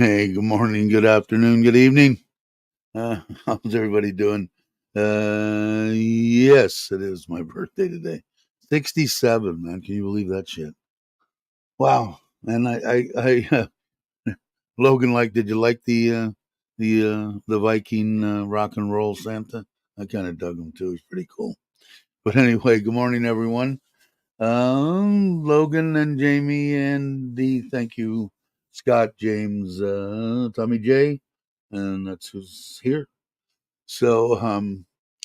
Hey, good morning, good afternoon, good evening. How's everybody doing? Yes, it is my birthday today. 67, man. Can you believe that shit? Wow. And Logan, did you like the Viking rock and roll Santa? I kind of dug him too. He's pretty cool. But anyway, good morning, everyone. Logan and Jamie and Dee, thank you, Scott, James, Tommy J, and that's who's here. So,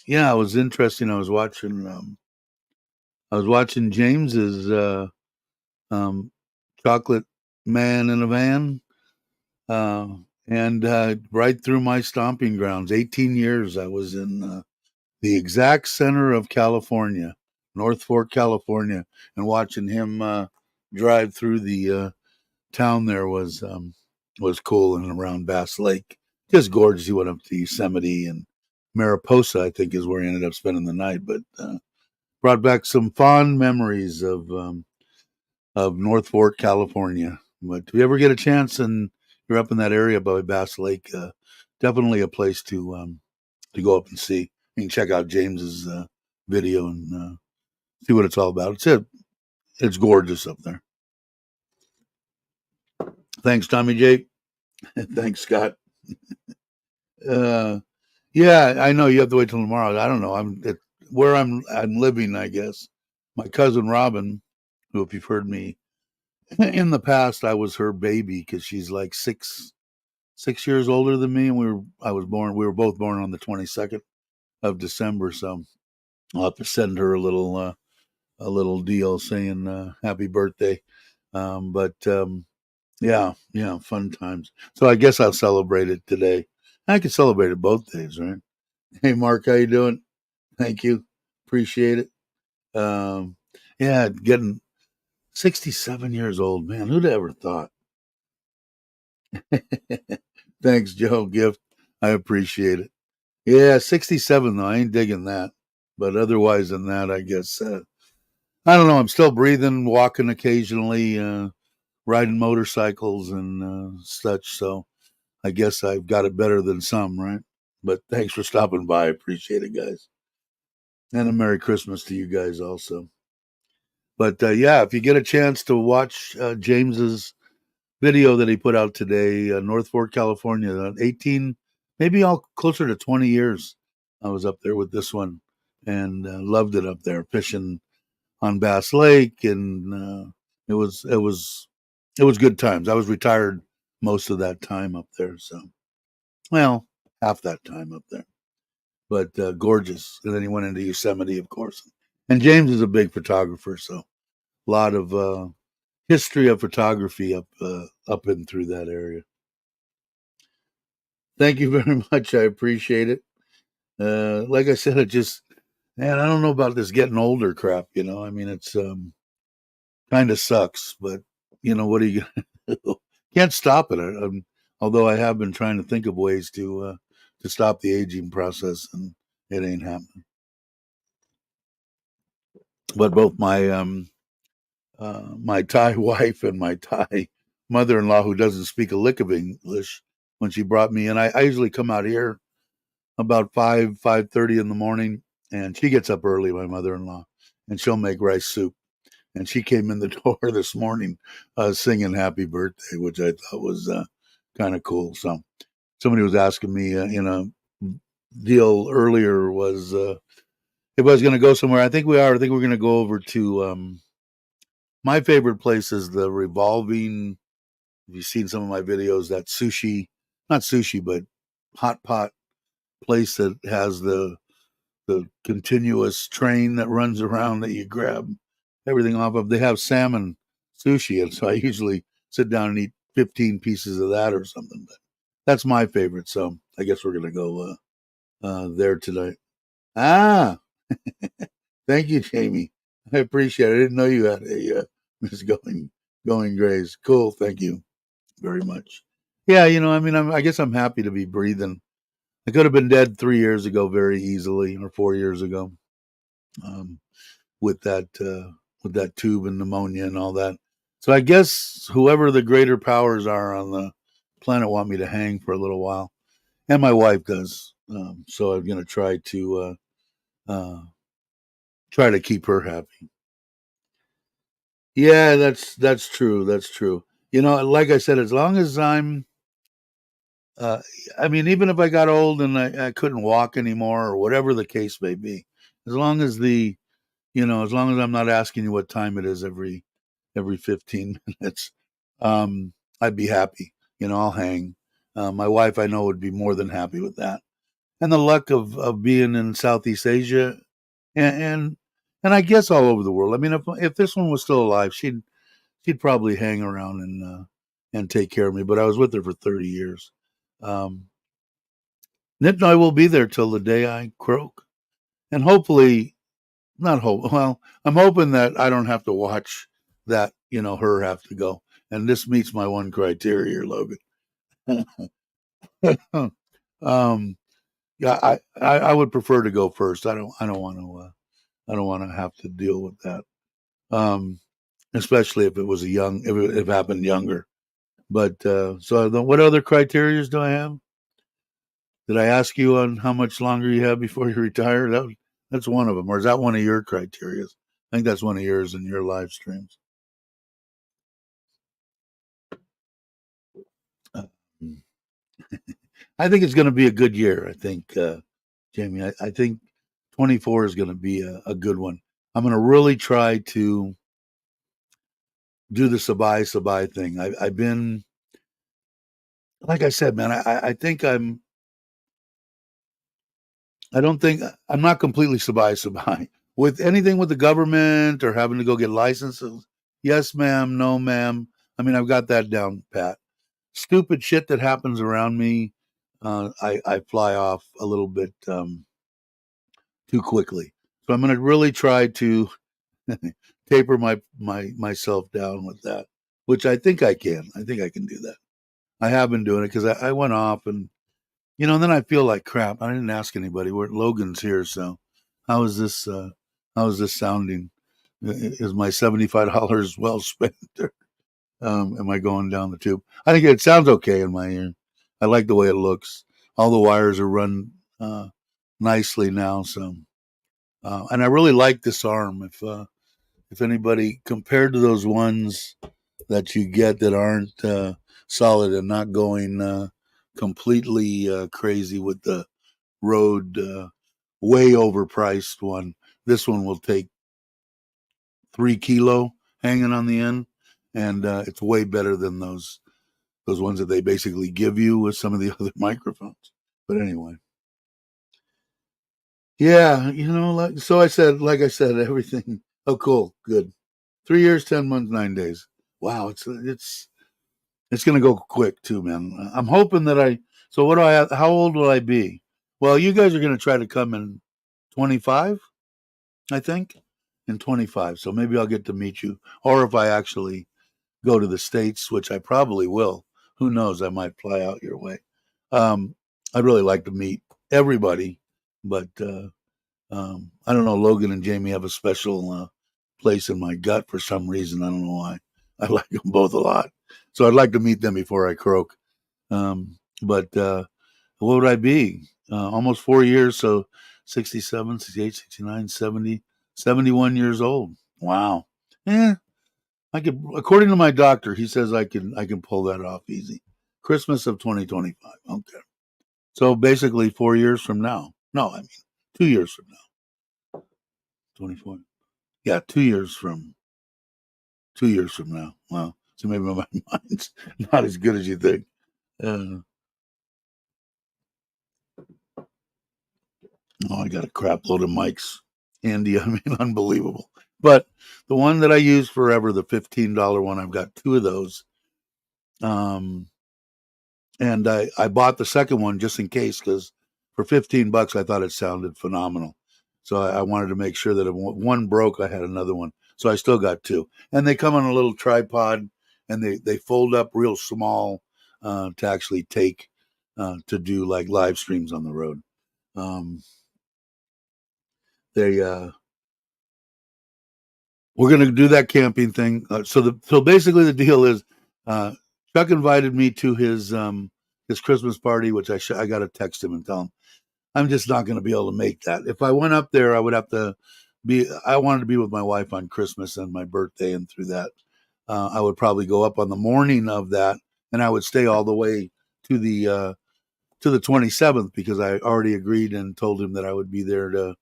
yeah, it was interesting. I was watching James's um, Chocolate Man in a Van, uh, and right through my stomping grounds. 18 years I was in the exact center of California, North Fork, California, and watching him drive through the town there was cool, and around Bass Lake. Just gorgeous. He went up to Yosemite and Mariposa, I think, is where he ended up spending the night. But brought back some fond memories of North Fork, California. But if you ever get a chance and you're up in that area by Bass Lake, definitely a place to go up and see. You can check out James's video and see what it's all about. It's gorgeous up there. Thanks, Tommy J. Thanks, Scott. Uh, yeah, I know you have to wait till tomorrow. I don't know. Where I'm living, I guess. My cousin Robin, who, if you've heard me in the past, I was her baby because she's like 6 years older than me, and we were both born on the 22nd of December. So I'll have to send her a little deal saying happy birthday. But yeah, yeah, fun times. So I guess I'll celebrate it today. I could celebrate it both days, right? Hey, Mark, how you doing? Thank you. Appreciate it. Um, yeah, getting 67 years old, man. Who'd ever thought? Thanks, Joe. Gift. I appreciate it. Yeah, 67, though. I ain't digging that. But otherwise than that, I guess, I don't know. I'm still breathing, walking occasionally, riding motorcycles and such. So I guess I've got it better than some, right? But thanks for stopping by. I appreciate it, guys. And a Merry Christmas to you guys also. But yeah, if you get a chance to watch James's video that he put out today, North Fork, California, 18, maybe all closer to 20 years. I was up there with this one and loved it up there, fishing on Bass Lake, and it was good times. I was retired most of that time up there, so well, half that time up there, but gorgeous. And then he went into Yosemite, of course. And James is a big photographer, so a lot of history of photography up and through that area. Thank you very much. I appreciate it. Like I said, it just man, I don't know about this getting older crap. I mean, it's kind of sucks, but what are you gonna do? Can't stop it. Although I have been trying to think of ways to stop the aging process, and it ain't happening. But both my Thai wife and my Thai mother-in-law, who doesn't speak a lick of English, when she brought me in, I usually come out here about 5:30 in the morning, and she gets up early. My mother-in-law, and she'll make rice soup. And she came in the door this morning singing "Happy Birthday," which I thought was kind of cool. So somebody was asking me in a deal earlier was if I was going to go somewhere. I think we are. I think we're going to go over to my favorite place is the revolving. If you've seen some of my videos, that sushi, not sushi, but hot pot place that has the continuous train that runs around that you grab everything off of. They have salmon sushi, and so I usually sit down and eat 15 pieces of that or something. But that's my favorite, so I guess we're gonna go there tonight. Ah, thank you, Jamie. I appreciate it. I didn't know you had a Miss Going Grays. Cool, thank you very much. Yeah, I mean, I guess I'm happy to be breathing. I could have been dead 3 years ago very easily, or 4 years ago, um, with that tube and pneumonia and all that. So I guess whoever the greater powers are on the planet want me to hang for a little while, and my wife does. So I'm going to try to keep her happy. Yeah, that's true. That's true. Like I said, as long as uh, I mean, even if I got old and I couldn't walk anymore or whatever the case may be, as long as as long as I'm not asking you what time it is every 15 minutes, I'd be happy. I'll hang. My wife, I know, would be more than happy with that. And the luck of being in Southeast Asia and and I guess all over the world. I mean, if this one was still alive, she'd probably hang around and take care of me. But I was with her for 30 years. Um, Nip and I will be there till the day I croak, and hopefully, not hope. Well, I'm hoping that I don't have to watch that. Her have to go, and this meets my one criteria, Logan. um, yeah, I would prefer to go first. I don't want to. I don't want to have to deal with that. Um, Especially if it was if it happened younger. But what other criterias do I have? Did I ask you on how much longer you have before you retire? That's one of them, or is that one of your criterias? I think that's one of yours in your live streams. Uh, I think it's going to be a good year. I think, Jamie. I think 24 is going to be a good one. I'm going to really try to do the sabai thing. I've been, like I said, man. I think I don't think I'm not completely sabai with anything with the government or having to go get licenses. Yes, ma'am. No, ma'am. I mean, I've got that down pat. Stupid shit that happens around me, I fly off a little bit too quickly. So I'm going to really try to taper myself down with that, which I think I can. I think I can do that. I have been doing it because I went off and then I feel like crap. I didn't ask anybody. Logan's here, so how is this? How is this sounding? Is my $75 well spent? Or, am I going down the tube? I think it sounds okay in my ear. I like the way it looks. All the wires are run nicely now, so and I really like this arm. If anybody compared to those ones that you get that aren't solid and not going completely crazy with the Rode way overpriced one. This one will take 3 kilo hanging on the end, and it's way better than those ones that they basically give you with some of the other microphones. But anyway, yeah, like I said, everything. Oh, cool, good. 3 years, 10 months, 9 days. Wow, it's gonna go quick too, man. I'm hoping that I. So what do I have? How old will I be? Well, you guys are gonna try to come in 25. I think, in 25. So maybe I'll get to meet you. Or if I actually go to the States, which I probably will, who knows? I might fly out your way. Um, I'd really like to meet everybody, but I don't know. Logan and Jamie have a special place in my gut for some reason. I don't know why. I like them both a lot. So I'd like to meet them before I croak. But what would I be? Almost 4 years. So 67, 68, 69, 70, 71 years old. Wow. Yeah. I could, according to my doctor, he says I can pull that off easy. Christmas of 2025. Okay. So basically 4 years from now. No, I mean 2 years from now. 24. Yeah, 2 years from now. Wow. So maybe my mind's not as good as you think. Uh, Oh, I got a crap load of mics, Andy. I mean, unbelievable. But the one that I use forever, the $15 one, I've got two of those. Um, and I bought the second one just in case because for $15, I thought it sounded phenomenal. So I wanted to make sure that if one broke, I had another one. So I still got two, and they come on a little tripod, and they fold up real small to actually take to do like live streams on the road. Um, they We're going to do that camping thing. So basically the deal is, Chuck invited me to his Christmas party, which I got to text him and tell him I'm just not going to be able to make that. If I went up there, I would have to be. I wanted to be with my wife on Christmas and my birthday, and through that, I would probably go up on the morning of that, and I would stay all the way to the 27th because I already agreed and told him that I would be there to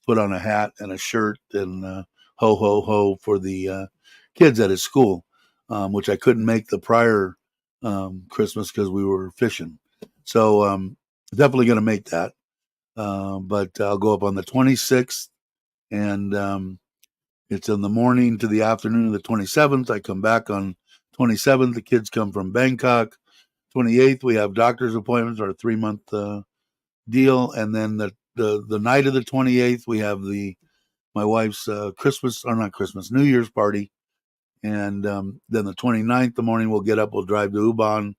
put on a hat and a shirt and ho ho ho for the kids at his school, which I couldn't make the prior Christmas because we were fishing. So definitely going to make that. But I'll go up on the 26th, and it's in the morning to the afternoon of the 27th. I come back on 27th. The kids come from Bangkok. 28th, we have doctor's appointments, our 3-month deal, and then the night of the 28th, we have my wife's New Year's party, and then the 29th, the morning, we'll get up, we'll drive to Ubon,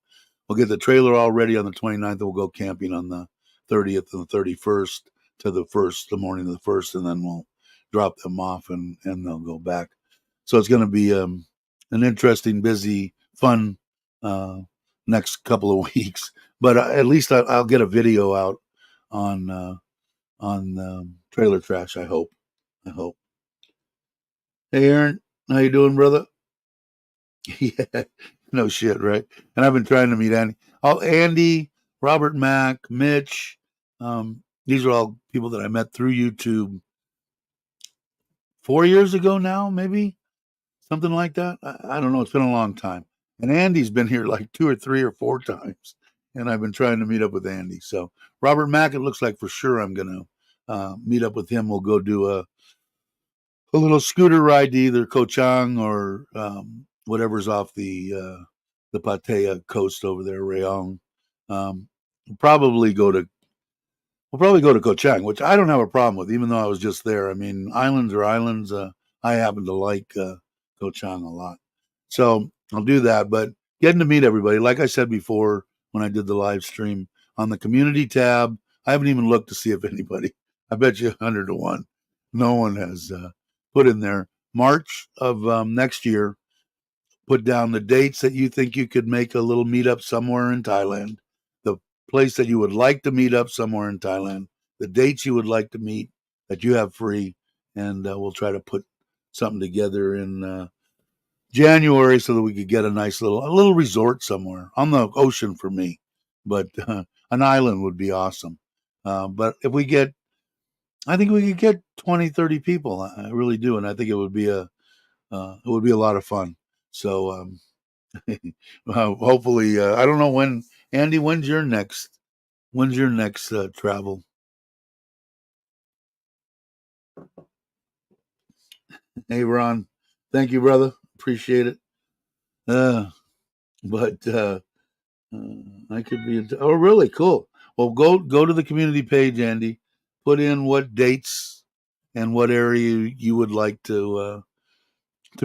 we'll get the trailer all ready on the 29th, and we'll go camping on the 30th and the 31st to the morning of the 1st, and then we'll drop them off and they'll go back. So it's going to be an interesting, busy, fun next couple of weeks. But at least I'll get a video out on Trailer Trash. I hope. Hey, Aaron, how you doing, brother? Yeah, no shit, right? And I've been trying to meet Andy, Robert Mack, Mitch. These are all people that I met through YouTube 4 years ago now, maybe something like that. I don't know. It's been a long time. And Andy's been here like 2 or 3 or 4 times, and I've been trying to meet up with Andy. So Robert Mack, it looks like for sure I'm going to meet up with him. We'll go do a little scooter ride to either Koh Chang or whatever's off the Pattaya coast over there, Rayong. Um, we'll probably go to Koh Chang, which I don't have a problem with, even though I was just there. I mean, islands are islands. I happen to like Koh Chang a lot, so I'll do that. But getting to meet everybody, like I said before, when I did the live stream on the community tab, I haven't even looked to see if anybody. I bet you 100 to 1, no one has put in there March of next year. Put down the dates that you think you could make a little meetup somewhere in Thailand, the place that you would like to meet up somewhere in Thailand, the dates you would like to meet that you have free, and we'll try to put something together in January so that we could get a little resort somewhere on the ocean for me, but an island would be awesome. But if I think we could get 20, 30 people. I really do, and I think it would be a lot of fun. So hopefully, I don't know when. Andy, when's your next travel? Hey, Ron, thank you, brother. Appreciate it. But I could be. Oh, really cool. Well, go to the community page, Andy. Put in what dates and what area you would like to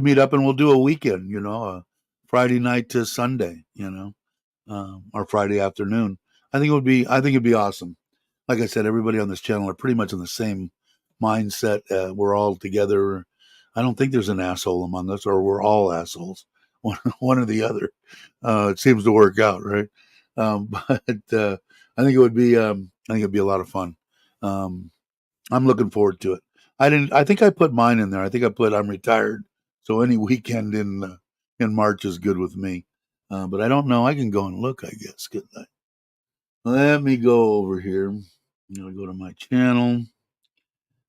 meet up, and we'll do a weekend. A Friday night to Sunday. Or Friday afternoon. I think it'd be awesome. Like I said, everybody on this channel are pretty much in the same mindset. We're all together. I don't think there's an asshole among us, or we're all assholes, one or the other. It seems to work out, right? But I think it would be. I think it'd be a lot of fun. I'm looking forward to it. I think I put mine in there. I think I put I'm retired, so any weekend in March is good with me. But I don't know. I can go and look, I guess. Couldn't I? Let me go over here. I'm going to go to my channel,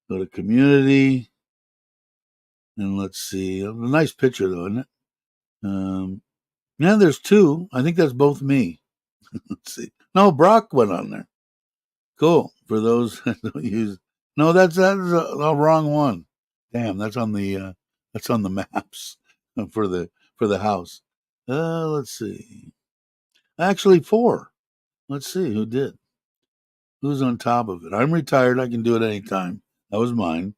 go to community, and let's see. A nice picture, though, isn't it? Yeah, there's 2. I think that's both me. Let's see. No, Brock went on there. Cool. For those that don't use. No, that's the wrong one. Damn, that's on the maps for the house. Let's see. Actually, 4. Let's see who did. Who's on top of it? I'm retired. I can do it anytime. That was mine.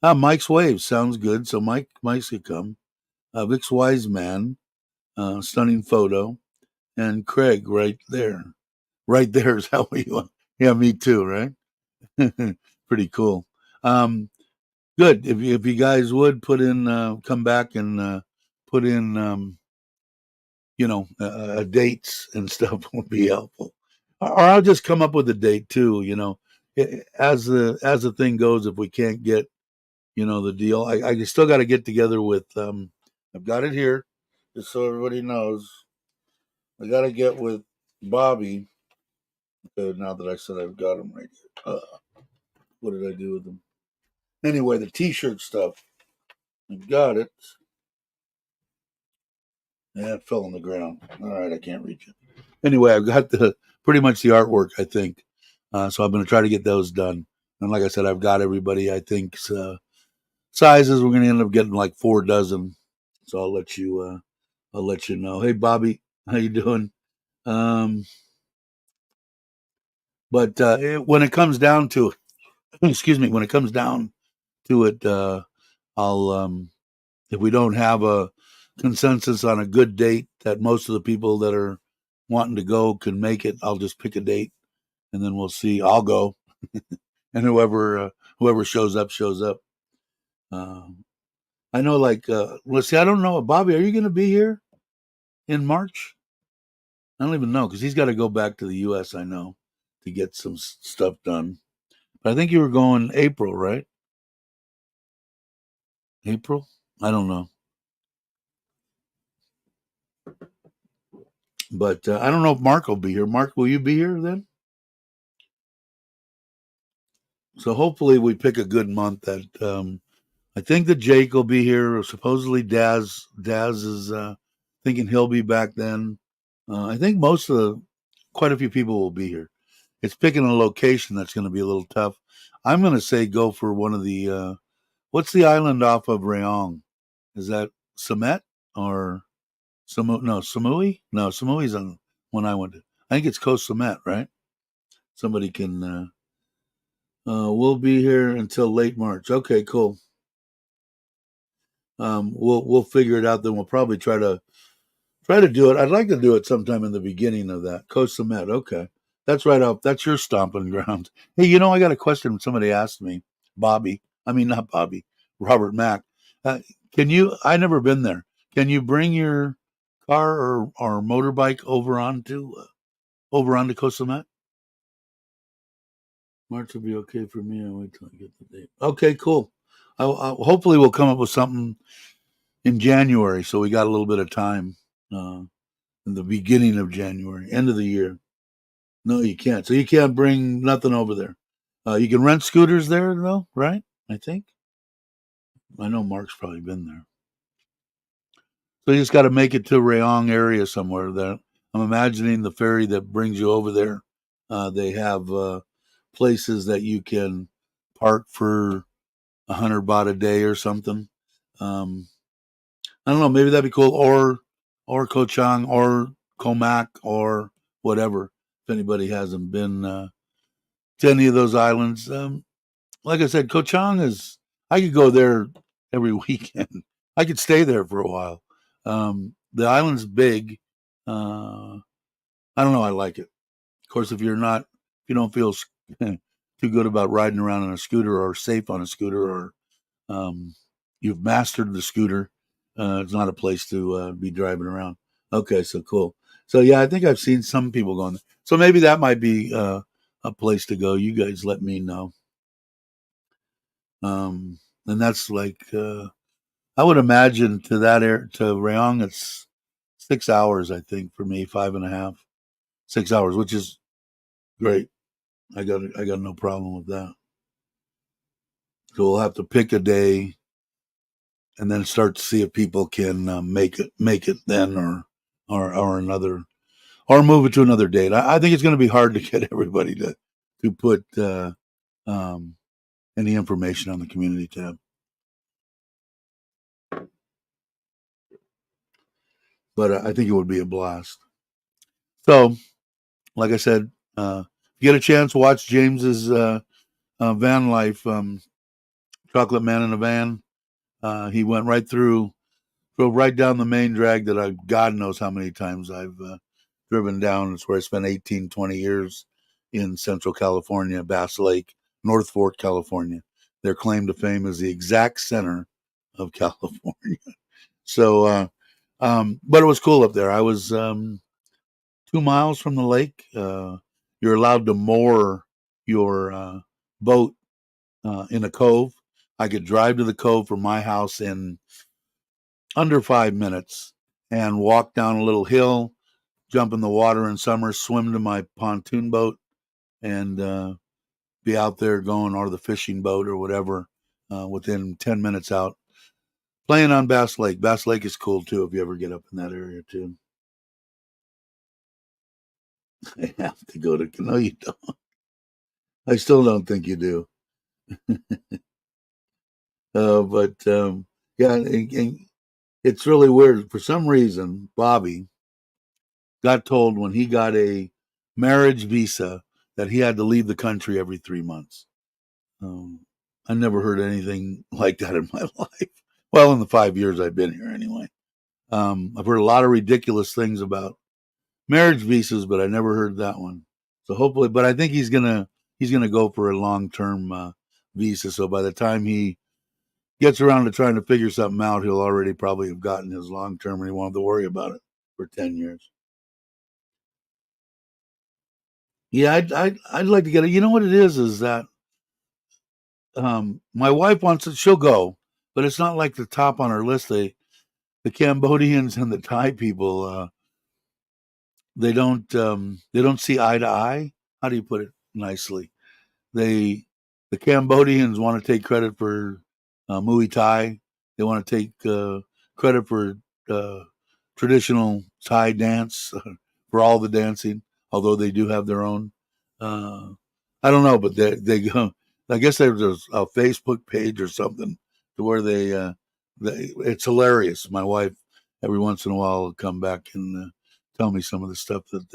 Mike's Waves sounds good. So Mike's could come. Vic's Wise Man, stunning photo, and Craig right there. Right there is how we want. Yeah, me too. Right? Pretty cool. Good. If you guys would put in, come back and put in dates and stuff would be helpful. Or I'll just come up with a date too. As the thing goes, if we can't get the deal, I still got to get together with. I've got it here, just so everybody knows. I got to get with Bobby. Now that I said I've got him right here. What did I do with them? Anyway, the T-shirt stuff. I've got it. Yeah, it fell on the ground. All right, I can't reach it. Anyway, I've got pretty much the artwork, I think. So I'm going to try to get those done. And like I said, I've got everybody. I think sizes. We're going to end up getting like 4 dozen. So I'll let you know. Hey, Bobby, how you doing? But when it comes down to it, excuse me, when it comes down to it, I'll if we don't have a consensus on a good date that most of the people that are wanting to go can make it, I'll just pick a date and then we'll see. I'll go, and whoever shows up shows up. I know, like, let's see. I don't know, Bobby. Are you going to be here in March? I don't even know because he's got to go back to the U.S. I know to get some stuff done. But I think you were going April, right? April? I don't know. But I don't know if Mark will be here. Mark, will you be here then? So hopefully we pick a good month. That I think that Jake will be here. Supposedly Daz is thinking he'll be back then. I think quite a few people will be here. It's picking a location that's going to be a little tough. I'm going to say go for one of the what's the island off of Rayong? Is that Sumet or Samu? No, Samui. No, Samui's on when I went to. I think it's Coast Sumet, right? Somebody can. We'll be here until late March. Okay, cool. We'll figure it out. Then we'll probably try to do it. I'd like to do it sometime in the beginning of that. Coast Sumet. Okay, that's right up. That's your stomping ground. Hey, I got a question. Somebody asked me. Bobby. I mean, not Bobby. Robert Mack. Can you? I never been there. Can you bring your car or motorbike over onto Coast Sumet? March will be okay for me. I'll wait till I get the date. Okay, cool. Hopefully we'll come up with something in January, so we got a little bit of time in the beginning of January, end of the year. No, you can't. So you can't bring nothing over there. You can rent scooters there, though, right? I think. I know Mark's probably been there. So you just got to make it to Rayong area somewhere. There, I'm imagining the ferry that brings you over there. They have places that you can park for 100 baht a day or something. I don't know. Maybe that'd be cool. Or Ko Chang or Comac or whatever. If anybody hasn't been to any of those islands, like I said, Ko Chang is. I could go there every weekend. I could stay there for a while. The island's big. I don't know. I like it. Of course, if you don't feel too good about riding around on a scooter or safe on a scooter, or you've mastered the scooter, it's not a place to be driving around. Okay, so cool. So yeah, I think I've seen some people going there. So maybe that might be a place to go. You guys let me know. And that's like I would imagine to Rayong, it's 6 hours. I think for me, 5.5, 6 hours, which is great. I got no problem with that. So we'll have to pick a day and then start to see if people can make it then, or another, or move it to another date. I think it's going to be hard to get everybody to put any information on the community tab. But I think it would be a blast. So, like I said, if you get a chance, watch James's van life, Chocolate Man in a Van. He went right through, drove right down the main drag that God knows how many times I've driven down. It's where I spent 18, 20 years in Central California, Bass Lake, North Fork, California. Their claim to fame is the exact center of California. So But it was cool up there. I was 2 miles from the lake. You're allowed to moor your boat in a cove. I could drive to the cove from my house in under 5 minutes and walk down a little hill, jump in the water in summer, swim to my pontoon boat, and be out there going, or the fishing boat or whatever, within 10 minutes out. Playing on Bass Lake. Bass Lake is cool too if you ever get up in that area too. I have to go to. No, you don't. I still don't think you do. But yeah, and it's really weird. For some reason, Bobby got told when he got a marriage visa that he had to leave the country every 3 months. Um, I never heard anything like that in my life. Well, in the 5 years I've been here, anyway. I've heard a lot of ridiculous things about marriage visas, but I never heard that one. So hopefully, but I think he's gonna go for a long term visa. So by the time he gets around to trying to figure something out, he'll already probably have gotten his long term, and he won't have to worry about it for 10 years. Yeah, I'd like to get it. You know what it is that my wife wants it. She'll go, but it's not like the top on her list. The Cambodians and the Thai people, they don't see eye to eye. How do you put it nicely? They the Cambodians want to take credit for Muay Thai. They want to take credit for uh, traditional Thai dance for all the dancing, although they do have their own. Uh, I don't know, but they go. I guess there's a Facebook page or something to where it's hilarious. My wife every once in a while will come back and tell me some of the stuff that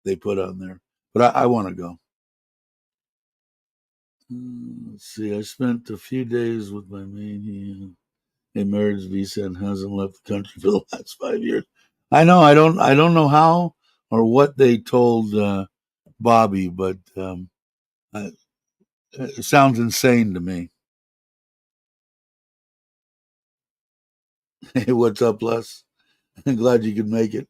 they put on there. But I want to go. Let's see. I spent a few days with my main. He a marriage visa and hasn't left the country for the last 5 years. I know. I don't know how or what they told Bobby, but I, it sounds insane to me. Hey, what's up, Les? I'm glad you could make it.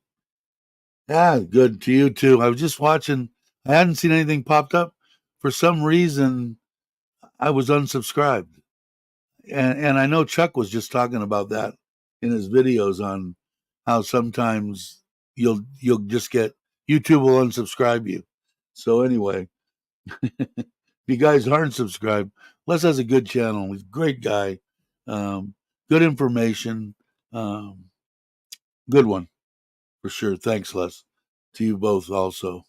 Yeah, good to you too. I was just watching. I hadn't seen anything popped up. For some reason, I was unsubscribed. And I know Chuck was just talking about that in his videos on how sometimes you'll just get YouTube will unsubscribe you. So anyway, if you guys aren't subscribed, Les has a good channel. He's a great guy, um, good information, um, good one for sure. Thanks, Les, to you both also.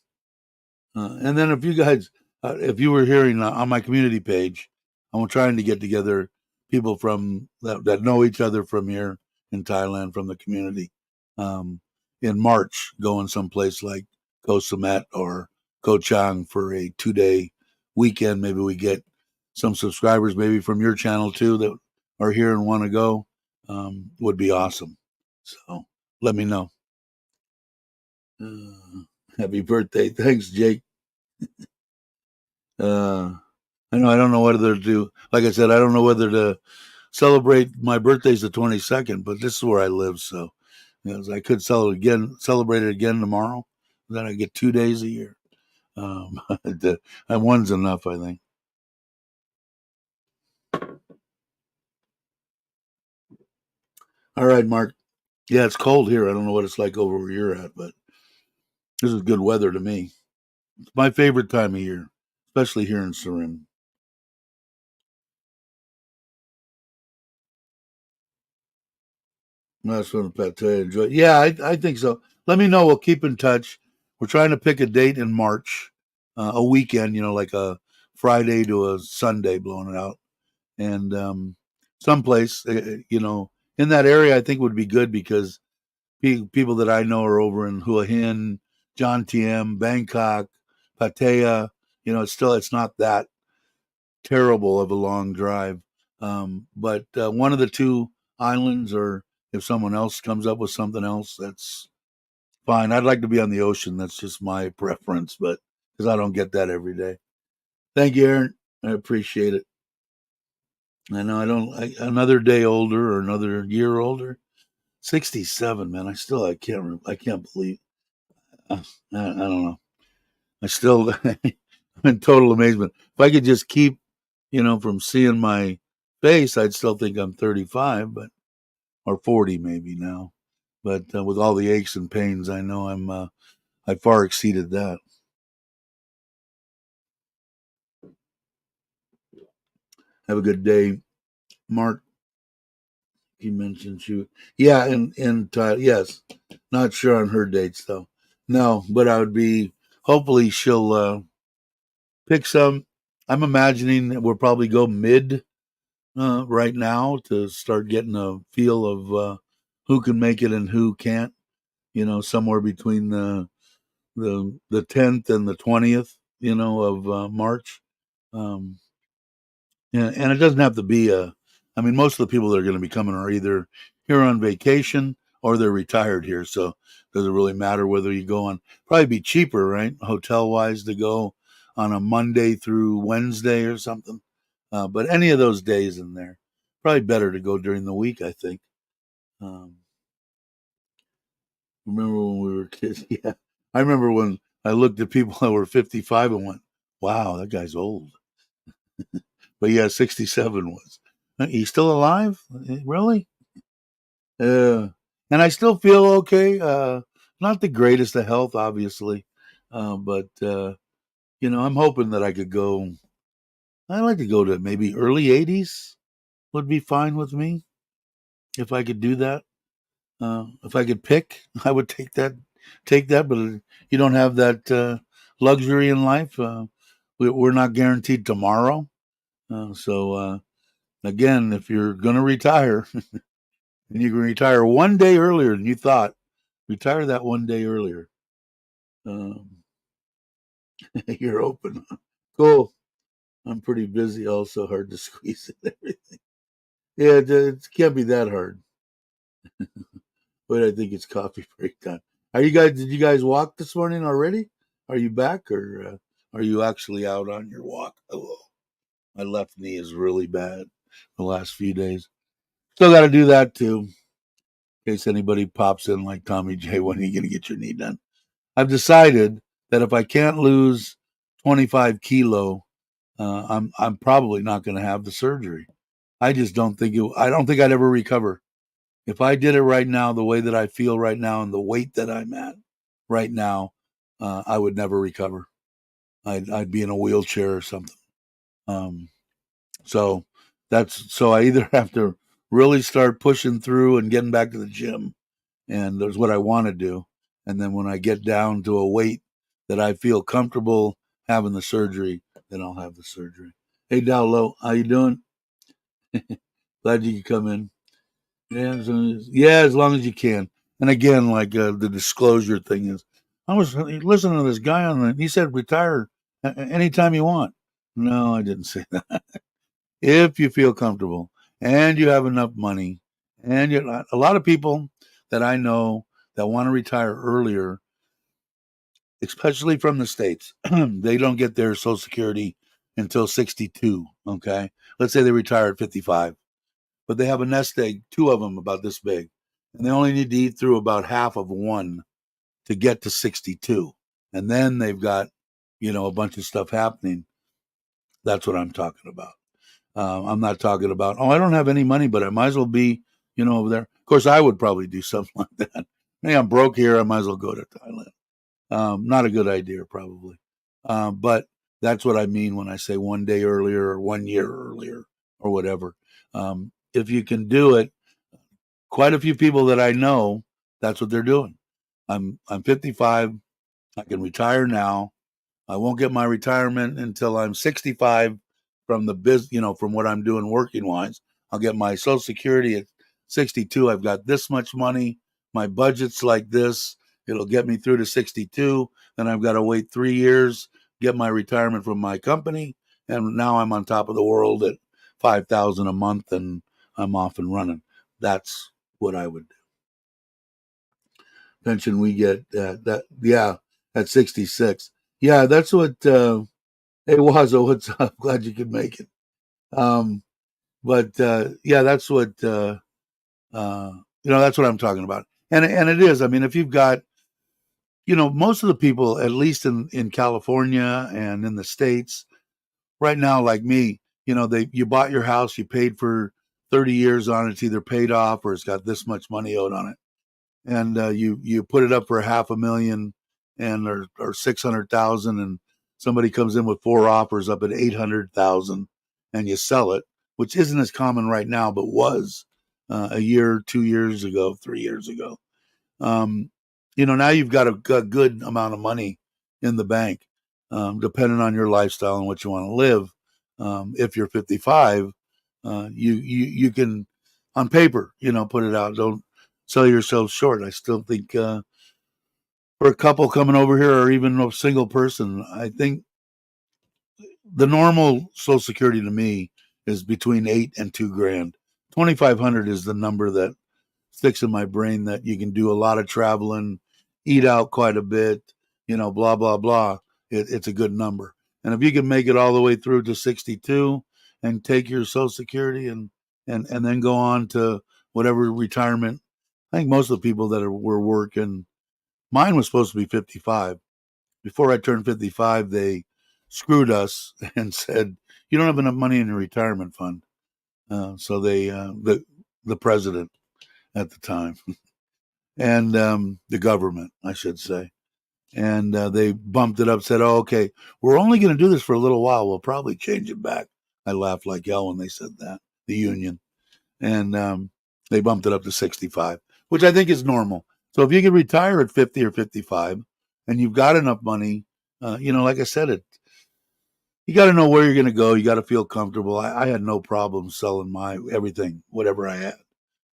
And then if you guys, if you were hearing on my community page, I'm trying to get together people from that know each other from here in Thailand from the community in March, going someplace like Koh Samet or Koh Chang for a 2 day weekend. Maybe we get some subscribers, maybe from your channel too, that are here and want to go. Would be awesome. So let me know. Happy birthday! Thanks, Jake. Uh, I know I don't know whether to, like I said, I don't know whether to celebrate my birthday's the 22nd, but this is where I live, so I could celebrate it again tomorrow. Then I get 2 days a year. And one's enough, I think. All right, Mark. Yeah, it's cold here. I don't know what it's like over where you're at, but this is good weather to me. It's my favorite time of year, especially here in Surin. That's what I enjoy. Yeah, I think so. Let me know. We'll keep in touch. We're trying to pick a date in March, a weekend, like a Friday to a Sunday, blowing it out, and someplace, in that area, I think would be good because people that I know are over in Hua Hin, John Tiem, Bangkok, Pattaya. It's not that terrible of a long drive. But one of the two islands, or if someone else comes up with something else, that's fine. I'd like to be on the ocean. That's just my preference, but because I don't get that every day. Thank you, Aaron. I appreciate it. I know I don't another day older or another year older. 67, man. I can't believe. I don't know. I still, I'm in total amazement. If I could just keep, from seeing my face, I'd still think I'm 35, but or 40 maybe now. But with all the aches and pains, I know I far exceeded that. Have a good day, Mark. You mentioned she, yeah, in yes, not sure on her dates though. No, but I would be. Hopefully, she'll pick some. I'm imagining that we'll probably go mid right now to start getting a feel of who can make it and who can't. Somewhere between the 10th and the 20th. Of March. Um, and it doesn't have to be a. I mean, most of the people that are going to be coming are either here on vacation or they're retired here. So does it really matter whether you go on? Probably be cheaper, right? Hotel wise, to go on a Monday through Wednesday or something. But any of those days in there, probably better to go during the week. I think. Um, remember when we were kids? Yeah, I remember when I looked at people that were 55 and went, "Wow, that guy's old." But yeah, 67 was. He's still alive? Really? Yeah. And I still feel okay. Not the greatest of health, obviously. But, I'm hoping that I could go. I'd like to go to maybe early 80s would be fine with me if I could do that. If I could pick, I would take that. Take that, but you don't have that luxury in life. We're not guaranteed tomorrow. So again, if you're going to retire, and you can retire one day earlier than you thought, retire that one day earlier. Um, you're open. Cool. I'm pretty busy, also hard to squeeze in everything. Yeah, it can't be that hard. But I think it's coffee break time. Are you guys? Did you guys walk this morning already? Are you back, or are you actually out on your walk? Oh, my left knee is really bad the last few days. Still got to do that too. In case anybody pops in like Tommy J, when are you going to get your knee done? I've decided that if I can't lose 25 kilo, I'm probably not going to have the surgery. I just don't think it. I don't think I'd ever recover if I did it right now, the way that I feel right now, and the weight that I'm at right now. I would never recover. I'd be in a wheelchair or something. Um, so so I either have to really start pushing through and getting back to the gym, and there's what I want to do. And then when I get down to a weight that I feel comfortable having the surgery, then I'll have the surgery. Hey, Dowlow, how you doing? Glad you could come in. Yeah, as long as you can. And again, like the disclosure thing is, I was listening to this guy on the. He said retire anytime you want. No, I didn't say that. If you feel comfortable and you have enough money, and a lot of people that I know that want to retire earlier, especially from the States, they don't get their Social Security until 62. Okay. Let's say they retire at 55, but they have a nest egg, two of them about this big, and they only need to eat through about half of one to get to 62. And then they've got, a bunch of stuff happening. That's what I'm talking about. I'm not talking about, I don't have any money, but I might as well be, over there. Of course, I would probably do something like that. Hey, I'm broke here. I might as well go to Thailand. Not a good idea, probably. But that's what I mean when I say one day earlier or 1 year earlier or whatever. If you can do it, quite a few people that I know, that's what they're doing. I'm 55. I can retire now. I won't get my retirement until I'm 65 from from what I'm doing working wise. I'll get my Social Security at 62. I've got this much money. My budget's like this. It'll get me through to 62. Then I've got to wait 3 years, get my retirement from my company. And now I'm on top of the world at 5,000 a month and I'm off and running. That's what I would do. Pension we get yeah, at 66. Yeah, that's what hey Wazo, what's up? Glad you could make it. Um but yeah, that's what That's what I'm talking about. And it is. I mean, if you've got, most of the people, at least in California and in the States right now, like me, you bought your house, you paid for 30 years on it. It's either paid off or it's got this much money owed on it. And you put it up for $500,000 and or 600,000, and somebody comes in with 4 offers up at 800,000, and you sell it, which isn't as common right now, but was a year, 2 years ago, 3 years ago. Now you've got a good amount of money in the bank, depending on your lifestyle and what you want to live. If you're 55, you can, on paper, put it out. Don't sell yourself short. I still think for a couple coming over here, or even a single person, I think the normal Social Security to me is between $8 and $2,000. 2,500 is the number that sticks in my brain, that you can do a lot of traveling, eat out quite a bit, blah, blah, blah. It's a good number. And if you can make it all the way through to 62 and take your Social Security and then go on to whatever retirement, I think most of the people that were working, mine was supposed to be 55. Before I turned 55, they screwed us and said, you don't have enough money in your retirement fund. So the president at the time, and the government, I should say. And they bumped it up, said, oh, okay, we're only going to do this for a little while. We'll probably change it back. I laughed like hell when they said that, the union. And they bumped it up to 65, which I think is normal. So if you can retire at 50 or 55 and you've got enough money, like I said, you got to know where you're going to go. You got to feel comfortable. I had no problem selling my everything, whatever I had.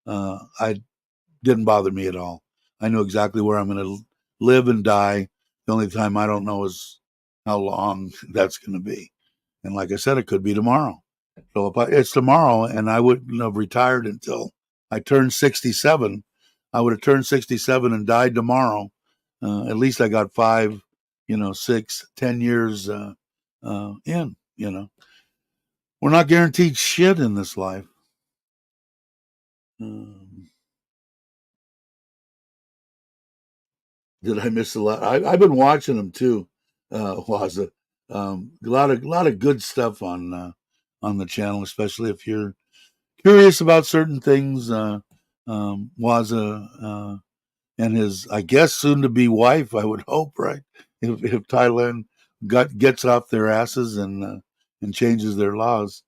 I didn't bother me at all. I knew exactly where I'm going to live and die. The only time I don't know is how long that's going to be. And like I said, it could be tomorrow. So if it's tomorrow and I wouldn't have retired until I turned 67, I would have turned 67 and died tomorrow. At least I got 5, 6, 10 years in. We're not guaranteed shit in this life. Did I miss a lot? I've been watching them too, Waza. A lot of good stuff on the channel, especially if you're curious about certain things. Waza and his, I guess, soon to be wife, I would hope, right? If Thailand gets off their asses and changes their laws,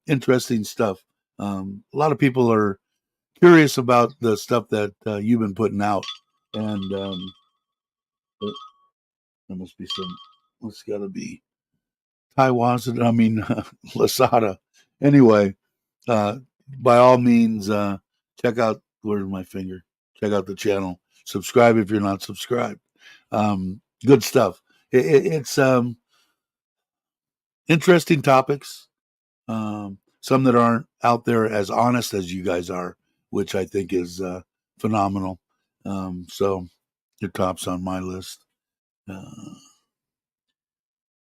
interesting stuff. A lot of people are curious about the stuff that you've been putting out, and there must be some. It's got to be Taiwan. I mean, Lasada. Anyway, by all means, check out. Where's my finger? Check out the channel. Subscribe if you're not subscribed. Good stuff. It's interesting topics. Some that aren't out there as honest as you guys are, which I think is phenomenal. So your top's on my list.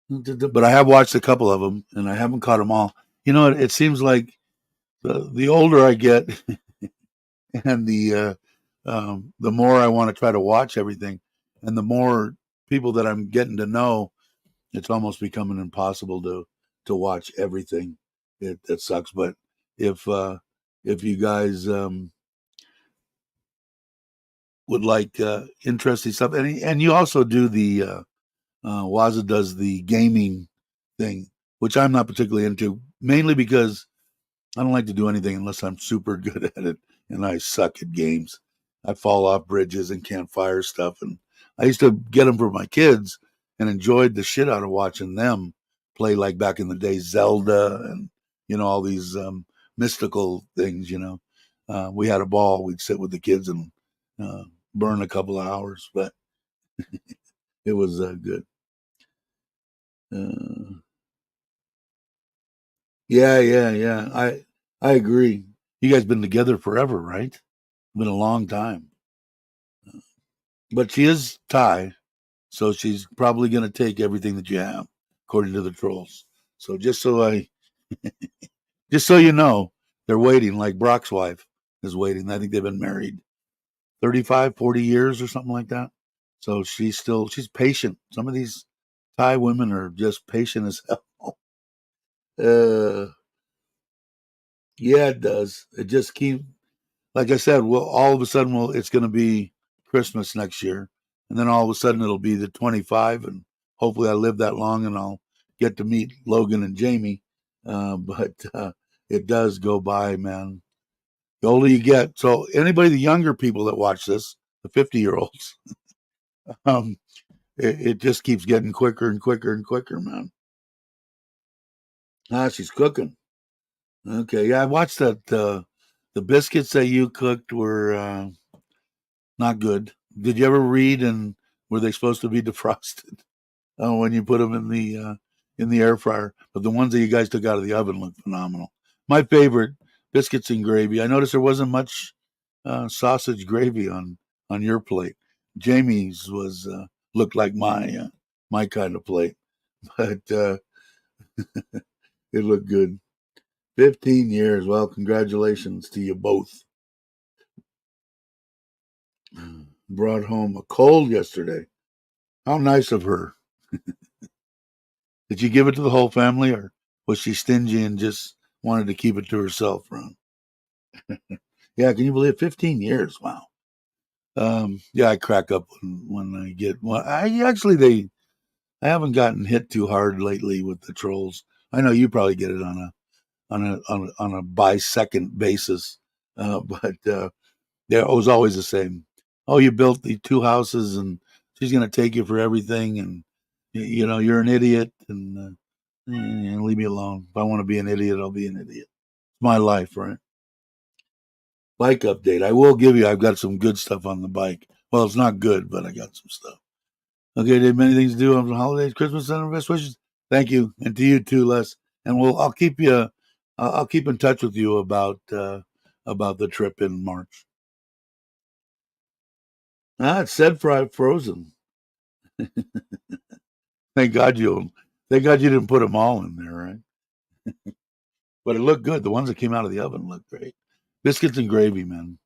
But I have watched a couple of them, and I haven't caught them all. It seems like the older I get, and the more I want to try to watch everything, and the more people that I'm getting to know, it's almost becoming impossible to watch everything. It sucks, but if you guys would like interesting stuff, and you also do the Waza does the gaming thing, which I'm not particularly into, mainly because I don't like to do anything unless I'm super good at it, and I suck at games. I fall off bridges and can't fire stuff, and I used to get them for my kids and enjoyed the shit out of watching them play, like back in the day, Zelda and all these mystical things. We had a ball. We'd sit with the kids and burn a couple of hours, but it was good. Yeah. I agree. You guys been together forever, right? Been a long time. But she is Thai, so she's probably going to take everything that you have, according to the trolls. So just so you know, they're waiting, like Brock's wife. is waiting. I think they've been married 35, 40 years or something like that. So she's patient. Some of these Thai women are just patient as hell. Uh, yeah, it does. It just keeps, like I said, well, all of a sudden, it's going to be Christmas next year, and then all of a sudden it'll be the 25, and hopefully I live that long and I'll get to meet Logan and Jamie. But it does go by, man. The older you get, so anybody, the younger people that watch this, the 50-year-olds, um, it just keeps getting quicker and quicker and quicker, man. Ah, she's cooking. Okay, yeah, I watched that. The biscuits that you cooked were not good. Did you ever read, and were they supposed to be defrosted when you put them in the air fryer? But the ones that you guys took out of the oven looked phenomenal. My favorite, biscuits and gravy. I noticed there wasn't much sausage gravy on your plate. Jamie's was looked like my kind of plate, but it looked good. 15 years. Well, congratulations to you both. Brought home a cold yesterday. How nice of her. Did you give it to the whole family, or was she stingy and just wanted to keep it to herself, Ron? Yeah, can you believe it? 15 years? Wow. Yeah, I crack up when I get. Well, I haven't gotten hit too hard lately with the trolls. I know you probably get it on a by second basis, but yeah, it was always the same. Oh, you built the two houses, and she's going to take you for everything, and you're an idiot, and leave me alone. If I want to be an idiot, I'll be an idiot. It's my life, right? Bike update. I will give you. I've got some good stuff on the bike. Well, it's not good, but I got some stuff. Okay, did many things to do on the holidays, Christmas, and best wishes. Thank you, and to you too, Les. And I'll keep you. I'll keep in touch with you about the trip in March. Ah, it said frozen. Thank God you. Thank God you didn't put them all in there, right? But it looked good. The ones that came out of the oven looked great. Biscuits and gravy, man.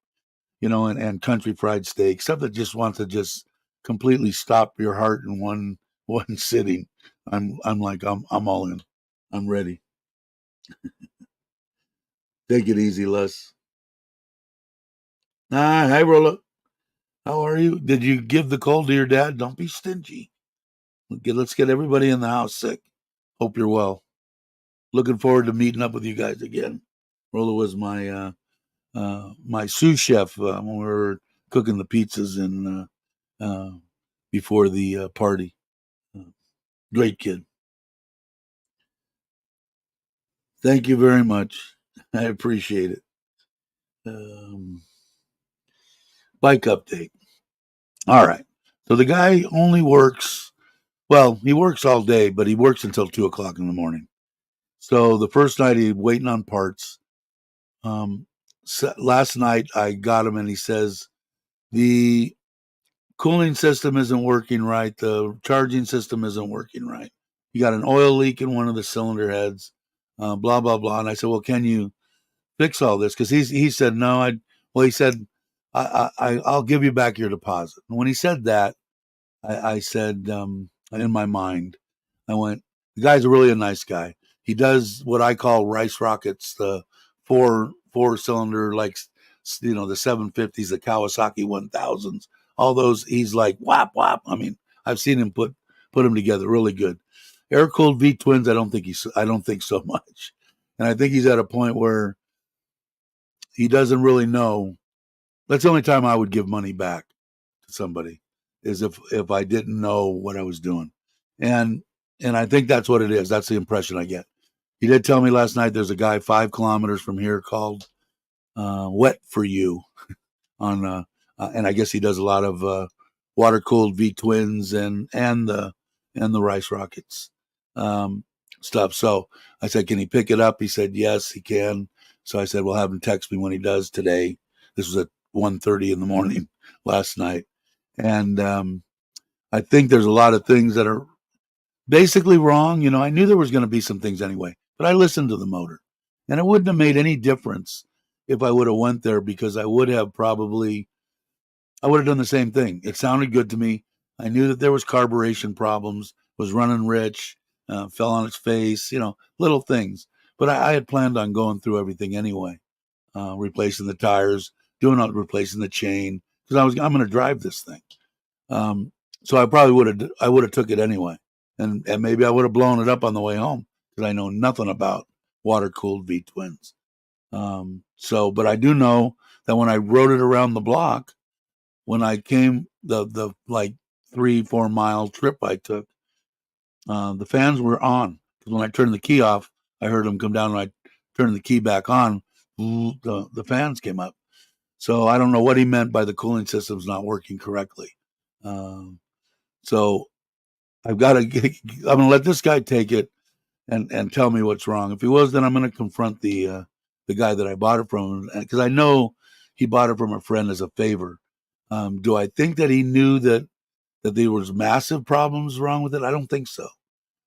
And country fried steak, stuff that just wants to just completely stop your heart in one sitting. I'm all in. I'm ready. Take it easy, Les. Hi Rolla. How are you? Did you give the cold to your dad? Don't be stingy. Let's get everybody in the house sick. Hope you're well. Looking forward to meeting up with you guys again. Rolla was my sous chef when we were cooking the pizzas before the party. Uh, Great kid. Thank you very much. I appreciate it. Um, Bike update. All right. So the guy only works, well, he works all day, but he works until 2 o'clock in the morning. So the first night he waiting on parts. Last night I got him and he says the cooling system isn't working right. The charging system isn't working right. You got an oil leak in one of the cylinder heads, blah, blah, blah. And I said, well, can you fix all this? Because he said, no, he said, I'll give you back your deposit. And when he said that, I said, in my mind, I went, the guy's really a nice guy. He does what I call rice rockets, the four cylinder, like, the 750s, the Kawasaki 1000s, all those. He's like, whap, whap. I mean, I've seen him put them together really good. Air cooled V twins, I don't think so much. And I think he's at a point where he doesn't really know. That's the only time I would give money back to somebody, is if I didn't know what I was doing. And I think that's what it is. That's the impression I get. He did tell me last night there's a guy 5 kilometers from here called Wet for You and I guess he does a lot of water cooled V twins and the rice rockets stuff. So I said, can he pick it up? He said, yes, he can. So I said, well, have him text me when he does today. This was at 1:30 in the morning last night. And I think there's a lot of things that are basically wrong. I knew there was going to be some things anyway, but I listened to the motor, and it wouldn't have made any difference if I would have went there, because I would have done the same thing. It sounded good to me. I knew that there was carburation problems, was running rich, fell on its face, little things. But I had planned on going through everything anyway, replacing the tires, replacing the chain, because I'm going to drive this thing. Um, so I would have took it anyway, and maybe I would have blown it up on the way home because I know nothing about water cooled V twins. But I do know that when I rode it around the block, when I came the like 3-4 mile trip I took, the fans were on. Because when I turned the key off, I heard them come down. And I turned the key back on, the fans came up. So I don't know what he meant by the cooling system's not working correctly. Um, so I'm going to let this guy take it and tell me what's wrong. If he was, then I'm going to confront the guy that I bought it from, because I know he bought it from a friend as a favor. Do I think that he knew that there was massive problems wrong with it? I don't think so.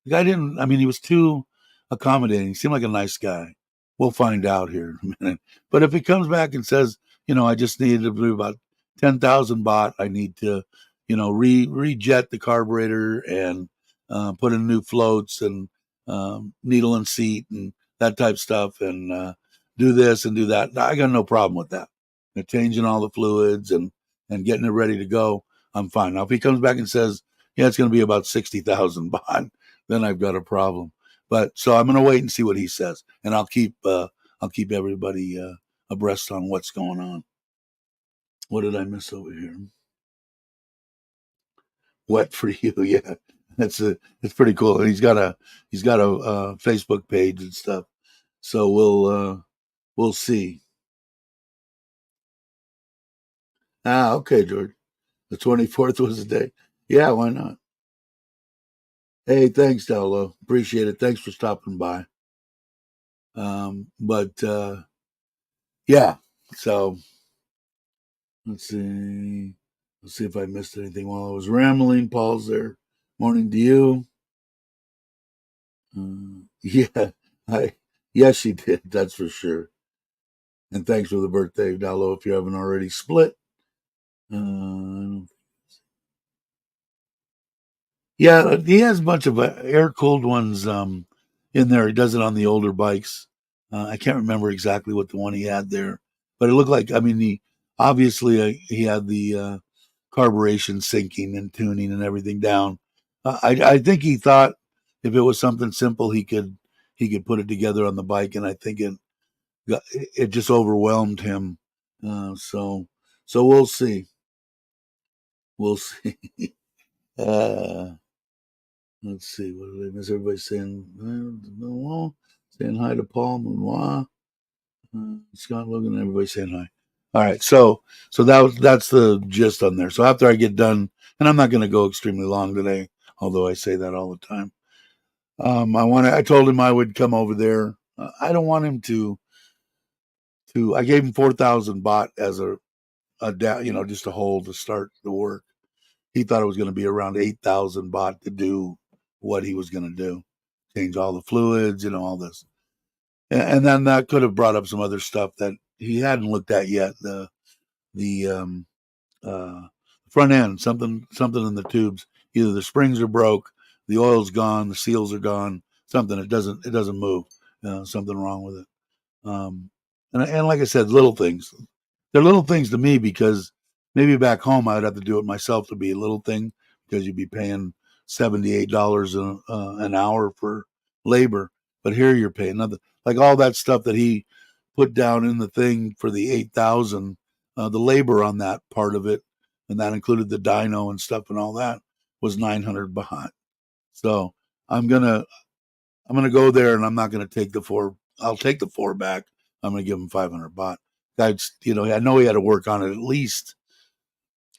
The guy didn't. I mean, he was too accommodating. He seemed like a nice guy. We'll find out here in a minute. But if he comes back and says, I just needed to do about 10,000 baht. I need to, rejet the carburetor and put in new floats and needle and seat and that type of stuff, and do this and do that. I got no problem with that. And changing all the fluids and getting it ready to go, I'm fine. Now, if he comes back and says, yeah, it's going to be about 60,000 baht, then I've got a problem. But so I'm going to wait and see what he says, and I'll keep everybody abreast on what's going on. What did I miss over here? Wet for you, yeah. It's pretty cool. And he's got a Facebook page and stuff. So we'll see. Okay, George. The 24th was the day. Yeah, why not? Hey, thanks, Dello. Appreciate it. Thanks for stopping by. But yeah, so let's see. Let's see if I missed anything while I was rambling. Paul's there. Morning to you. Yeah, I yes, she did. That's for sure. And thanks for the birthday, Dallo. If you haven't already split, yeah, he has a bunch of air cooled ones in there. He does it on the older bikes. I can't remember exactly what the one he had there, but it looked like. I mean, he had the carburation syncing and tuning and everything down. I think he thought if it was something simple, he could put it together on the bike, and I think it just overwhelmed him. So we'll see. We'll see. uh, let's see. What did I miss? Everybody saying hi to Paul Manoir, Scott Logan. Everybody saying hi. All right. So that's the gist on there. So after I get done, and I'm not going to go extremely long today, although I say that all the time. I told him I would come over there. I don't want him to. I gave him 4,000 baht as just a hold to start the work. He thought it was going to be around 8,000 baht to do what he was going to do, change all the fluids, all this, and then that could have brought up some other stuff that he hadn't looked at yet. The uh, front end, something in the tubes, either the springs are broke, the oil's gone, the seals are gone, something it doesn't move, something wrong with it. And like I said, little things. They're little things to me because maybe back home I'd have to do it myself to be a little thing because you'd be paying $78 an hour for labor. But here you're paying nothing. Like all that stuff that he put down in the thing for the 8,000, the labor on that part of it, and that included the dyno and stuff and all that, was 900 baht. So I'm gonna go there, and I'm not gonna take the four. I'll take the four back. I'm gonna give him 500 baht. I know he had to work on it at least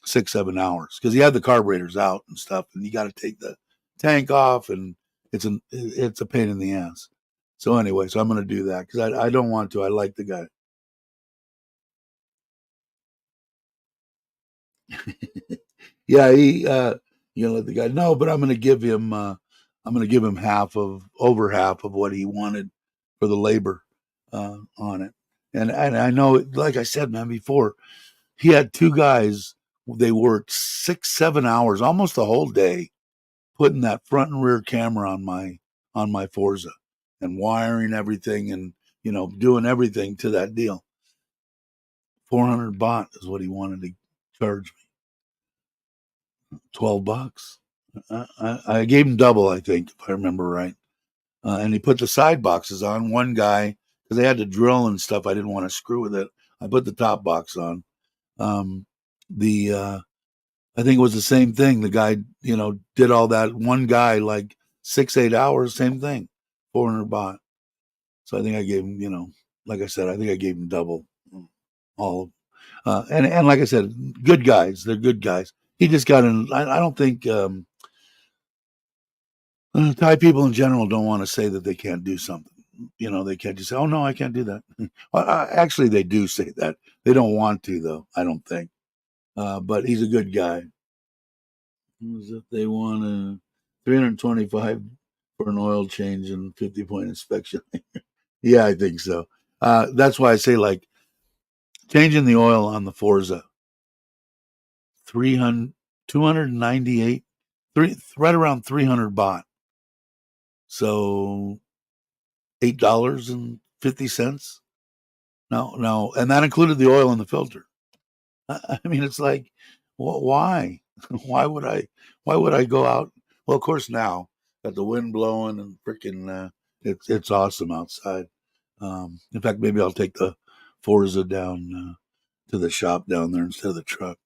6-7 hours because he had the carburetors out and stuff, and you got to take the tank off, and it's a pain in the ass. So anyway, I'm gonna do that because I don't want to. I like the guy. Yeah, let the guy know, but I'm gonna give him over half of what he wanted for the labor on it. And I know, like I said, man, before, he had two guys. They worked 6, 7 hours, almost the whole day, putting that front and rear camera on my Forza and wiring everything and doing everything to that deal. 400 baht is what he wanted to charge me. $12. I gave him double, I think, if I remember right. And he put the side boxes on. One guy, because they had to drill and stuff, I didn't want to screw with it. I put the top box on. The I think it was the same thing. The guy, did all that. One guy, like 6, 8 hours, same thing, 400 baht. So I think I gave him, like I said, I think I gave him double. All, and like I said, good guys. They're good guys. He just got in. I don't think Thai people in general don't want to say that they can't do something. They can't just say, "Oh no, I can't do that." Well, actually, they do say that. They don't want to, though. I don't think. But he's a good guy. If they want 325 for an oil change and 50-point inspection. Yeah, I think so. That's why I say, like, changing the oil on the Forza, 300, 298, right around 300 baht. So $8.50. No, and that included the oil and the filter. I mean, it's like, why? Why would I? Why would I go out? Well, of course now got the wind blowing and freaking, it's awesome outside. In fact, maybe I'll take the Forza down to the shop down there instead of the truck.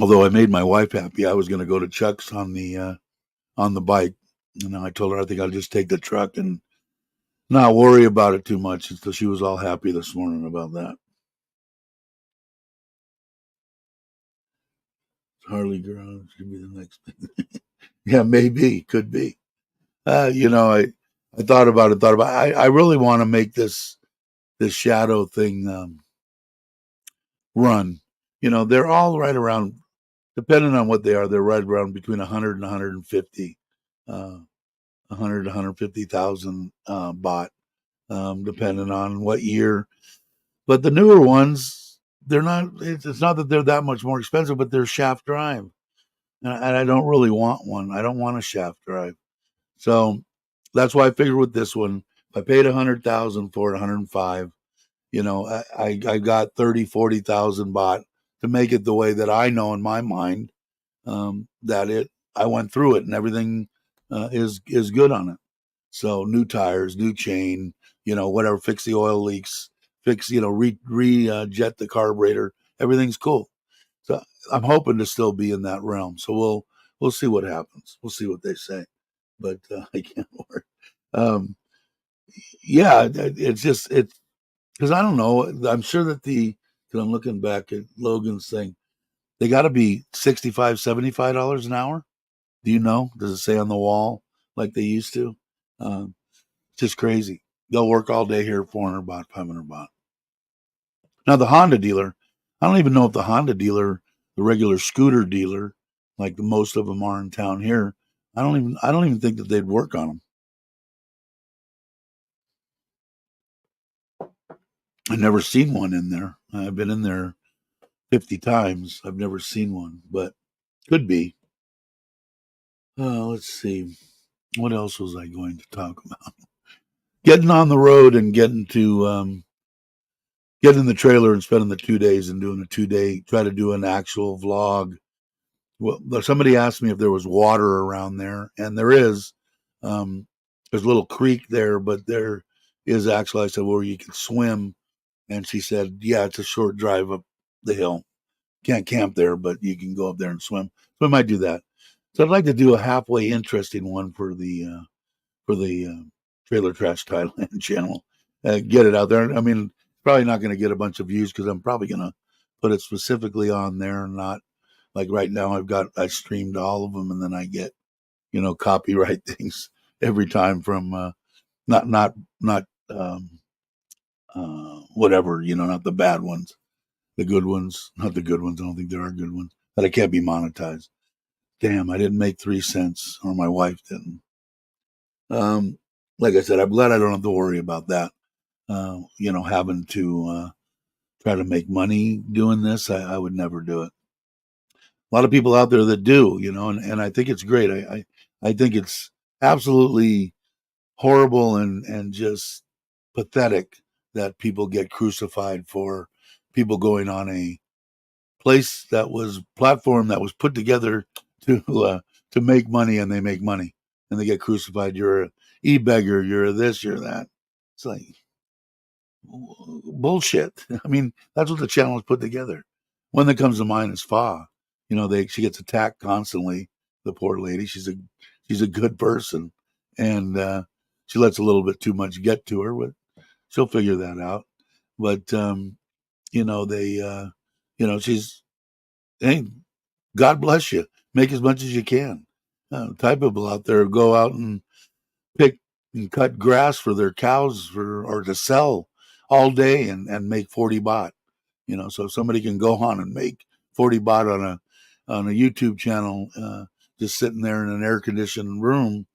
Although I made my wife happy, I was going to go to Chuck's on the bike, and I told her I think I'll just take the truck and not worry about it too much. So she was all happy this morning about that. Harley Garage should be the next thing. Yeah, maybe, could be. I thought about it. I really want to make this shadow thing run. They're all right around, depending on what they are. They're right around between 100 and 150, 100 to 150,000 baht, depending on what year. But the newer ones, they're not. It's not that they're that much more expensive, but they're shaft drive, and I don't really want one. I don't want a shaft drive. So that's why I figured with this one, if I paid 100,000 for it, 105, I got 30, 40,000 baht to make it the way that I know in my mind, I went through it and everything is good on it. So new tires, new chain, whatever, fix the oil leaks, fix, jet the carburetor, everything's cool. So I'm hoping to still be in that realm. So we'll see what happens. We'll see what they say, but I can't work. Um, yeah, it's because I don't know. I'm sure that because I'm looking back at Logan's thing, they got to be $65, $75 an hour. Do you know? Does it say on the wall like they used to? Just crazy. They'll work all day here, 400 baht, 500 baht. Now the Honda dealer, I don't even know if the Honda dealer, the regular scooter dealer, like most of them are in town here, I don't even think that they'd work on them. I've never seen one in there. I've been in there 50 times. I've never seen one, but could be. Let's see. What else was I going to talk about? Getting on the road and getting in the trailer and spending the 2 days and doing a 2-day, try to do an actual vlog. Well, somebody asked me if there was water around there, and there is. There's a little creek there, but there is actually, I said, well, you can swim. And she said, yeah, it's a short drive up the hill. Can't camp there, but you can go up there and swim. So I might do that. So I'd like to do a halfway interesting one for the Trailer Trash Thailand channel. Get it out there. I mean, probably not going to get a bunch of views because I'm probably going to put it specifically on there, and not like right now. I streamed all of them, and then I get copyright things every time from not whatever, not the bad ones, the good ones, not the good ones. I don't think there are good ones, but I can't be monetized. Damn, I didn't make 3 cents, or my wife didn't. like I said, I'm glad I don't have to worry about that. Having to try to make money doing this, I would never do it. A lot of people out there that do, and I think it's great. I think it's absolutely horrible and just pathetic that people get crucified for people going on a platform that was put together to make money, and they make money and they get crucified. You're a e-beggar, you're this, you're that. It's like bullshit. I mean, that's what the channel is put together. One that comes to mind is Fa. She gets attacked constantly. The poor lady. She's a good person, and she lets a little bit too much get to her, but she'll figure that out. But they, she's hey, God bless you. Make as much as you can. Type people out there go out and pick and cut grass for their cows or to sell all day and make 40 baht. So somebody can go on and make 40 baht on a YouTube channel, just sitting there in an air conditioned room.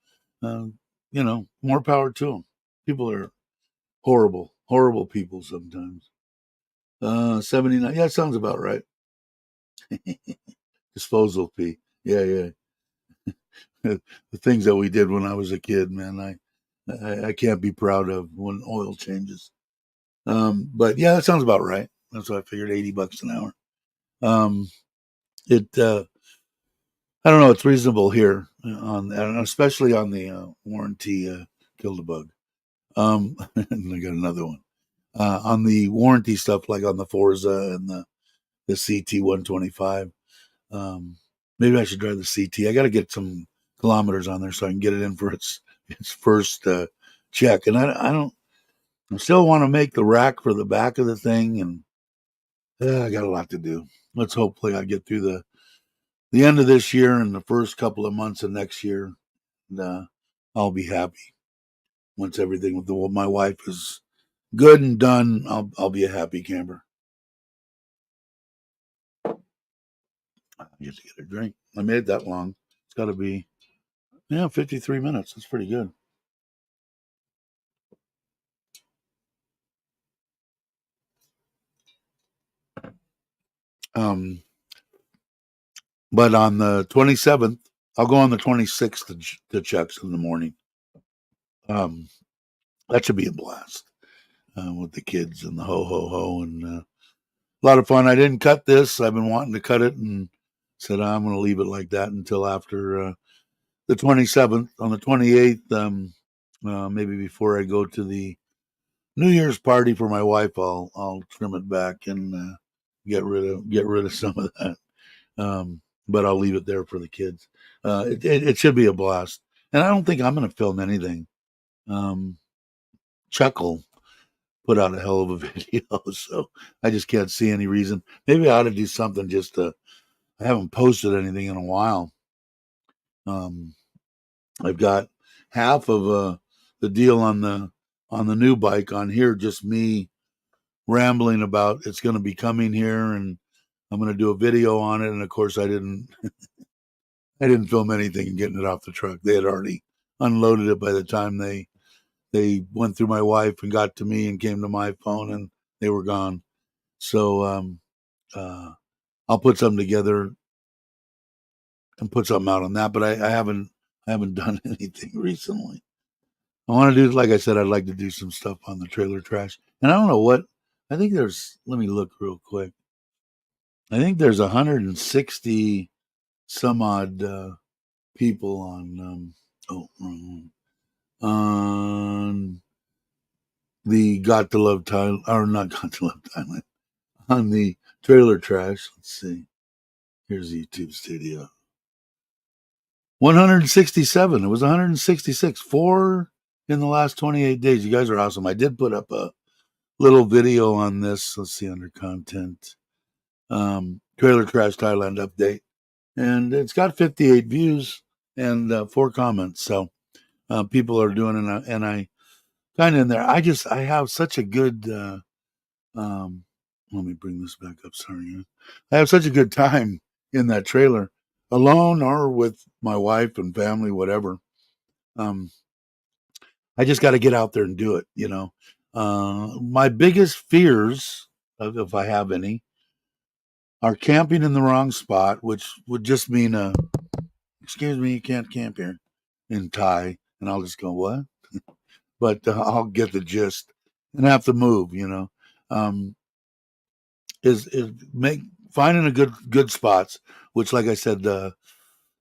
More power to them. People are horrible, horrible people sometimes. 79. Yeah, sounds about right. Disposal fee. Yeah, yeah. The things that we did when I was a kid, man, I can't be proud of when oil changes. But yeah, that sounds about right. That's what I figured, $80 an hour. It I don't know, it's reasonable here and especially on the warranty kill the bug. And I got another one. On the warranty stuff, like on the Forza and the CT 125. Maybe I should drive the CT. I got to get some kilometers on there so I can get it in for its first check. And I still want to make the rack for the back of the thing, and I got a lot to do. Let's hopefully I get through the end of this year and the first couple of months of next year, and I'll be happy. Once everything with my wife is good and done, I'll be a happy camper. I get to get a drink. I made it that long. It's got to be 53 minutes. That's pretty good. Um, but on the 27th, I'll go on the 26th to checks in the morning. That should be a blast with the kids and the ho and a lot of fun. I didn't cut this. I've been wanting to cut it and said I'm going to leave it like that until after the 27th. On the 28th, maybe before I go to the New Year's party for my wife, I'll trim it back and get rid of some of that. But I'll leave it there for the kids. It should be a blast, and I don't think I'm going to film anything. Chuckle put out a hell of a video, so I just can't see any reason. Maybe I ought to do something just to. I haven't posted anything in a while. I've got half of the deal on the new bike on here, just me rambling about it's going to be coming here, and I'm going to do a video on it. And of course, I didn't film anything and getting it off the truck. They had already unloaded it by the time they went through my wife and got to me and came to my phone, and they were gone. So I'll put something together and put something out on that. But I haven't done anything recently. I want to do, like I said, I'd like to do some stuff on the trailer trash. And I don't know what, I think there's, let me look real quick. I think there's 160 some odd people on the Got to Love Thailand, or not Got to Love Thailand, on the trailer trash. Let's see. Here's the YouTube studio. 167. It was 166. 4 in the last 28 days. You guys are awesome. I did put up a little video on this. Let's see, under content. Trailer Trash Thailand update. And it's got 58 views and 4 comments. So people are doing it, and I kind of in there. I have such a good. Let me bring this back up. Sorry, I have such a good time in that trailer, alone or with my wife and family, whatever. I just got to get out there and do it. My biggest fears, if I have any, are camping in the wrong spot, which would just mean excuse me, you can't camp here in Thai, and I'll just go what? But I'll get the gist and have to move. Um, is make finding a good spots, which, like I said,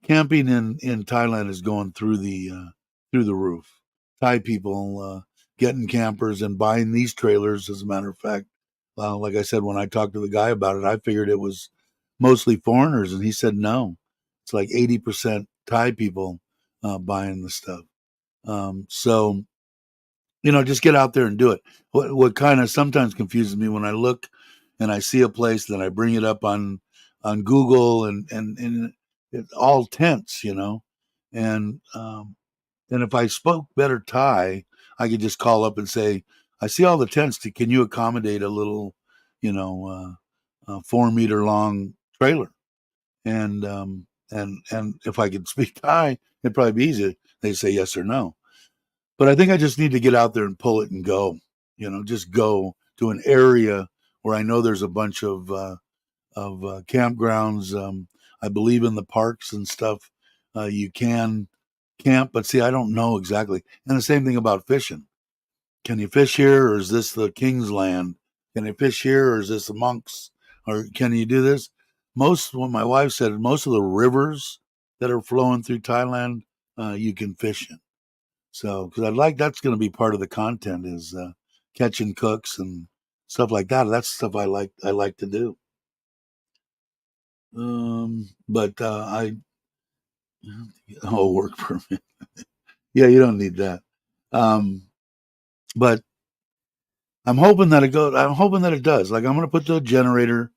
camping in Thailand is going through the roof. Thai people getting campers and buying these trailers. As a matter of fact, like I said, when I talked to the guy about it, I figured it was mostly foreigners, and he said no. It's like 80% Thai people buying the stuff. So just get out there and do it. What kind of sometimes confuses me when I look and I see a place, then I bring it up on Google and it's all tents, and if I spoke better Thai, I could just call up and say, I see all the tents. Can you accommodate a little, 4 meter long trailer? And if I could speak Thai, it'd probably be easy. They say yes or no. But I think I just need to get out there and pull it and go. Just go to an area where I know there's a bunch of campgrounds. I believe in the parks and stuff. You can camp, but see, I don't know exactly. And the same thing about fishing. Can you fish here, or is this the king's land? Can you fish here, or is this the monks? Or can you do this? What my wife said, most of the rivers that are flowing through Thailand, you can fish in. So, because that's going to be part of the content is catching cooks and stuff like that. That's stuff I like. I like to do. But work permit. Yeah, you don't need that. Um, but I'm hoping that it goes. I'm hoping that it does. Like I'm going to put the generator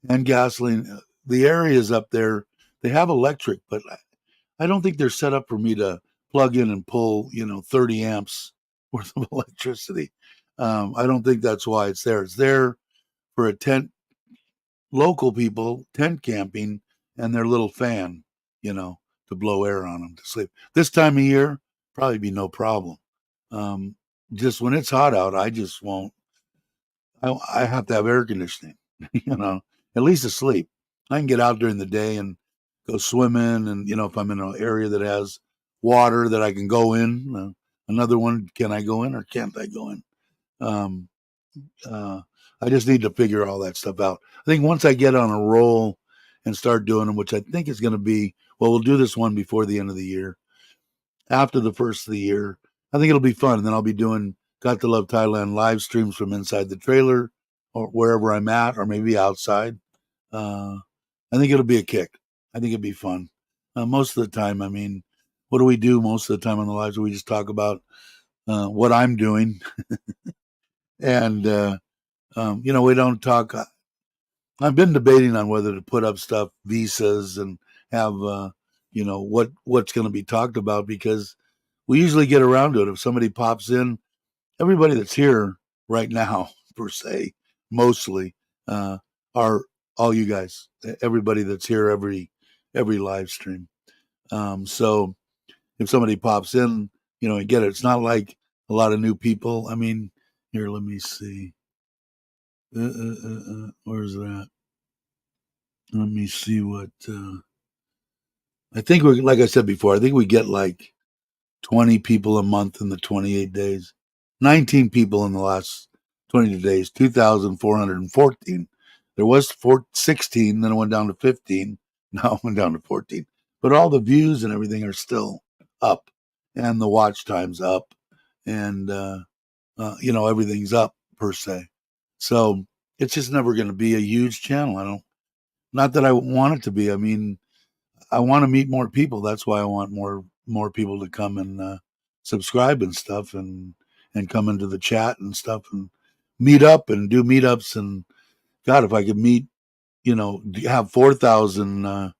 and gasoline. The areas up there, they have electric, but I don't think they're set up for me to plug in and pull, 30 amps worth of electricity. I don't think that's why it's there. It's there for a tent, local people tent camping, and their little fan, you know, to blow air on them to sleep. This time of year, probably be no problem. Um, just when it's hot out, I just won't. I have to have air conditioning, at least to sleep. I can get out during the day and go swimming, and if I'm in an area that has water that I can go in. Another one, can I go in or can't I go in? Um, uh, I just need to figure all that stuff out. I think once I get on a roll and start doing them, which I think is going to be, well, we'll do this one before the end of the year. After the first of the year, I think it'll be fun. And then I'll be doing Got to Love Thailand live streams from inside the trailer or wherever I'm at, or maybe outside. Uh, I think it'll be a kick. I think it'll be fun. Most of the time, I mean, what do we do most of the time on the lives? We just talk about what I'm doing, and we don't talk. I've been debating on whether to put up stuff, visas, and have what's going to be talked about, because we usually get around to it. If somebody pops in, everybody that's here right now, per se, mostly are all you guys. Everybody that's here every live stream. So if somebody pops in, and get it. It's not like a lot of new people. I mean, here, let me see. Where's that? Let me see what. I think we, like I said before, I think we get like 20 people a month in the 28 days. 19 people in the last 20 days. 2,414. There was 16, then it went down to 15. Now it went down to 14. But all the views and everything are still up, and the watch time's up, and everything's up per se. So it's just never going to be a huge channel. I don't. Not that I want it to be. I mean, I want to meet more people. That's why I want more people to come and subscribe and stuff, and come into the chat and stuff, and meet up and do meetups. And God, if I could meet, have 4,000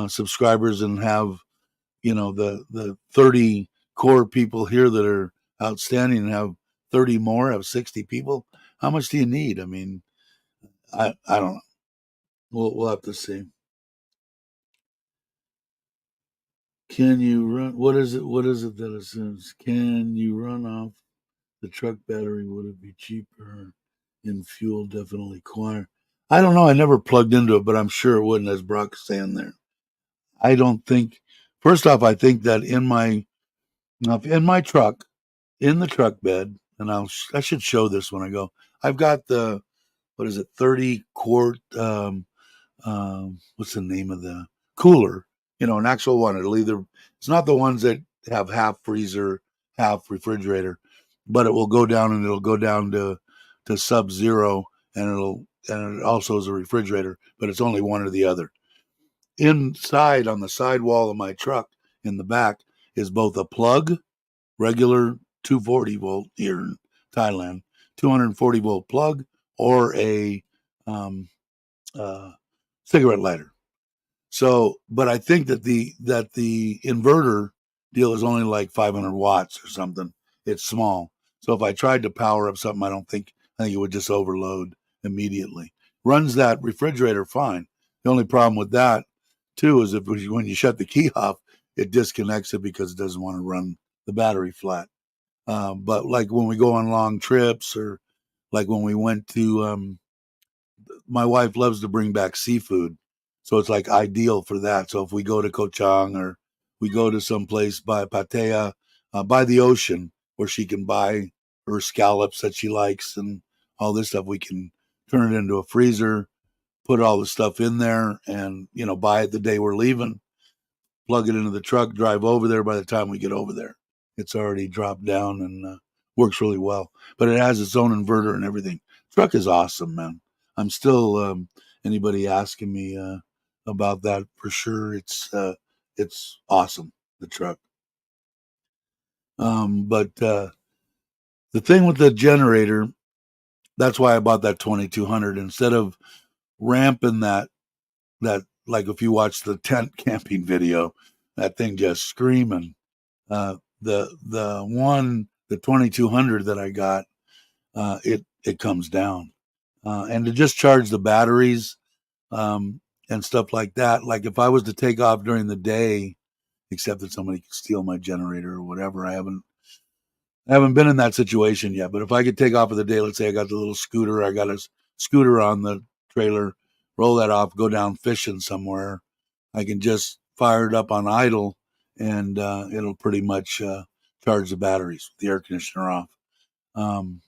subscribers, and have the 30 core people here that are outstanding, and have 30 more, have 60 people. How much do you need? I mean, I don't know. We'll have to see. Can you run? What is it? What is it that it says? Can you run off the truck battery? Would it be cheaper in fuel? Definitely quieter. I don't know. I never plugged into it, but I'm sure it wouldn't, as Brock's saying there. I don't think. First off, I think that in my truck, in the truck bed, and I should show this when I go. I've got the, what is it, 30 quart, what's the name of the cooler? An actual one. It's not the ones that have half freezer, half refrigerator, but it will go down, and it'll go down to sub zero, and it also is a refrigerator, but it's only one or the other. Inside on the side wall of my truck in the back is both a plug, regular 240 volt here in Thailand, 240-volt plug, or a um, uh, cigarette lighter. So, but I think that the inverter deal is only like 500 watts or something. It's small. So if I tried to power up something, I think it would just overload immediately. Runs that refrigerator fine. The only problem with that too is if when you shut the key off, it disconnects it because it doesn't want to run the battery flat. But like when we go on long trips, or like when we went to my wife loves to bring back seafood, so it's like ideal for that. So if we go to Koh Chang, or we go to some place by Pattaya, by the ocean, where she can buy her scallops that she likes and all this stuff, we can turn it into a freezer, put all the stuff in there, and buy it the day we're leaving, plug it into the truck, drive over there. By the time we get over there, it's already dropped down and works really well. But it has its own inverter and everything. Truck is awesome, man. I'm still anybody asking me about that, for sure. It's awesome, the truck. But the thing with the generator, that's why I bought that 2200 instead of ramping that like if you watch the tent camping video, that thing just screaming. The 2200 that I got, it comes down, and to just charge the batteries, and stuff like that. Like if I was to take off during the day, except that somebody could steal my generator or whatever, I haven't been in that situation yet. But if I could take off of the day, let's say I got the little scooter, I got a scooter on the trailer, roll that off, go down fishing somewhere, I can just fire it up on idle, and it'll pretty much charge the batteries with the air conditioner off. Um,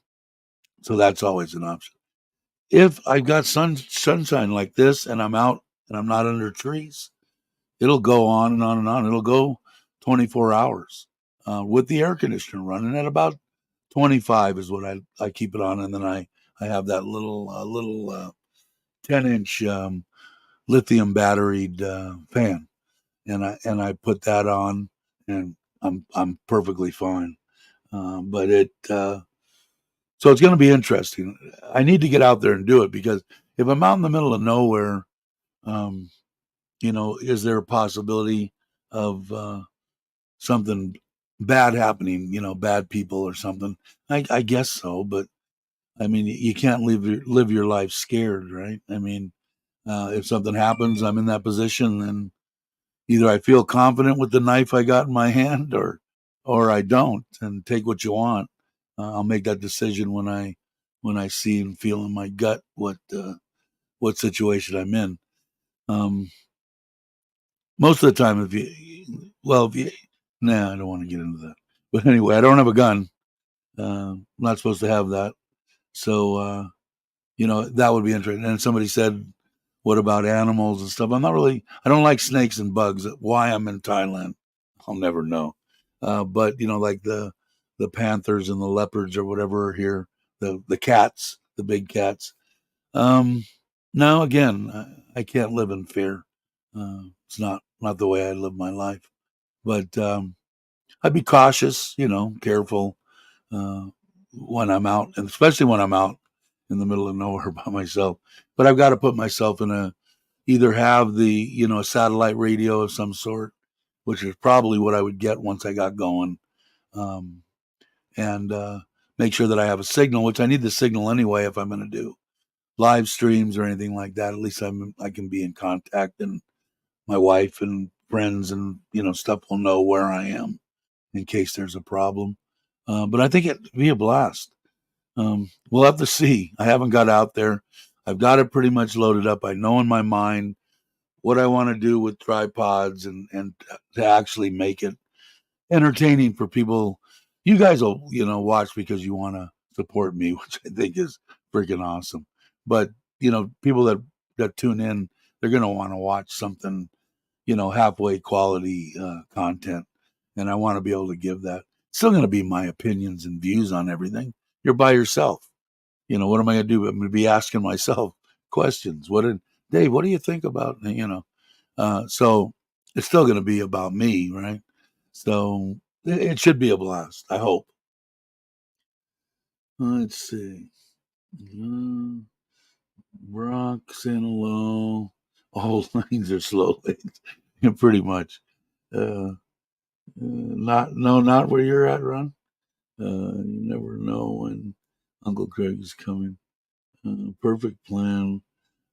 so that's always an option. If I've got sunshine like this, and I'm out and I'm not under trees, it'll go on and on and on. It'll go 24 hours with the air conditioner running at about 25 is what I keep it on, and then I have that little 10-inch lithium batteried fan, and I put that on, and I'm perfectly fine. But so it's going to be interesting. I need to get out there and do it, because if I'm out in the middle of nowhere, um, is there a possibility of something bad happening? Bad people or something. I guess so, but I mean, you can't live your life scared, right? I mean, if something happens, I'm in that position, and either I feel confident with the knife I got in my hand, or I don't, and take what you want. I'll make that decision when I see and feel in my gut what situation I'm in. Um, Most of the time, if you, nah, I don't want to get into that. But anyway, I don't have a gun. I'm not supposed to have that. So, that would be interesting. And somebody said, what about animals and stuff? I don't like snakes and bugs. Why I'm in Thailand, I'll never know. But, like the panthers and the leopards or whatever are here, the cats, the big cats. Um, no, again, I can't live in fear. It's not the way I live my life. But I'd be cautious, careful uh, when I'm out, and especially when I'm out in the middle of nowhere by myself. But I've got to put myself either have a satellite radio of some sort, which is probably what I would get once I got going, um, and make sure that I have a signal, which I need the signal anyway if I'm going to do live streams or anything like that. At least I can be in contact, and my wife and friends and stuff will know where I am in case there's a problem. But I think it'd be a blast. We'll have to see. I haven't got out there. I've got it pretty much loaded up. I know in my mind what I want to do with tripods and to actually make it entertaining for people. You guys will, watch because you want to support me, which I think is freaking awesome. But, people that tune in, they're going to want to watch something, halfway quality content. And I want to be able to give that. It's still going to be my opinions and views on everything. You're by yourself. What am I going to do? I'm going to be asking myself questions. Dave, what do you think about, so it's still going to be about me, right? So it should be a blast. I hope. Let's see. Uh, Brock, saying hello. All lanes are slow lanes, pretty much. Not where you're at, Ron. You never know when Uncle Craig is coming. Perfect plan.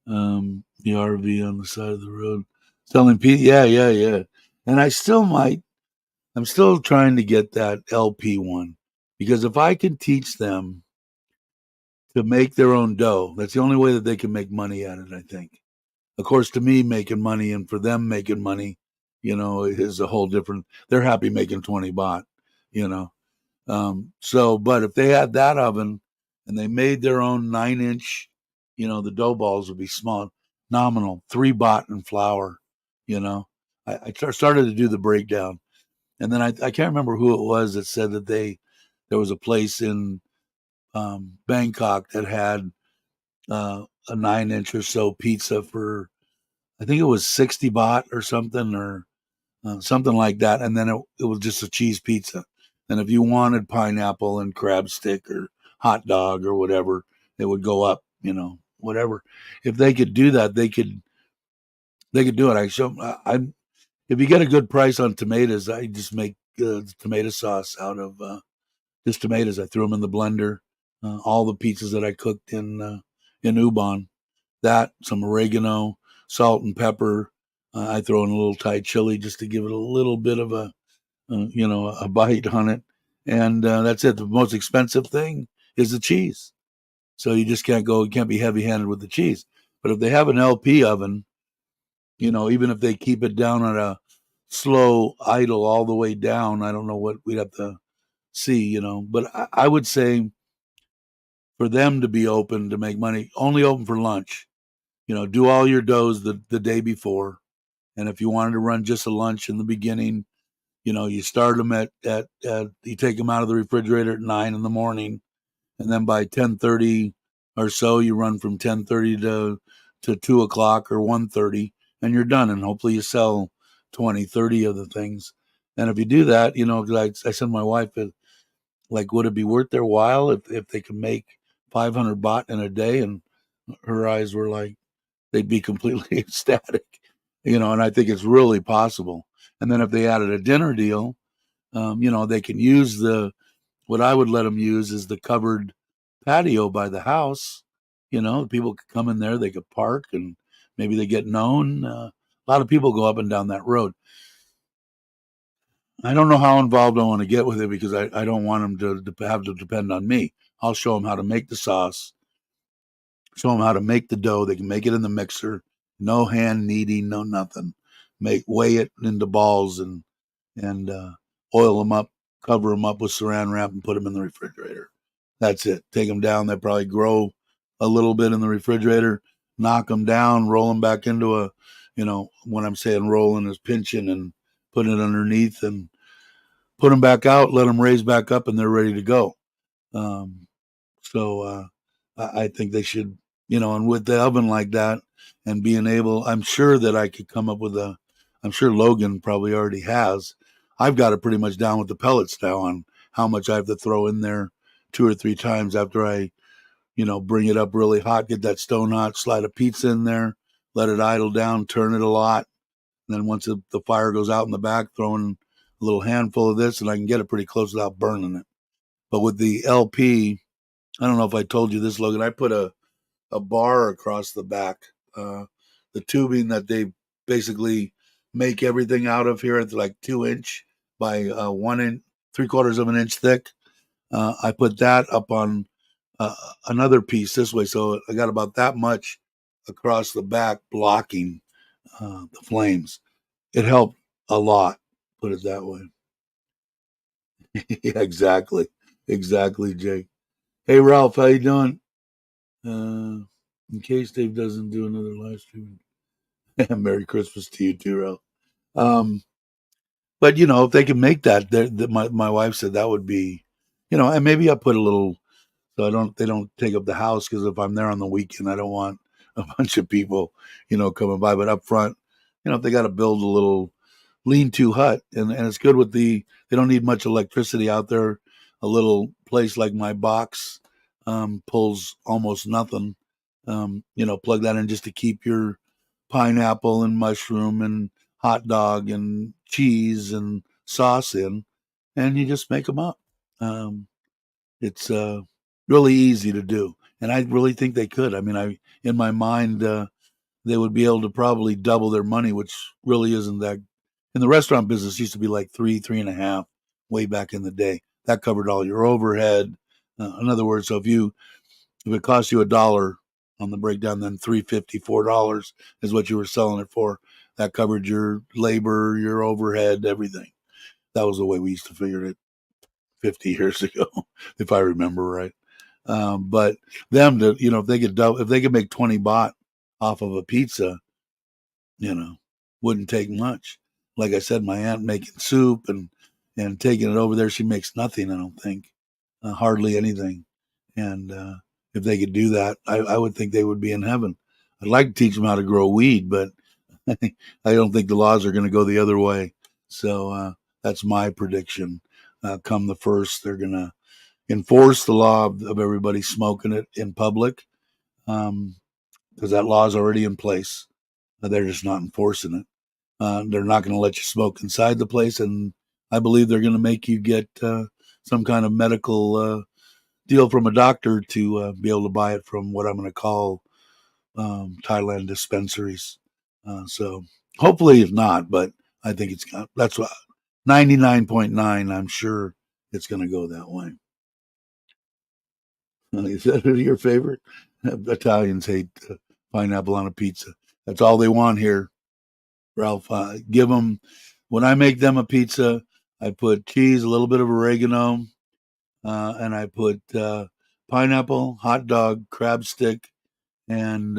The RV on the side of the road, selling P. Yeah, yeah, yeah. And I still might. I'm still trying to get that LP one because if I can teach them to make their own dough, that's the only way that they can make money at it. I think. Of course, to me, making money and for them making money, is a whole different. They're happy making 20 baht, you know. But if they had that oven and they made their own 9-inch, the dough balls would be small, nominal, 3 baht in flour, you know. I started to do the breakdown. And then I can't remember who it was that said that there was a place in Bangkok that had a 9-inch or so pizza for, I think it was 60 baht or something, or something like that. And then it was just a cheese pizza. And if you wanted pineapple and crab stick or hot dog or whatever, it would go up, whatever. If they could do that, they could do it. I if you get a good price on tomatoes, I just make tomato sauce out of just tomatoes. I threw them in the blender. All the pizzas that I cooked in Ubon, that some oregano, salt and pepper. I throw in a little Thai chili just to give it a little bit of a bite on it, and that's it. The most expensive thing is the cheese. So you just can't go. You can't be heavy-handed with the cheese. But if they have an LP oven, even if they keep it down at a slow idle all the way down, I don't know what we'd have to see, But I would say for them to be open to make money, only open for lunch. Do all your doughs the day before. And if you wanted to run just a lunch in the beginning, you start them at you take them out of the refrigerator at 9 in the morning, and then by 10:30 or so, you run from 10:30 to 2 o'clock or 1:30, and you're done. And hopefully, you sell 20, 30 of the things. And if you do that, 'cause I said to my wife, like, would it be worth their while if they could make 500 baht in a day? And her eyes were like they'd be completely ecstatic, And I think it's really possible. And then if they added a dinner deal, they can use what I would let them use is the covered patio by the house. People could come in there, they could park, and maybe they get known. A lot of people go up and down that road. I don't know how involved I want to get with it because I don't want them to have to depend on me. I'll show them how to make the sauce, show them how to make the dough. They can make it in the mixer, no hand kneading, no nothing. Weigh it into balls and oil them up, cover them up with saran wrap, and put them in the refrigerator. That's it. Take them down. They probably grow a little bit in the refrigerator. Knock them down. Roll them back into when I'm saying rolling is pinching and putting it underneath and put them back out. Let them raise back up, and they're ready to go. Um, so I think they should, and with the oven like that and being able, I'm sure that I could come up with I'm sure Logan probably already has. I've got it pretty much down with the pellets now on how much I have to throw in there 2 or 3 times after I, bring it up really hot, get that stone hot, slide a pizza in there, let it idle down, turn it a lot. And then once the fire goes out in the back, throw in a little handful of this and I can get it pretty close without burning it. But with the LP, I don't know if I told you this, Logan. I put a bar across the back, the tubing that they basically make everything out of here. It's like 2 inch by 1 inch, 3/4 of an inch thick. I put that up on uh, another piece this way, so I got about that much across the back blocking the flames. It helped a lot. Put it that way. Yeah, exactly, Jake. Hey, Ralph, how you doing? In case Dave doesn't do another live stream, Merry Christmas to you too, Ralph. Um, but if they can make that, my wife said that would be, and maybe I put a little so they don't take up the house because if I'm there on the weekend, I don't want a bunch of people, coming by. But up front, if they got to build a little lean-to hut, and it's good with they don't need much electricity out there. A little place like my box pulls almost nothing. Plug that in just to keep your pineapple and mushroom and hot dog and cheese and sauce in, and you just make them up. It's really easy to do, and I really think they could. I mean, in my mind, they would be able to probably double their money, which really isn't that. In the restaurant business, used to be like three and a half way back in the day. That covered all your overhead. In other words, so if it cost you $1 on the breakdown, then $3.50, $4 is what you were selling it for. That covered your labor, your overhead, everything. That was the way we used to figure it 50 years ago, if I remember right. But them to, if they could make 20 baht off of a pizza, you know, wouldn't take much. Like I said, my aunt making soup and taking it over there, she makes nothing. I don't think, hardly anything. And if they could do that, I would think they would be in heaven. I'd like to teach them how to grow weed, but I don't think the laws are going to go the other way. So that's my prediction. Come the first, they're going to enforce the law of everybody smoking it in public, because that law is already in place. They're just not enforcing it. They're not going to let you smoke inside the place, and I believe they're going to make you get some kind of medical deal from a doctor to be able to buy it from what I'm going to call Thailand dispensaries. So hopefully it's not, but I think that's what 99.9. I'm sure it's going to go that way. Is that your favorite? Italians hate pineapple on a pizza. That's all they want here, Ralph. Give them, when I make them a pizza, I put cheese, a little bit of oregano, and I put pineapple, hot dog, crab stick, and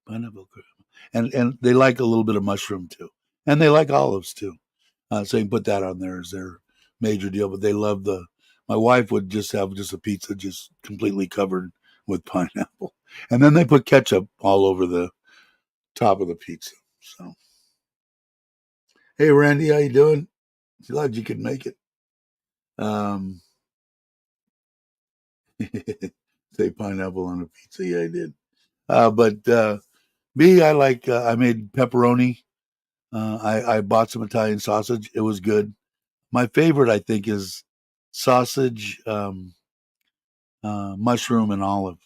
pineapple crab. And they like a little bit of mushroom too. And they like olives too. So you can put that on there as their major deal. But they love my wife would just have just a pizza just completely covered with pineapple. And then they put ketchup all over the top of the pizza. So, hey, Randy, how you doing? Glad you could make it. Um, say pineapple on a pizza. Yeah, I did. But me, I made pepperoni. I bought some Italian sausage. It was good. My favorite, I think, is sausage, mushroom, and olive.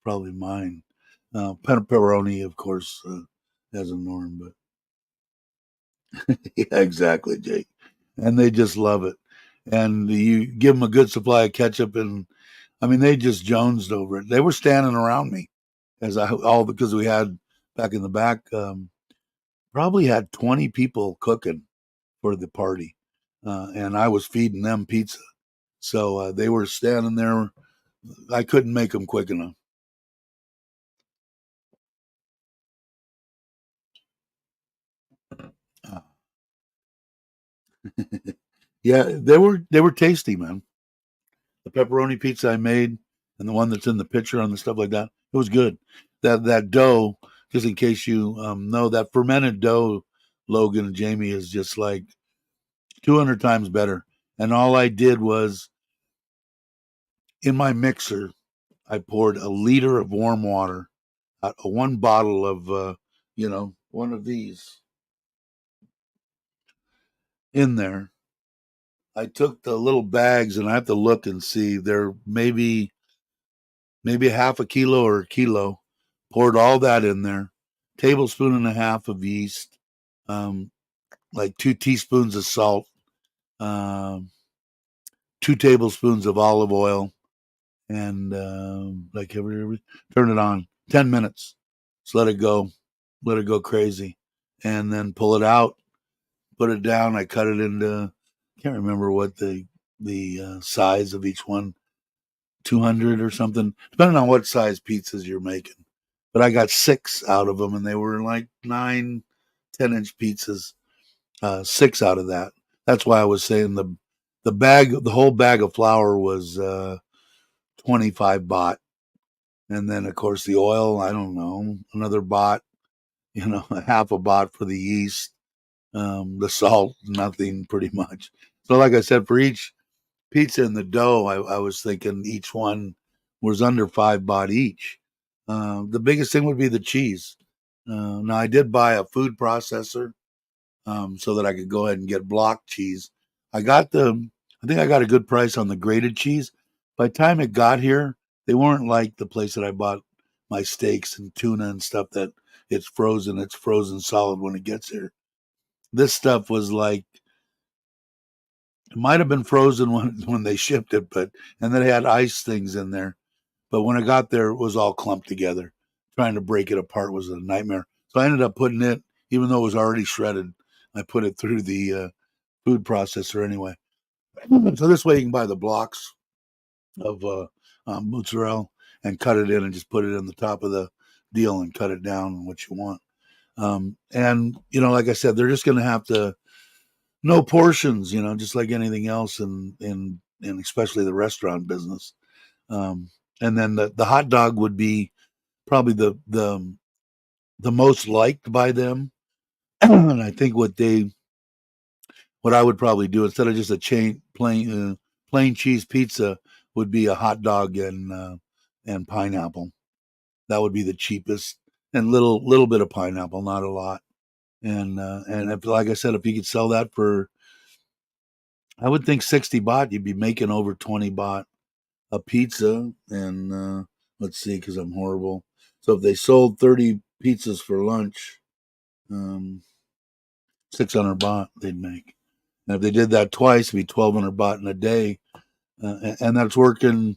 Probably mine. Pepperoni, of course, as a norm, but yeah, exactly, Jake. And they just love it. And you give them a good supply of ketchup, and I mean, they just jonesed over it. They were standing around me all because we had back in the back, probably had 20 people cooking for the party, and I was feeding them pizza. So they were standing there. I couldn't make them quick enough. Uh, yeah, they were tasty, man. The pepperoni pizza I made and the one that's in the picture on the stuff like that, it was good. That dough, just in case you know, that fermented dough, Logan and Jamie, is just like 200 times better. And all I did was in my mixer, I poured a liter of warm water, one bottle of, one of these in there. I took the little bags and I have to look and see. They're maybe half a kilo or a kilo. Poured all that in there. Tablespoon and a half of yeast. like 2 teaspoons of salt, um, 2 tablespoons of olive oil, and like turn it on 10 minutes. Just let it go crazy, and then pull it out, put it down. I cut it into, can't remember what the size of each one, 200 or something, depending on what size pizzas you're making. But I got 6 out of them, and they were like 9, 10-inch pizzas. 6 out of that. That's why I was saying the whole bag of flour was 25 baht, and then of course the oil. I don't know, another baht. Half a baht for the yeast. The salt, nothing pretty much. So, like I said, for each pizza in the dough, I was thinking each one was under 5 baht each. The biggest thing would be the cheese. Now, I did buy a food processor so that I could go ahead and get block cheese. I think I got a good price on the grated cheese. By the time it got here, they weren't like the place that I bought my steaks and tuna and stuff that it's frozen solid when it gets here. This stuff was like, it might have been frozen when they shipped it, but and then it had ice things in there. But when it got there, it was all clumped together. Trying to break it apart was a nightmare. So I ended up putting it, even though it was already shredded, I put it through the food processor anyway. So this way you can buy the blocks of mozzarella and cut it in and just put it in the top of the deal and cut it down what you want. And like I said, they're just going to have to no portions, just like anything else in especially the restaurant business. Um, and then the hot dog would be probably the most liked by them. And I think what I would probably do instead of just a plain cheese pizza would be a hot dog and pineapple. That would be the cheapest, and little bit of pineapple, not a lot. And if, like I said, if you could sell that for, I would think 60 baht, you'd be making over 20 baht a pizza. And let's see, because I'm horrible. So if they sold 30 pizzas for lunch, um, 600 baht they'd make. And if they did that twice, it'd be 1,200 baht in a day. And that's working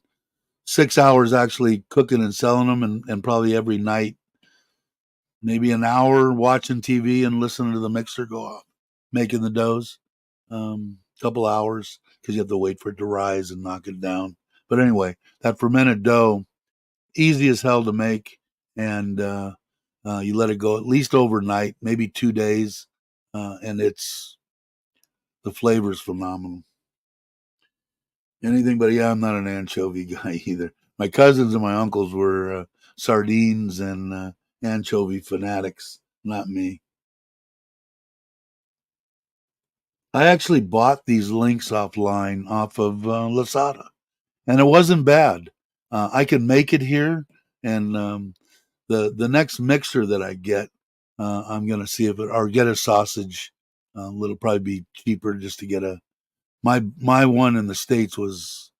6 hours actually cooking and selling them, and probably every night, maybe an hour watching TV and listening to the mixer go off, making the doughs. Couple hours because you have to wait for it to rise and knock it down. But anyway, that fermented dough, easy as hell to make, and you let it go at least overnight, maybe 2 days, and the flavor is phenomenal. Anything but, yeah, I'm not an anchovy guy either. My cousins and my uncles were sardines and anchovy fanatics, not me. I actually bought these links offline off of Lasada, and it wasn't bad. I can make it here, and the next mixer that I get, I'm gonna see if it or get a sausage. It'll probably be cheaper just to get my one in the States was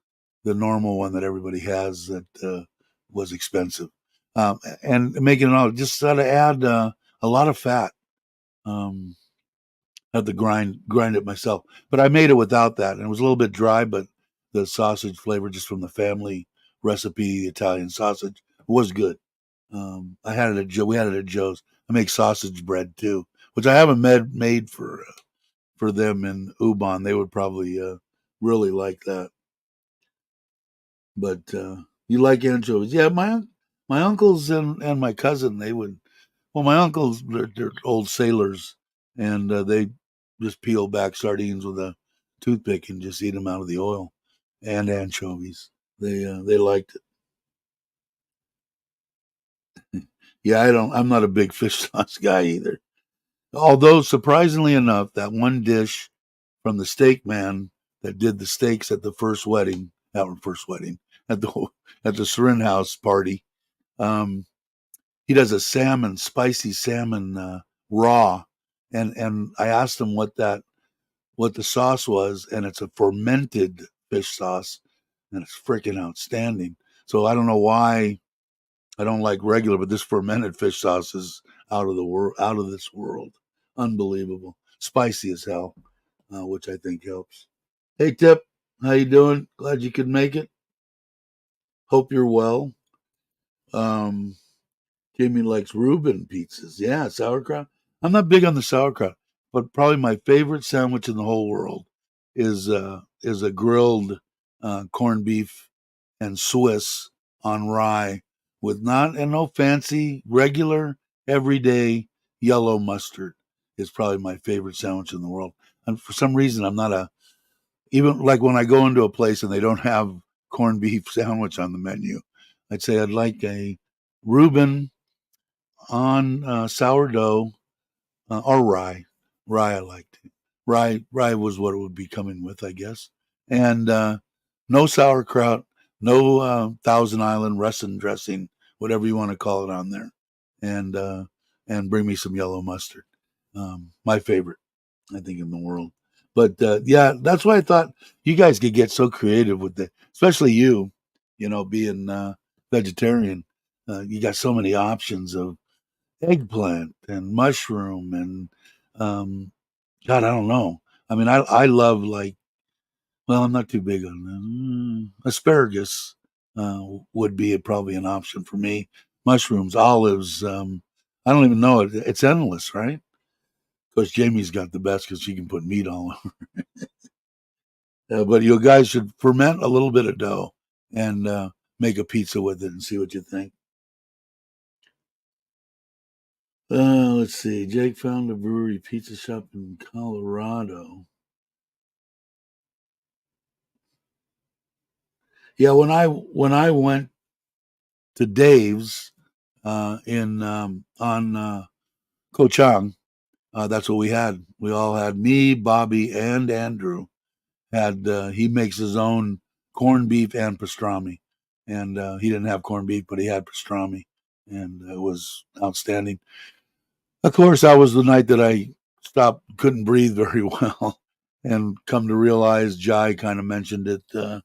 the normal one that everybody has that was expensive. And making it all just got to add a lot of fat. Um, had to grind it myself, but I made it without that, and it was a little bit dry. But the sausage flavor, just from the family recipe, Italian sausage, was good. I had it at Joe. We had it at Joe's. I make sausage bread too, which I haven't made for them in Ubon. They would probably really like that. But you like anchovies? Yeah, my uncles and my cousin, they would. Well, my uncles, they're old sailors, and they just peel back sardines with a toothpick and just eat them out of the oil, and anchovies. They liked it. Yeah, I don't. I'm not a big fish sauce guy either. Although surprisingly enough, that one dish from the steak man that did the steaks at the first wedding, our first wedding at the at the Serin House party, um, he does a spicy salmon raw, and I asked him what the sauce was, and it's a fermented fish sauce, and it's freaking outstanding. So I don't know why I don't like regular, but this fermented fish sauce is out of this world. unbelievable, spicy as hell, which I think helps. Hey, Tip, how you doing? Glad you could make it. Hope you're well. Um, Jamie likes Reuben pizzas. Yeah, sauerkraut. I'm not big on the sauerkraut, but probably my favorite sandwich in the whole world is a grilled corned beef and Swiss on rye with not and no fancy, regular, everyday yellow mustard is probably my favorite sandwich in the world. And for some reason, I'm not a even like when I go into a place and they don't have corned beef sandwich on the menu, I'd say I'd like a Reuben on sourdough or rye. Rye I liked. Rye was what it would be coming with, I guess. And no sauerkraut, no Thousand Island Russin dressing, whatever you want to call it on there, and bring me some yellow mustard. My favorite, I think, in the world. But yeah, that's why I thought you guys could get so creative with it, especially you. You know, being vegetarian, you got so many options of eggplant and mushroom and um, God, I don't know. I mean, I love like well, I'm not too big on asparagus. Would be probably an option for me. Mushrooms, olives. I don't even know it. It's endless, right? Of course, Jamie's got the best because she can put meat all over. But you guys should ferment a little bit of dough and make a pizza with it and see what you think. Let's see. Jake found a brewery pizza shop in Colorado. Yeah, when I went to Dave's in on Ko Chang, that's what we had. We all had me, Bobby, and Andrew had. He makes his own corned beef and pastrami, and he didn't have corned beef, but he had pastrami, and it was outstanding. Of course, that was the night that I stopped, couldn't breathe very well, and come to realize Jai kind of mentioned it the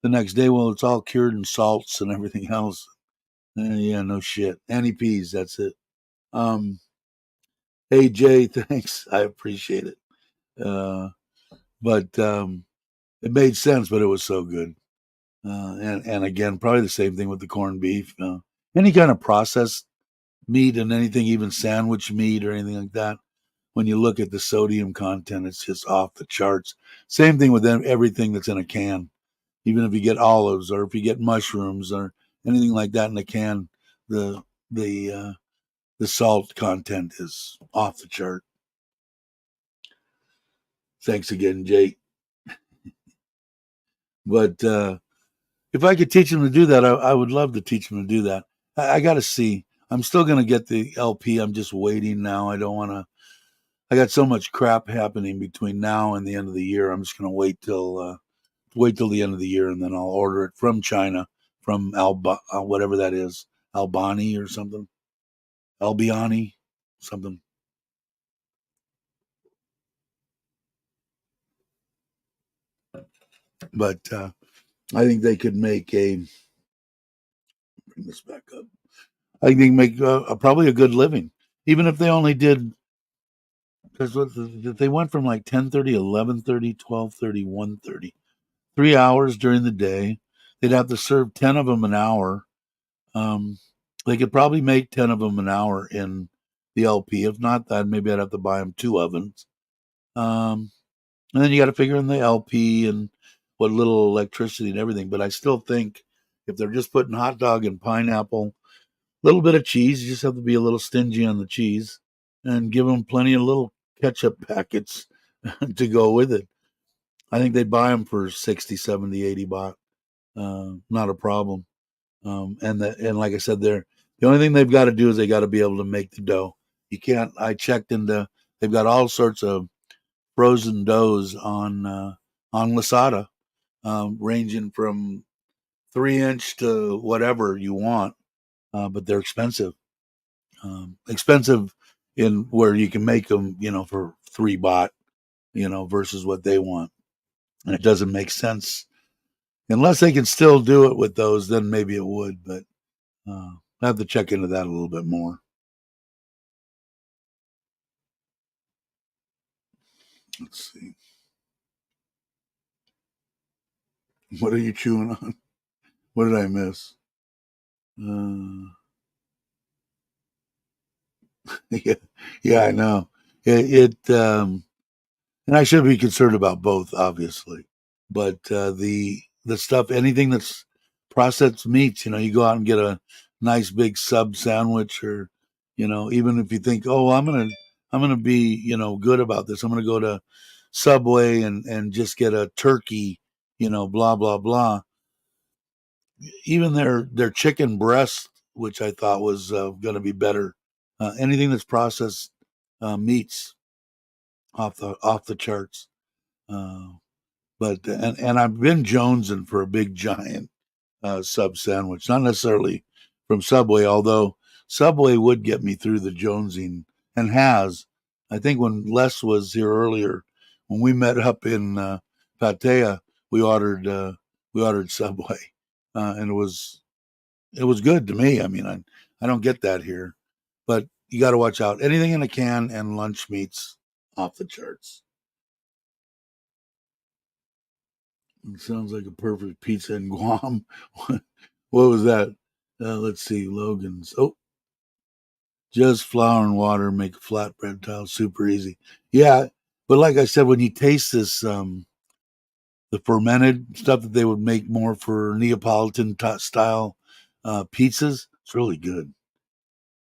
next day. Well, it's all cured in salts and everything else. Yeah, no shit. Annie peas, that's it. Um, hey Jay, thanks. I appreciate it. Uh, but it made sense, but it was so good. And again, probably the same thing with the corned beef. Any kind of processed meat and anything, even sandwich meat or anything like that. When you look at the sodium content, it's just off the charts. Same thing with everything that's in a can. Even if you get olives or if you get mushrooms or anything like that in a can, the the uh, the salt content is off the chart. Thanks again, Jake. But if I could teach him to do that, I would love to teach him to do that. I got to see. I'm still going to get the LP. I'm just waiting now. I don't want to. I got so much crap happening between now and the end of the year. I'm just going to wait till the end of the year, and then I'll order it from China, from whatever that is, Albani or something, Albiani, something. But I think they could make a bring this back up. I think they can make probably a good living, even if they only did because they went from like 10:30, 11:30, 12:30, 1:30, 3 hours during the day. They'd have to serve 10 of them an hour. Um, they could probably make 10 of them an hour in the LP. If not that, maybe I'd have to buy them two ovens. Um, and then you got to figure in the LP and what little electricity and everything. But I still think if they're just putting hot dog and pineapple, a little bit of cheese, you just have to be a little stingy on the cheese and give them plenty of little ketchup packets to go with it. I think they'd buy them for 60, 70, 80 baht. Not a problem. And like I said, the only thing they've got to do is they got to be able to make the dough. You can't. I checked into. They've got all sorts of frozen doughs on Lasada, ranging from 3 inch to whatever you want, but they're expensive. Expensive in where you can make them, for 3 baht, versus what they want, and it doesn't make sense unless they can still do it with those. Then maybe it would, but I have to check into that a little bit more. Let's see. What are you chewing on? What did I miss? Uh, yeah, yeah, I know. And I should be concerned about both, obviously. But the stuff, anything that's processed meats, you go out and get a nice big sub sandwich, or even if you think, oh, I'm gonna be good about this, I'm gonna go to Subway and just get a turkey, blah blah blah. Even their chicken breast, which I thought was going to be better. Anything that's processed meats off the charts. Uh, but I've been jonesing for a big giant sub sandwich, not necessarily from Subway, although Subway would get me through the jonesing and has. I think when Les was here earlier, when we met up in Pattaya, we ordered Subway, and it was good to me. I mean, I don't get that here, but you got to watch out. Anything in a can and lunch meats off the charts. It sounds like a perfect pizza in Guam. What was that? Let's see, Logan's. Oh, just flour and water make a flatbread tile super easy. Yeah, but like I said, when you taste this, the fermented stuff that they would make more for Neapolitan style pizzas, it's really good.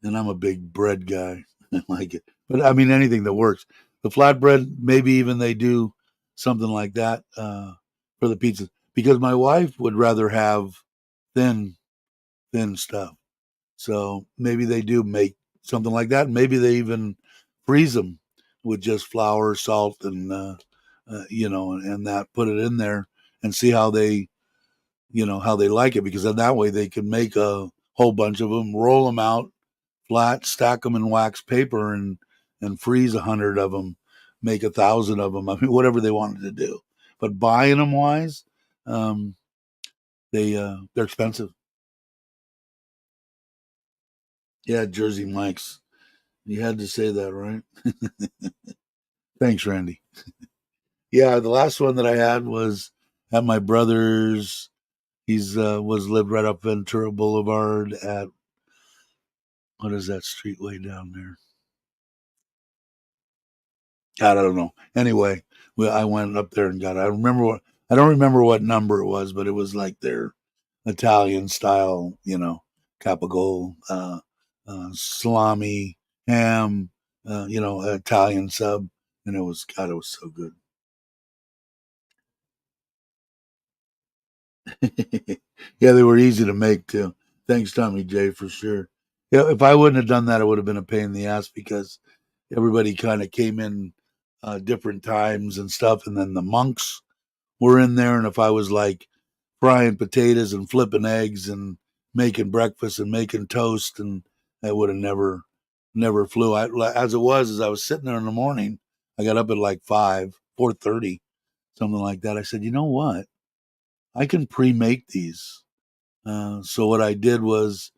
And I'm a big bread guy. I like it. But I mean, anything that works. The flatbread, maybe even they do something like that for the pizzas, because my wife would rather have thin, thin stuff. So maybe they do make something like that. Maybe they even freeze them with just flour, salt, and and that, put it in there and see how they like it, because then that way they can make a whole bunch of them, roll them out flat, stack them in wax paper, and freeze 100 of them, make 1,000 of them. I mean, whatever they wanted to do. But buying them wise, um, they're expensive. Yeah, Jersey Mike's. You had to say that, right? Thanks, Randy. Yeah, the last one that I had was at my brother's. He's was lived right up Ventura Boulevard at, what is that street way down there? I don't know. Anyway, I went up there and got it. I don't remember what number it was, but it was like their Italian style, capogal, salami, ham, Italian sub, and it was so good. Yeah, they were easy to make too. Thanks, Tommy J, for sure. Yeah, if I wouldn't have done that, it would have been a pain in the ass, because everybody kind of came in different times and stuff, and then the monks were in there, and if I was like frying potatoes and flipping eggs and making breakfast and making toast, and that would have never flew. As it was, as I was sitting there in the morning, I got up at like 4:30, something like that. I said, you know what? I can pre-make these. So what I did was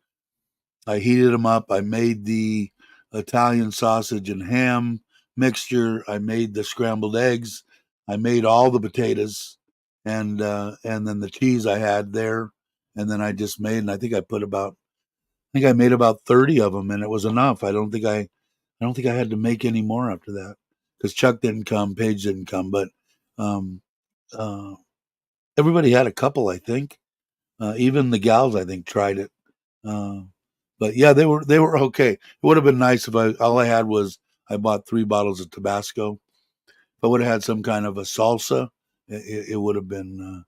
I heated them up. I made the Italian sausage and ham mixture. I made the scrambled eggs. I made all the potatoes, and then the cheese I had there, and then I just made. And I made about 30 of them, and it was enough. I don't think I had to make any more after that, because Chuck didn't come, Paige didn't come, but um, uh, everybody had a couple. I think even the gals, I think, tried it. Uh, but yeah, they were okay. It would have been nice if all I had was, I bought 3 bottles of Tabasco. If I would have had some kind of a salsa, it would have been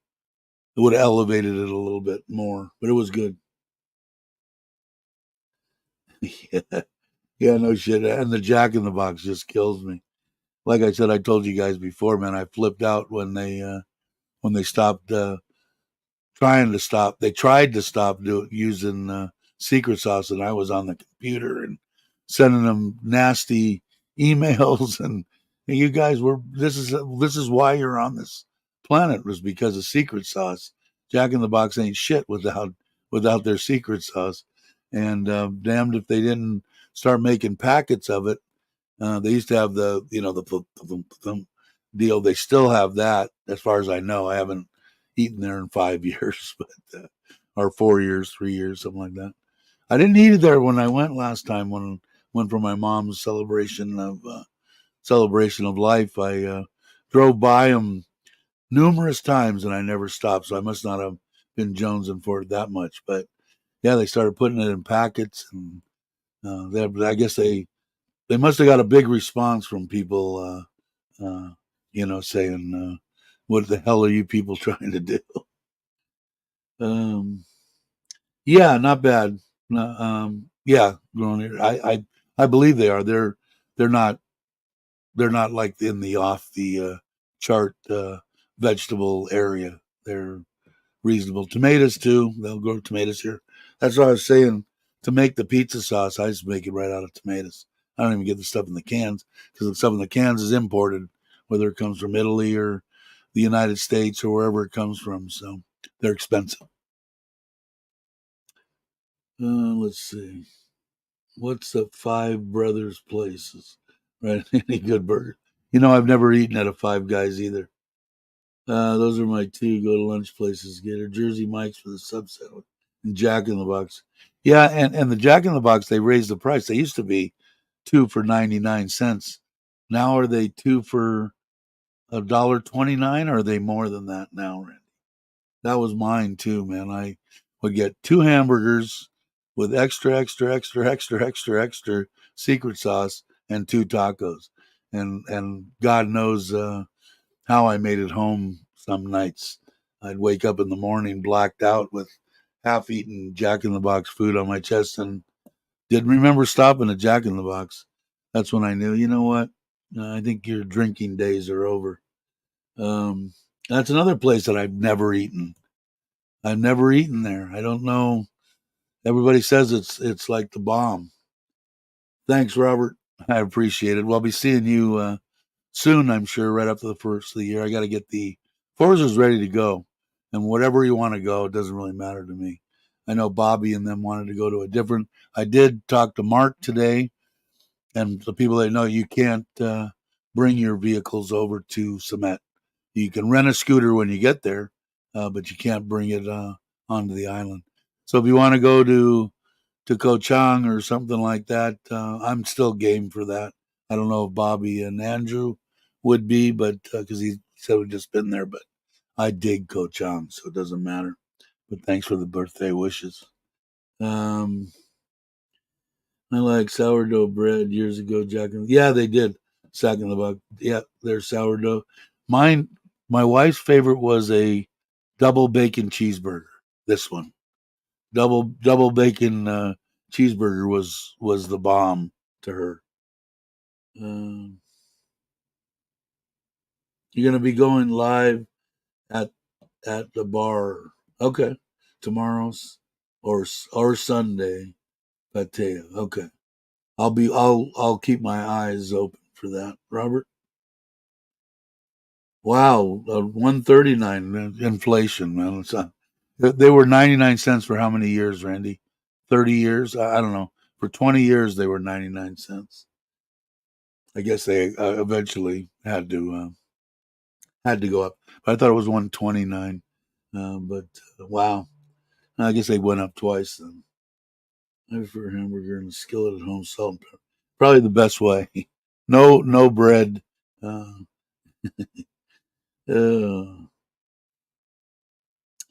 it would have elevated it a little bit more. But it was good. Yeah, yeah, no shit. And the Jack in the Box just kills me. Like I said, I told you guys before, man. I flipped out when they stopped trying to stop. They tried to stop using secret sauce, and I was on the computer and sending them nasty emails. And you guys were. This is why you're on this planet, was because of secret sauce. Jack in the Box ain't shit without their secret sauce. And damned if they didn't start making packets of it. They used to have the deal. They still have that, as far as I know. I haven't eaten there in 5 years, but or 4 years, 3 years, something like that. I didn't eat it there when I went last time. When went for my mom's celebration of life, I drove by them numerous times and I never stopped. So I must not have been jonesing for it that much. But yeah, they started putting it in packets, and I guess they must have got a big response from people, saying, "What the hell are you people trying to do?" Um, yeah, not bad. Yeah, growing here, I believe they are. They're not like in the off the chart vegetable area. They're reasonable. Tomatoes too. They'll grow tomatoes here. That's what I was saying. To make the pizza sauce, I just make it right out of tomatoes. I don't even get the stuff in the cans, because the stuff in the cans is imported, whether it comes from Italy or the United States or wherever it comes from. So they're expensive. Let's see. What's the Five Brothers places? Right? Any good burger? I've never eaten at a Five Guys either. Those are my two go to lunch places. Get a Jersey Mike's for the sub salad and Jack in the Box. Yeah, and the Jack in the Box, they raised the price. They used to be two for 99 cents. Now are they two for $1.29, or are they more than that now, Randy? That was mine too, man. I would get two hamburgers with extra, extra, extra, extra, extra, extra secret sauce and two tacos. And God knows how I made it home some nights. I'd wake up in the morning blacked out with half eaten Jack in the Box food on my chest and didn't remember stopping at Jack in the Box. That's when I knew, you know what? I think your drinking days are over. Um, that's another place that I've never eaten. I've never eaten there. I don't know. Everybody says it's like the bomb. Thanks, Robert. I appreciate it. Well, I'll be seeing you soon, I'm sure, right after the first of the year. I got to get the Forza's ready to go. And whatever you want to go, it doesn't really matter to me. I know Bobby and them wanted to go to a different. I did talk to Mark today, and the people that know you can't bring your vehicles over to Summit. You can rent a scooter when you get there, but you can't bring it onto the island. So if you want to go to Ko Chang or something like that, I'm still game for that. I don't know if Bobby and Andrew would be, but because he said we've just been there, but I dig Ko Chang, so it doesn't matter. But thanks for the birthday wishes. Um, I like sourdough bread years ago, Jack. Yeah, they did. Sack in the Buck. Yeah, there's sourdough. Mine, my wife's favorite was a double bacon cheeseburger. This one, double bacon cheeseburger was the bomb to her. Um, you're gonna be going live at the bar. Okay, tomorrow's or Sunday, Patea. Okay, I'll keep my eyes open for that, Robert. Wow, 139 inflation, man. They were 99 cents for how many years, Randy? 30 years? I don't know. For 20 years, they were 99 cents. I guess they eventually had to go up. But I thought it was 129. But wow, I guess they went up twice then. I prefer a hamburger and a skillet at home, salt and pepper. Probably the best way. No bread. Uh, uh,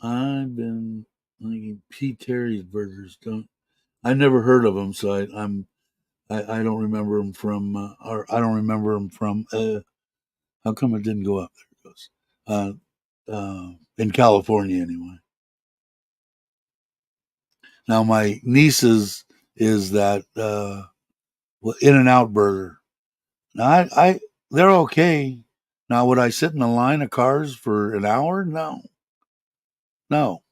I've been thinking P. Terry's burgers. Don't I never heard of them, so I don't remember them from or I don't remember them from. How come it didn't go up? There it goes. In California anyway. Now my niece's is that In and Out burger. Now I they're okay. Now would I sit in a line of cars for an hour? No, no,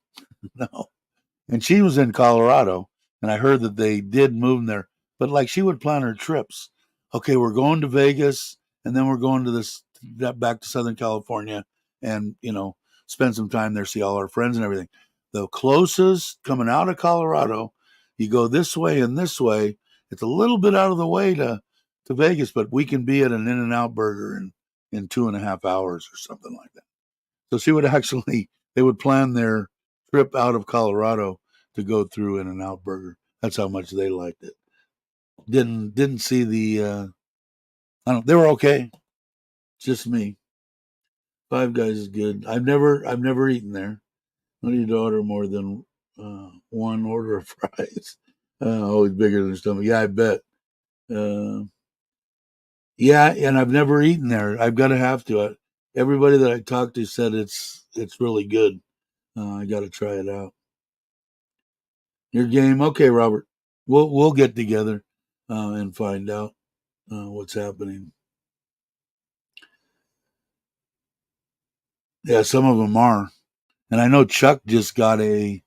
no. And she was in Colorado, and I heard that they did move there. But like she would plan her trips. Okay, we're going to Vegas, and then we're going to back to Southern California, and spend some time there, see all our friends and everything. The closest coming out of Colorado, you go this way and this way. It's a little bit out of the way to Vegas, but we can be at an In and Out Burger in 2.5 hours or something like that. So she would actually, they would plan their trip out of Colorado to go through In-N-Out Burger. That's how much they liked it. Didn't see the, I don't, they were okay. Just me. Five Guys is good. I've never eaten there. I need to order more than one order of fries. Always bigger than the stomach. Yeah, I bet. Uh, yeah, and I've never eaten there. I've got to have to. Everybody that I talked to said it's really good. I got to try it out. Your game, okay, Robert. We'll get together and find out what's happening. Yeah, some of them are, and I know Chuck just got a.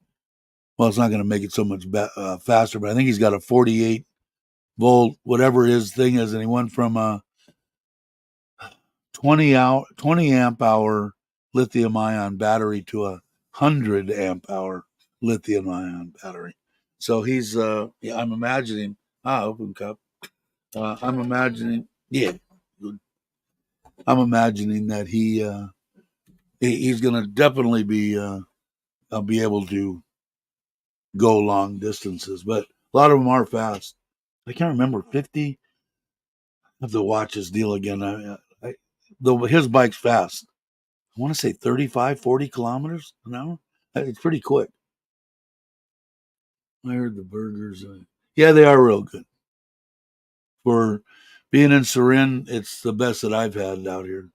Well, it's not going to make it so much faster, but I think he's got a 48-volt, whatever his thing is, and he went from a 20 amp hour lithium ion battery to a 100 amp hour lithium ion battery. So he's yeah, I'm imagining open cup. I'm imagining yeah, I'm imagining that he's going to definitely be able to go long distances, but a lot of them are fast. I can't remember 50. I have to watch his deal again. His bike's fast. I want to say 35, 40 kilometers an hour. It's pretty quick. I heard the burgers. Yeah, they are real good. For being in Surin, it's the best that I've had out here.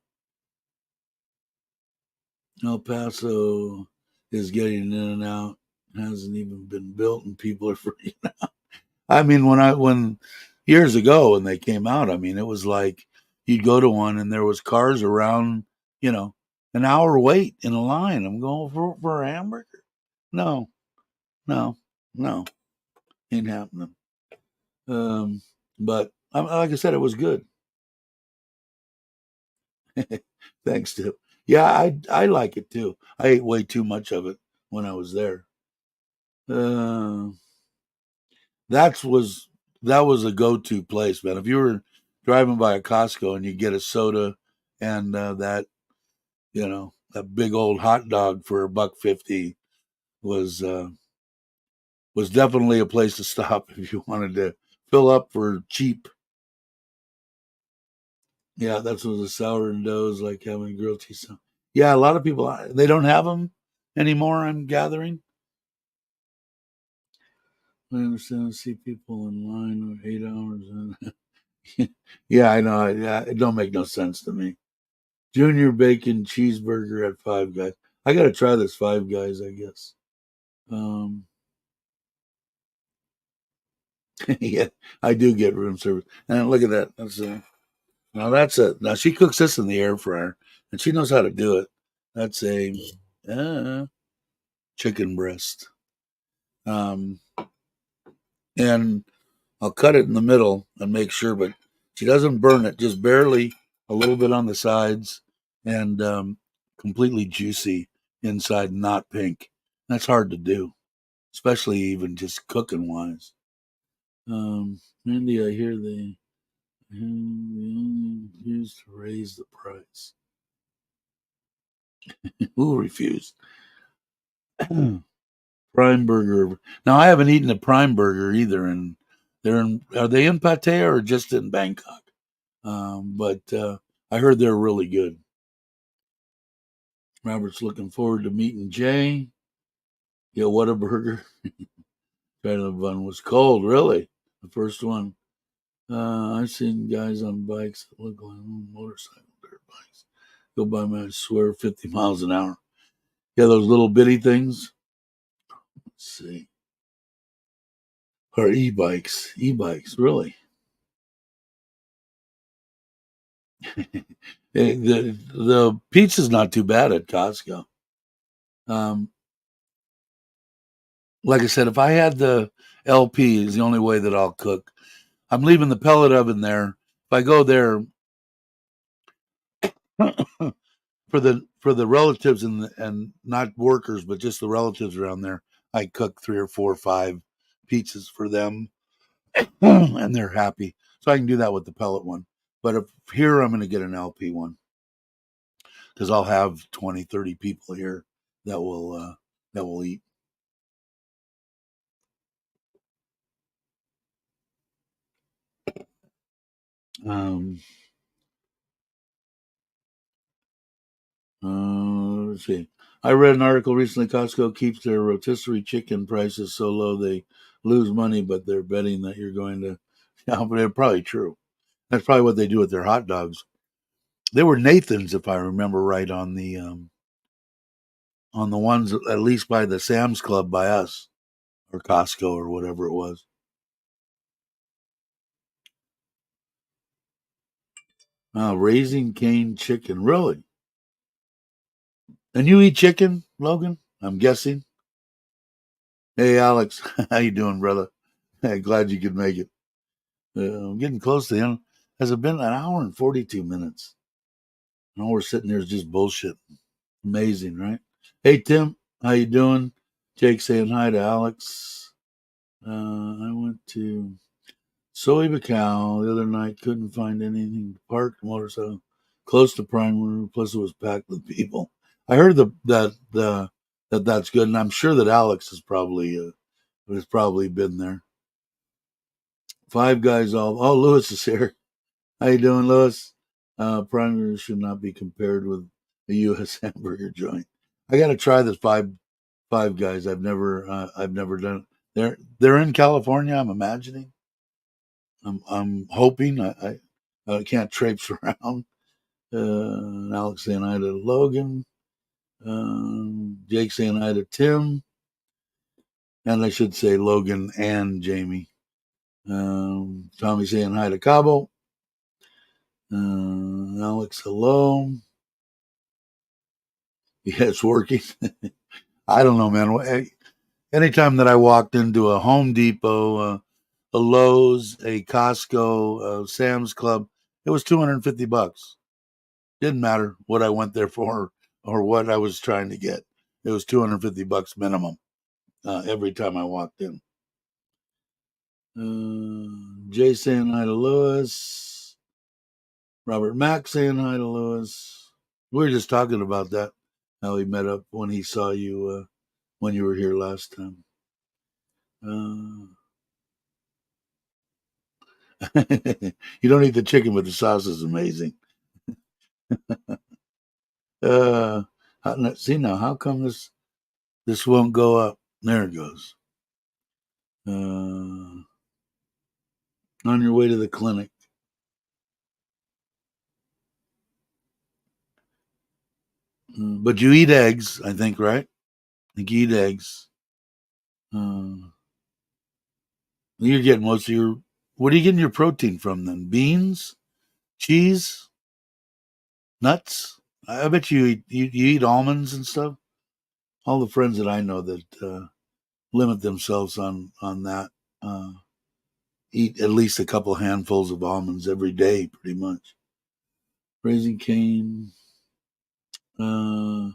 El Paso is getting in and out. Hasn't even been built, and people are freaking out. I mean, when years ago when they came out, I mean, it was like you'd go to one and there was cars around, you know, an hour wait in a line. I'm going for a hamburger. No, no, no, ain't happening. Um, but like I said, it was good. Thanks to yeah, I like it too. I ate way too much of it when I was there. Uh, was that was a go-to place, man. If you were driving by a Costco and you get a soda and that that big old hot dog for $1.50 was uh, was definitely a place to stop if you wanted to fill up for cheap. Yeah, that's what the sourdoughs like having grilled cheese. Yeah, a lot of people they don't have them anymore. I'm gathering. I understand. See people in line for 8 hours. Yeah, I know. Yeah, it don't make no sense to me. Junior bacon cheeseburger at Five Guys. I got to try this Five Guys. I guess. Um, yeah, I do get room service. And look at that. That's it. Now she cooks this in the air fryer, and she knows how to do it. That's a uh, chicken breast. Um, and I'll cut it in the middle and make sure, but she doesn't burn it, just barely a little bit on the sides and completely juicy inside, not pink. That's hard to do, especially even just cooking wise. Randy, I hear they only refused to raise the price. Who refused? Prime Burger. Now I haven't eaten a Prime Burger either, and are they in Pattaya or just in Bangkok? But I heard they're really good. Robert's looking forward to meeting Jay. Yeah, what a burger. The bun was cold, really. The first one. I've seen guys on bikes that look like motorcycle dirt bikes. Go by me, I swear, 50 miles an hour. Yeah, those little bitty things. Let's see. Or e-bikes. E-bikes, really. The pizza's not too bad at Costco. Um, like I said, if I had the LP, is the only way that I'll cook. I'm leaving the pellet oven there. If I go there for the relatives and not workers, but just the relatives around there, I cook 3 or 4 or 5 pizzas for them, and they're happy. So I can do that with the pellet one. But if here, I'm going to get an LP one. because I'll have 20, 30 people here that will eat. Um, let's see. I read an article recently. Costco keeps their rotisserie chicken prices so low they lose money, but they're betting that you're going to. Yeah, but they're probably true. That's probably what they do with their hot dogs. They were Nathan's, if I remember right, on the ones at least by the Sam's Club by us or Costco or whatever it was. Raising Cane chicken, really? And you eat chicken, Logan? I'm guessing. Hey, Alex, how you doing, brother? Hey, glad you could make it. I'm getting close to the end. Has it been an hour and 42 minutes? And all we're sitting here is just bullshit. Amazing, right? Hey, Tim, how you doing? Jake saying hi to Alex. I went to Soy Bacal the other night. Couldn't find anything to park the motorcycle close to Primary. Plus, it was packed with people. I heard that's good, and I'm sure that Alex has probably been there. Five Guys all. Oh, Lewis is here. How you doing, Lewis? Primary should not be compared with a U.S. hamburger joint. I got to try this Five Guys. I've never done it. They're in California. I'm imagining. I'm hoping. I can't traipse around. Alex saying hi to Logan. Jake saying hi to Tim. And I should say Logan and Jamie. Tommy saying hi to Cabo. Alex, hello. Yeah, it's working. I don't know, man. Anytime that I walked into a Home Depot, a Lowe's, a Costco, a Sam's Club, it was $250. Didn't matter what I went there for or what I was trying to get. It was $250 minimum every time I walked in. Jay saying hi to Lewis. Robert Mack saying hi to Lewis. We were just talking about that. How he met up when he saw you when you were here last time. You don't eat the chicken, but the sauce is amazing. Uh, see now, how come this won't go up? There it goes. On your way to the clinic. But you eat eggs, I think, right? I think you eat eggs. You're getting most of your. What are you getting your protein from then? Beans, cheese, nuts. I bet you eat almonds and stuff. All the friends that I know that limit themselves on that eat at least a couple handfuls of almonds every day, pretty much. Raising Cane. Uh,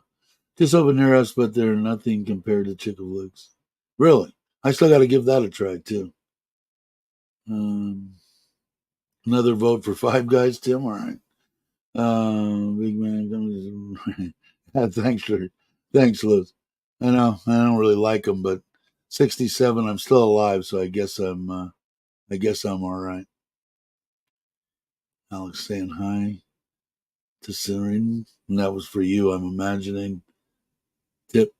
just over near us, but they're nothing compared to chicken legs. Really? I still got to give that a try, too. Um, Another vote for Five Guys, Tim? All right. Big man. Thanks, Liz. I don't really like them, but 67, I'm still alive, so I guess I'm all right. Alex saying hi to Serene, and that was for you, I'm imagining. Tip.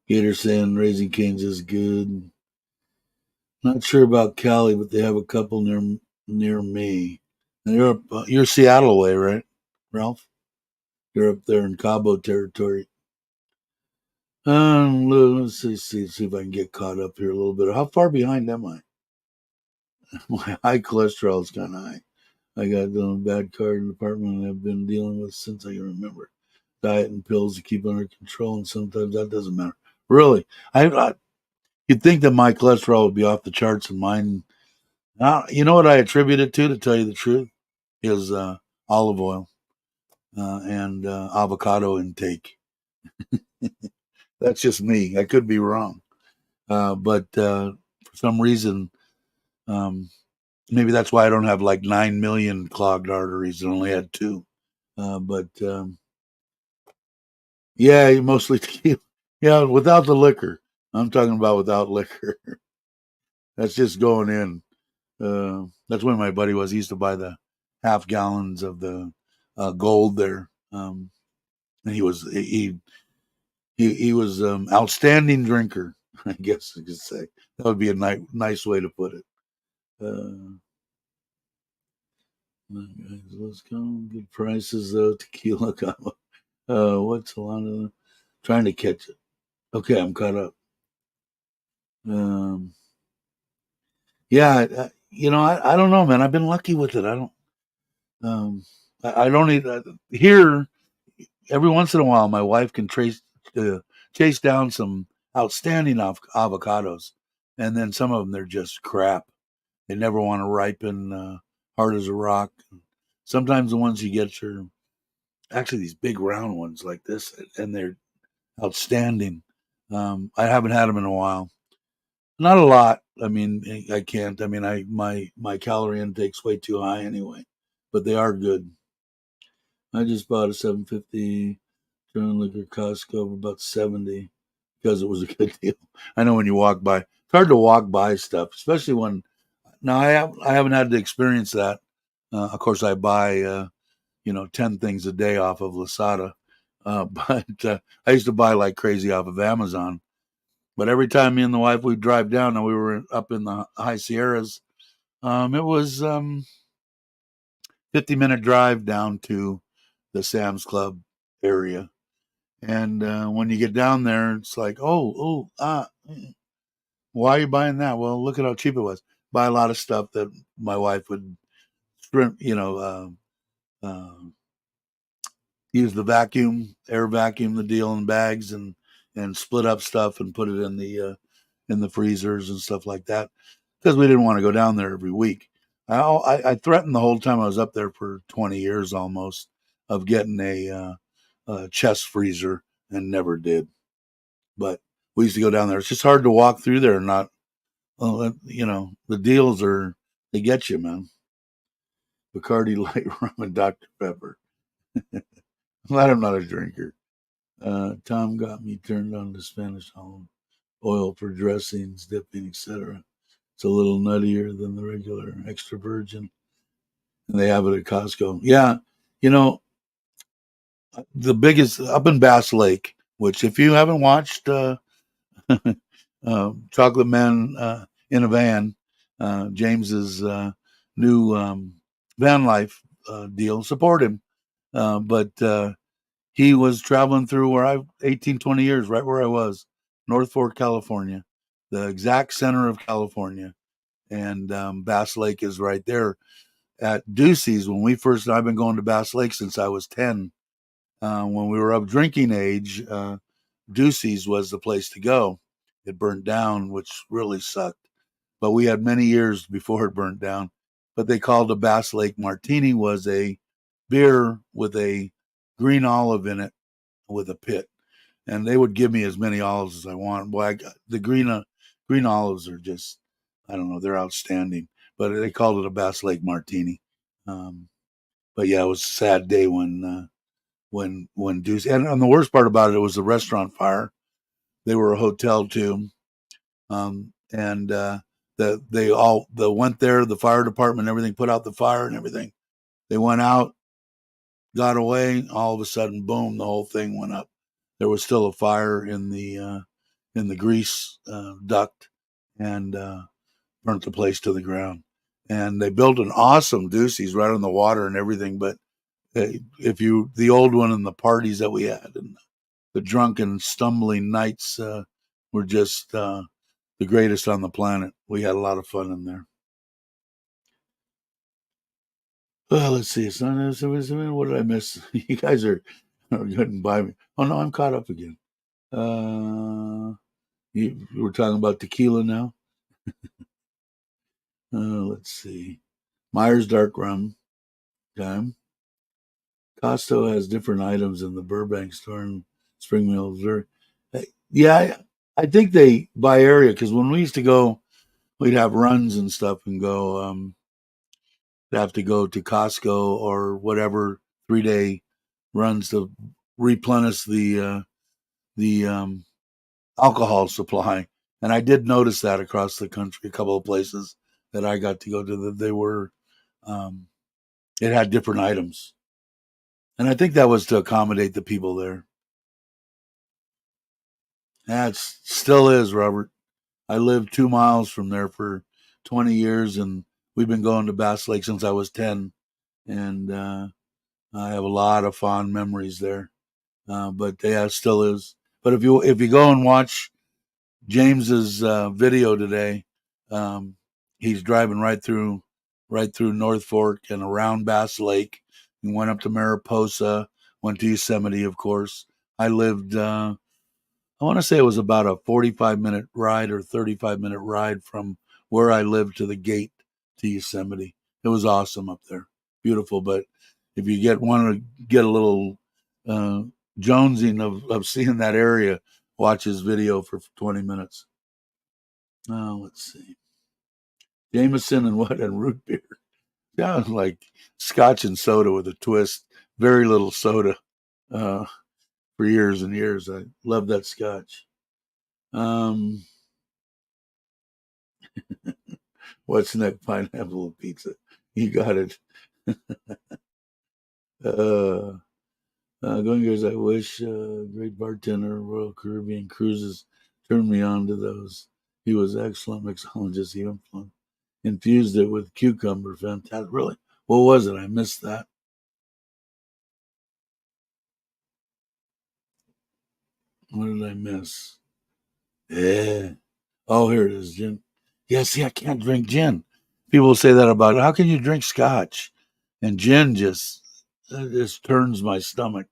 Gator saying Raising Cane's is good. Not sure about Cali, but they have a couple near me. And you're Seattle way, right, Ralph? You're up there in Cabo territory. Let's see if I can get caught up here a little bit. How far behind am I? My high cholesterol is kind of high. I got a bad card in the department I've been dealing with since I can remember. Diet and pills to keep under control, and sometimes that doesn't matter. Really, you'd think that my cholesterol would be off the charts, and mine. You know what I attribute it to tell you the truth, is olive oil and avocado intake. That's just me. I could be wrong, but for some reason, um, Maybe that's why I don't have like 9 million clogged arteries and only had two. But yeah, mostly tequila. Yeah, without the liquor. I'm talking about without liquor. That's just going in. That's when my buddy was. He used to buy the half gallons of the gold there. And he was outstanding drinker. I guess you could say that would be a nice way to put it. Let's go. Good prices though. Tequila. What's a lot of trying to catch it? Okay, I'm caught up. Um, yeah, I don't know, man. I've been lucky with it. I don't. Um, I don't need here. Every once in a while, my wife can chase down some outstanding avocados, and then some of them they're just crap. They never want to ripen, hard as a rock. Sometimes the ones you get are actually these big round ones like this, and they're outstanding. I haven't had them in a while. Not a lot. I mean, I can't. I mean, my calorie intake's way too high anyway, but they are good. I just bought a 750 German liquor Costco for about 70 because it was a good deal. I know when you walk by, it's hard to walk by stuff, especially when. Now I haven't had to experience that. Of course, I buy 10 things a day off of Lasada, but I used to buy like crazy off of Amazon. But every time me and the wife we drive down, and we were up in the high Sierras, it was 50-minute drive down to the Sam's Club area. And when you get down there, it's like, why are you buying that? Well, look at how cheap it was. Buy a lot of stuff that my wife would, uh, use the air vacuum the deal in bags and split up stuff and put it in the freezers and stuff like that because we didn't want to go down there every week. I threatened the whole time I was up there for 20 years almost of getting a chest freezer and never did. But we used to go down there. It's just hard to walk through there and not, the deals they get you, man. Bacardi Light Rum and Dr. Pepper. Glad I'm not a drinker. Tom got me turned on to Spanish olive oil for dressings, dipping, etc. It's a little nuttier than the regular extra virgin, and they have it at Costco. Yeah, you know the biggest up in Bass Lake, which if you haven't watched Chocolate Man in a Van, James's new van life deal, support him. But he was traveling through 18, 20 years, right where I was, North Fork, California, the exact center of California. And Bass Lake is right there at Ducey's. I've been going to Bass Lake since I was 10. When we were of drinking age, Ducey's was the place to go. It burnt down, which really sucked. But we had many years before it burnt down. But they called a Bass Lake Martini was a beer with a green olive in it with a pit, and they would give me as many olives as I want. Boy, the green olives are just, I don't know, they're outstanding. But they called it a Bass Lake Martini. Um, but yeah, it was a sad day when Deuce, and the worst part about it was the restaurant fire. They were a hotel too, and they went there. The fire department, everything, put out the fire and everything. They went out, got away. All of a sudden, boom! The whole thing went up. There was still a fire in the grease duct, and burnt the place to the ground. And they built an awesome Deuces right on the water and everything. But the old one and the parties that we had and the drunken, stumbling nights were just the greatest on the planet. We had a lot of fun in there. Well, let's see. What did I miss? You guys are getting by me. Oh no, I'm caught up again. We're talking about tequila now. Let's see. Myers Dark Rum. Okay. Costco has different items in the Burbank store in Spring Mill, Missouri. Yeah, I think they by area because when we used to go, we'd have runs and stuff and go. have to go to Costco or whatever 3-day runs to replenish the alcohol supply. And I did notice that across the country, a couple of places that I got to go to, that they were um, it had different items, and I think that was to accommodate the people there. That still is, Robert. I lived 2 miles from there for 20 years, and we've been going to Bass Lake since I was 10, and I have a lot of fond memories there. But yeah, it still is. But if you go and watch James's video today, um, he's driving right through North Fork and around Bass Lake. He went up to Mariposa, went to Yosemite, of course. I lived. I want to say it was about a 45-minute ride or 35-minute ride from where I lived to the gate to Yosemite. It was awesome up there, beautiful. But if you want to get a little uh, jonesing of seeing that area, watch his video for 20 minutes. Let's see. Jameson and what? And root beer. Sounds like scotch and soda with a twist. Very little soda uh, for years and years. I love that scotch. Um, what's next? Pineapple pizza. You got it. uh, Going years, I wish great bartender, Royal Caribbean Cruises turned me on to those. He was excellent mixologist. He infused it with cucumber. Fantastic. Really? What was it? I missed that. What did I miss? Yeah. Oh, here it is, gin. Yeah, see, I can't drink gin. People say that about how can you drink scotch? And gin just turns my stomach.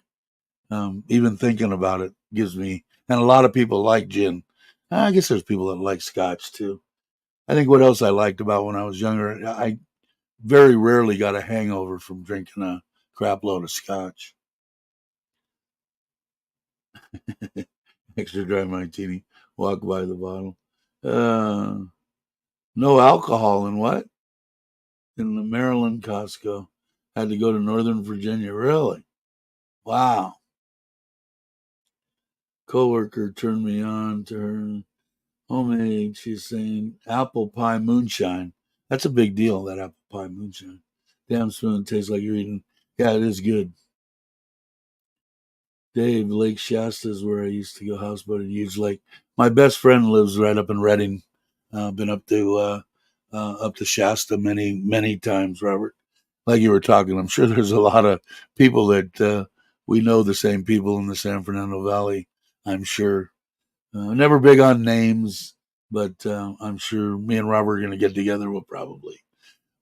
Even thinking about it gives me, and a lot of people like gin. I guess there's people that like scotch too. I think what else I liked about when I was younger, I very rarely got a hangover from drinking a crap load of scotch. Extra dry martini, walk by the bottle. Uh, no alcohol in what? In the Maryland Costco. Had to go to Northern Virginia. Really? Wow. Coworker turned me on to her homemade. She's saying apple pie moonshine. That's a big deal. That apple pie moonshine. Damn spoon tastes like you're eating. Yeah, it is good. Dave, Lake Shasta is where I used to go houseboat at Huge Lake. My best friend lives right up in Redding. Been up to Shasta many times, Robert. Like you were talking, I'm sure there's a lot of people that we know the same people in the San Fernando Valley. I'm sure. Never big on names, but I'm sure me and Robert are going to get together. We'll probably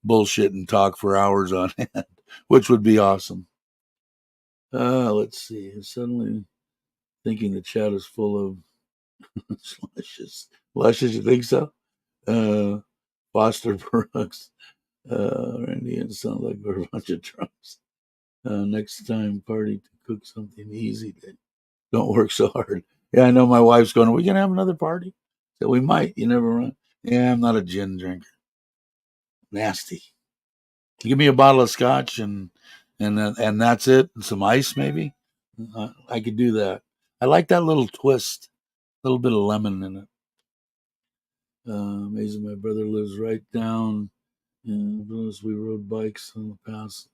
bullshit and talk for hours on end, which would be awesome. Let's see. Suddenly thinking the chat is full of luscious. Luscious, you think so? Uh, Foster Brooks, Randy, and sound like we're a bunch of drunks. Next time, party to cook something easy. Don't work so hard. Yeah, I know my wife's going, are we going to have another party? So we might. You never know. Yeah, I'm not a gin drinker. Nasty. Give me a bottle of scotch and that's it. And some ice, maybe. I could do that. I like that little twist, a little bit of lemon in it. Amazing. My brother lives right down. And we rode bikes on the pass,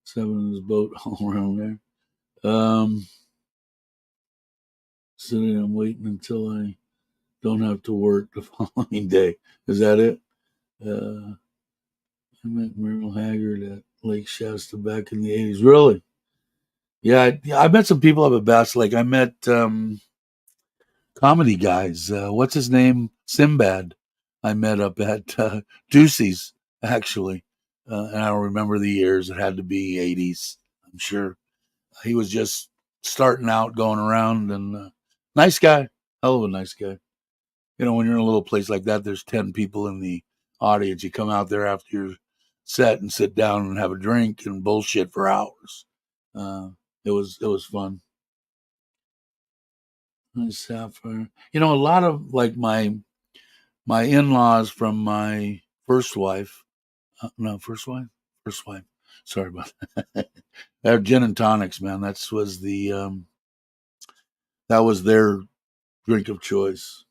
7 in his boat all around there. Sitting and waiting until I don't have to work the following day. Is that it? I met Merle Haggard at Lake Shasta back in the 80s. Really? Yeah, I met some people up at Bass Lake. I met comedy guys. What's his name? Simbad. I met up at Ducey's, actually. And I don't remember the years. It had to be 80s, I'm sure. He was just starting out, going around, and nice guy. Hell of a nice guy. When you're in a little place like that, there's 10 people in the audience. You come out there after your set and sit down and have a drink and bullshit for hours. Uh, it was fun. Nice sapphire. A lot of like my in-laws from my first wife. No, first wife. First wife. Sorry about that. Their gin and tonics, man. That was their drink of choice.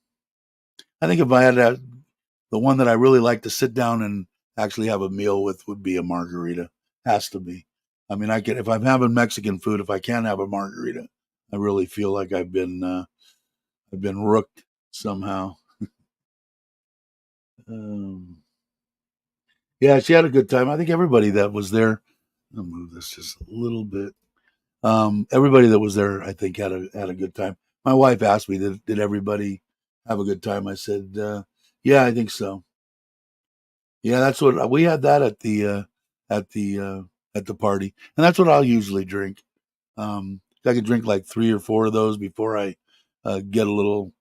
I think if I had the one that I really like to sit down and actually have a meal with would be a margarita. Has to be. I mean, I can if I'm having Mexican food, if I can't have a margarita, I really feel like I've been rooked somehow. Um, yeah, she had a good time. I think everybody that was there. I'll move this just a little bit. Everybody that was there, I think, had a good time. My wife asked me, "Did everybody have a good time?" I said, "Yeah, I think so." Yeah, that's what we had that at the at the party, and that's what I'll usually drink. I could drink like three or four of those before I get a little.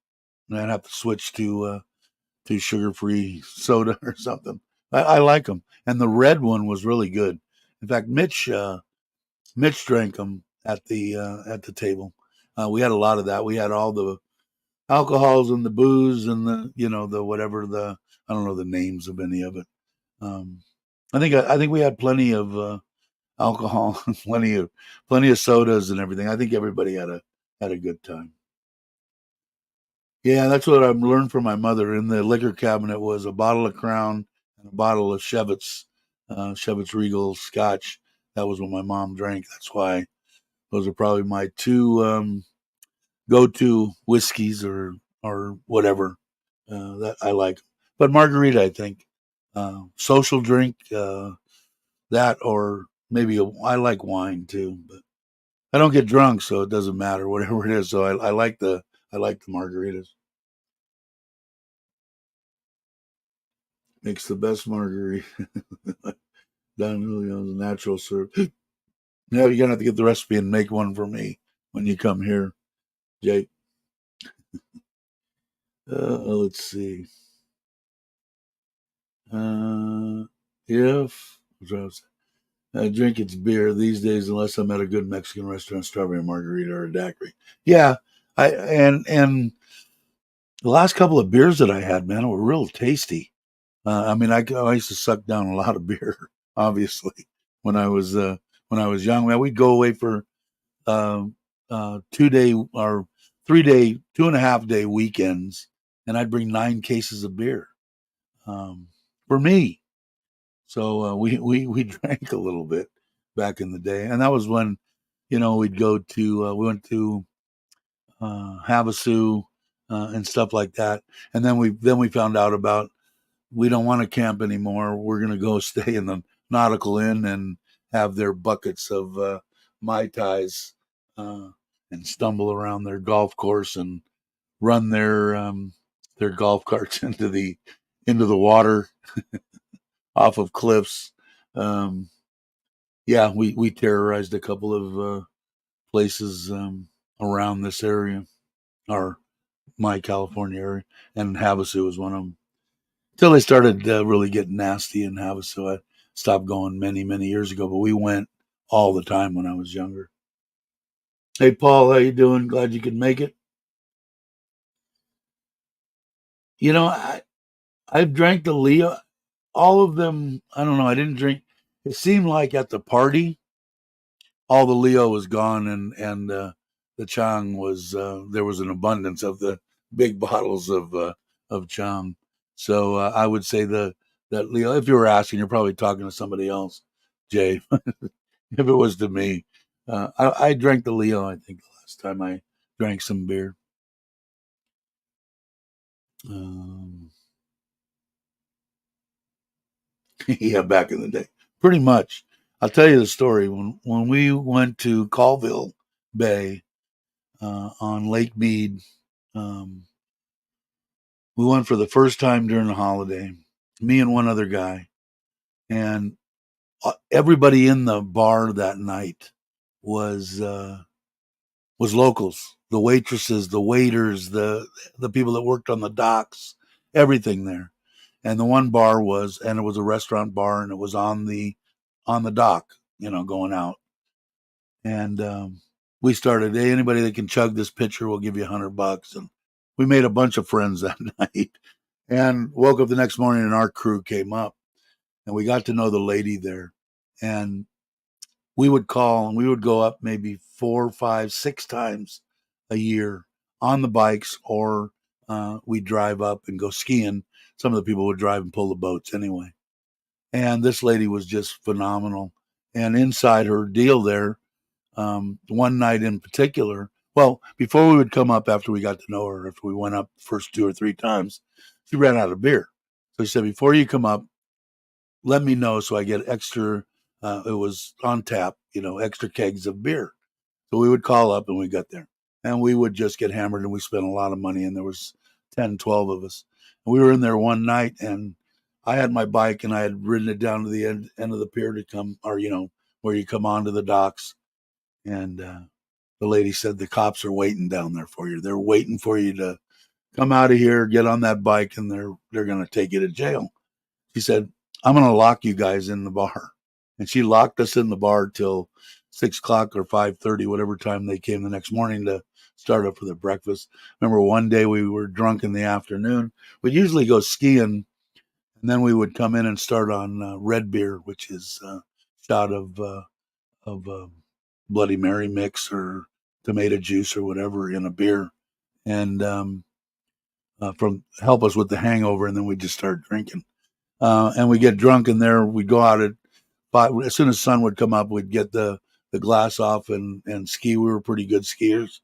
I'd have to switch to sugar free soda or something. I like them, and the red one was really good. In fact, Mitch drank them at the table. We had a lot of that. We had all the alcohols and the booze and the the whatever the I don't know the names of any of it. Um, I think we had plenty of alcohol, plenty of sodas and everything. I think everybody had a good time. Yeah, that's what I learned from my mother. In the liquor cabinet was a bottle of Crown and a bottle of Cheviot's Regal Scotch. That was what my mom drank. That's why those are probably my two go-to whiskeys or whatever that I like. But margarita, I think, social drink, that or maybe I like wine too. But I don't get drunk, so it doesn't matter whatever it is. So I like the margaritas. Makes the best margarita. Don Julio's natural syrup. Yeah, you're gonna have to get the recipe and make one for me when you come here, Jake. Let's see. Uh, if I drink its beer these days, unless I'm at a good Mexican restaurant, strawberry margarita or a daiquiri. Yeah, and the last couple of beers that I had, man, were real tasty. I mean, I used to suck down a lot of beer, obviously, when I was uh, when I was young. Man, we'd go away for um, 2 day or 3 day, 2.5 day weekends, and I'd bring 9 cases of beer for me. So we drank a little bit back in the day, and that was when we'd go to we went to Havasu and stuff like that, and then we found out about we don't want to camp anymore. We're going to go stay in the Nautical Inn and have their buckets of mai tais and stumble around their golf course and run their golf carts into the water off of cliffs. Um, yeah, we terrorized a couple of places around this area, or my California area, and Havasu was one of them. Till they started really getting nasty in Havasu. I stopped going many years ago, but we went all the time when I was younger. Hey, Paul, how you doing? Glad you could make it. You know, I've drank the Leo, all of them. I don't know. I didn't drink. It seemed like at the party all the Leo was gone, and the Chang was there was an abundance of the big bottles of Chang. So I would say that Leo. If you were asking, you're probably talking to somebody else, Jay. If it was to me, I drank the Leo. I think the last time I drank some beer. Um, yeah, back in the day, pretty much. I'll tell you the story when we went to Colville Bay on Lake Mead. Um, we went for the first time during the holiday, me and one other guy, and everybody in the bar that night was was locals. The waitresses, the waiters, the people that worked on the docks, everything there. And the one bar was, and it was a restaurant bar, and it was on the dock, going out. And we started, hey, anybody that can chug this pitcher, we'll give you $100. And we made a bunch of friends that night. And woke up the next morning, and our crew came up, and we got to know the lady there. And we would call and we would go up maybe 4, 5, 6 times a year on the bikes, or we'd drive up and go skiing. Some of the people would drive and pull the boats anyway. And this lady was just phenomenal. And inside her deal there, one night in particular, well, before we would come up, after we got to know her, after we went up the first 2 or 3 times, she ran out of beer. So she said, before you come up, let me know so I get extra. It was on tap, extra kegs of beer. So we would call up and we got there, and we would just get hammered, and we spent a lot of money. And there was 10, 12 of us. And we were in there one night, and I had my bike and I had ridden it down to the end of the pier to come, or, where you come onto the docks. And the lady said, the cops are waiting down there for you. They're waiting for you to come out of here, get on that bike, and they're going to take you to jail. She said, I'm going to lock you guys in the bar. And she locked us in the bar till 6 o'clock or 5:30, whatever time they came the next morning to start up for their breakfast. Remember one day we were drunk in the afternoon. We'd usually go skiing, and then we would come in and start on red beer, which is a shot of Bloody Mary mix or tomato juice or whatever in a beer, and from help us with the hangover, and then we just start drinking. And we get drunk in there. We'd go out at 5. As soon as the sun would come up, we'd get the glass off and ski. We were pretty good skiers.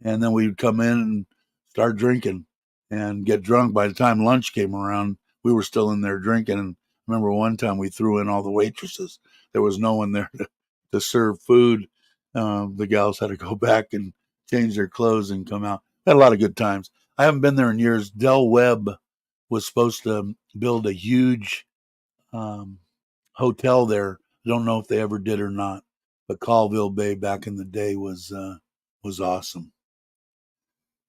And then we'd come in and start drinking and get drunk. By the time lunch came around, we were still in there drinking. And I remember one time we threw in all the waitresses. There was no one there to serve food. The gals had to go back and change their clothes and come out. Had a lot of good times. I haven't been there in years. Del Webb was supposed to build a huge hotel there. I don't know if they ever did or not, but Colville Bay back in the day was awesome.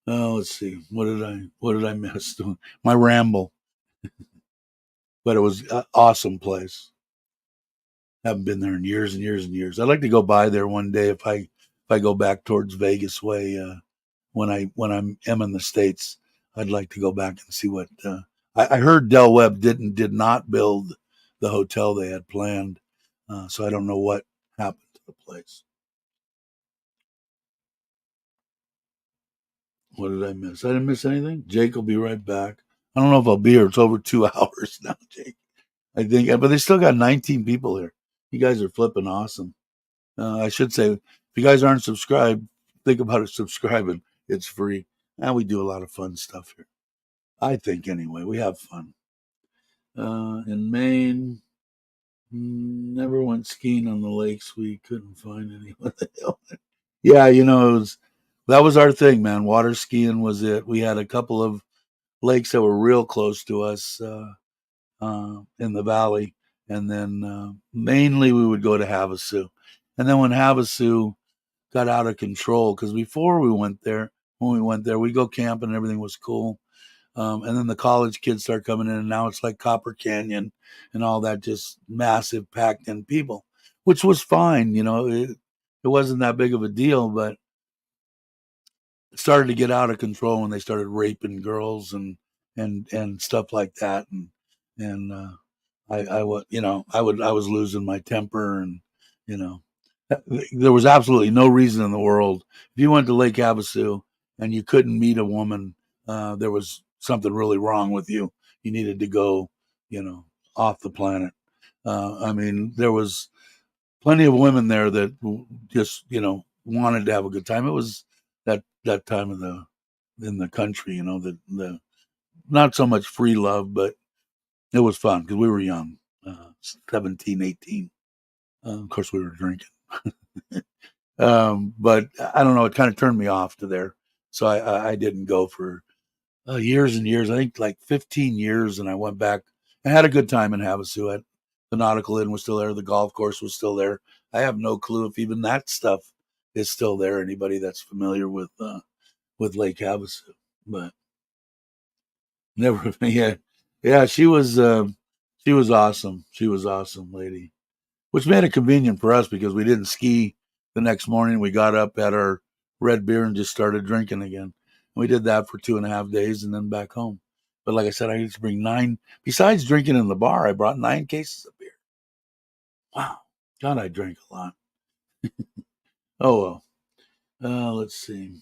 Oh, let's see. What did I miss? My ramble, but it was an awesome place. Haven't been there in years and years and years. I'd like to go by there one day if I go back towards Vegas way when I'm in the States. I'd like to go back and see what I heard. Del Webb did not build the hotel they had planned, so I don't know what happened to the place. What did I miss? I didn't miss anything. Jake will be right back. I don't know if I'll be here. It's over 2 hours now, Jake. I think, but they still got 19 people here. You guys are flipping awesome. I should say, if you guys aren't subscribed, think about it. Subscribing. It's free, and we do a lot of fun stuff here. I think anyway. We have fun. In Maine, never went skiing on the lakes. We couldn't find anyone. Yeah, that was our thing, man. Water skiing was it. We had a couple of lakes that were real close to us in the valley, and then mainly we would go to Havasu. And then when Havasu got out of control, because before when we went there, we go camping and everything was cool. And then the college kids start coming in, and now it's like Copper Canyon and all that, just massive packed in people, which was fine. It wasn't that big of a deal, but it started to get out of control when they started raping girls and stuff like that. And I was losing my temper, and you know, there was absolutely no reason in the world. If you went to Lake Havasu and you couldn't meet a woman, there was something really wrong with you. You needed to go, off the planet. I mean, there was plenty of women there that just, wanted to have a good time. It was that time in the country, the not so much free love, but it was fun because we were young, 17, 18. Of course, we were drinking. But I don't know. It kind of turned me off to there. So I didn't go for years and years. I think like 15 years. And I went back. I had a good time in Havasu. The Nautical Inn was still there. The golf course was still there. I have no clue if even that stuff is still there. Anybody that's familiar with Lake Havasu, but never. Yeah, yeah. She was awesome. She was awesome, lady. Which made it convenient for us because we didn't ski the next morning. We got up, had our red beer, and just started drinking again. And we did that for 2.5 days and then back home. But like I said, I used to bring 9. Besides drinking in the bar, I brought 9 cases of beer. Wow. God, I drank a lot. Oh well. Let's see.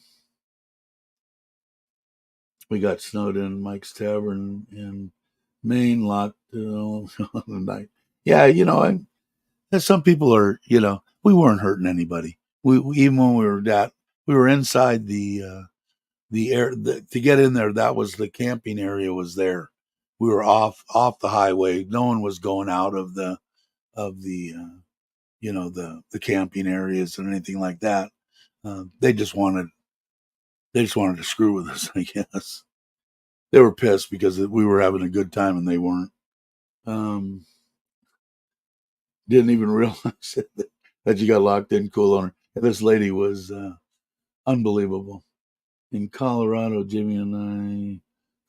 We got snowed in Mike's Tavern in Maine lot on the night. Yeah, some people are. We weren't hurting anybody. We even when we were inside the air to get in there. That was the camping area was there. We were off the highway. No one was going out of the camping areas and anything like that. They just wanted to screw with us, I guess. They were pissed because we were having a good time and they weren't. Um, didn't even realize that you got locked in, cool owner. And this lady was unbelievable. In Colorado, Jimmy and I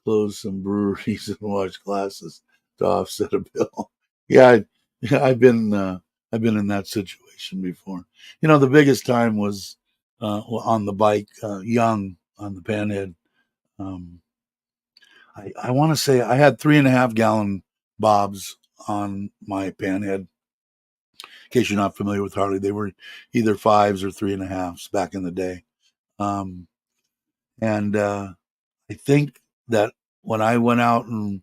closed some breweries and washed glasses to offset a bill. Yeah, I've been in that situation before. The biggest time was on the bike, young on the Panhead. Um, I want to say I had 3.5 gallon bobs on my Panhead. In case you're not familiar with Harley, they were either fives or 3.5s back in the day. Um, and I think that when I went out and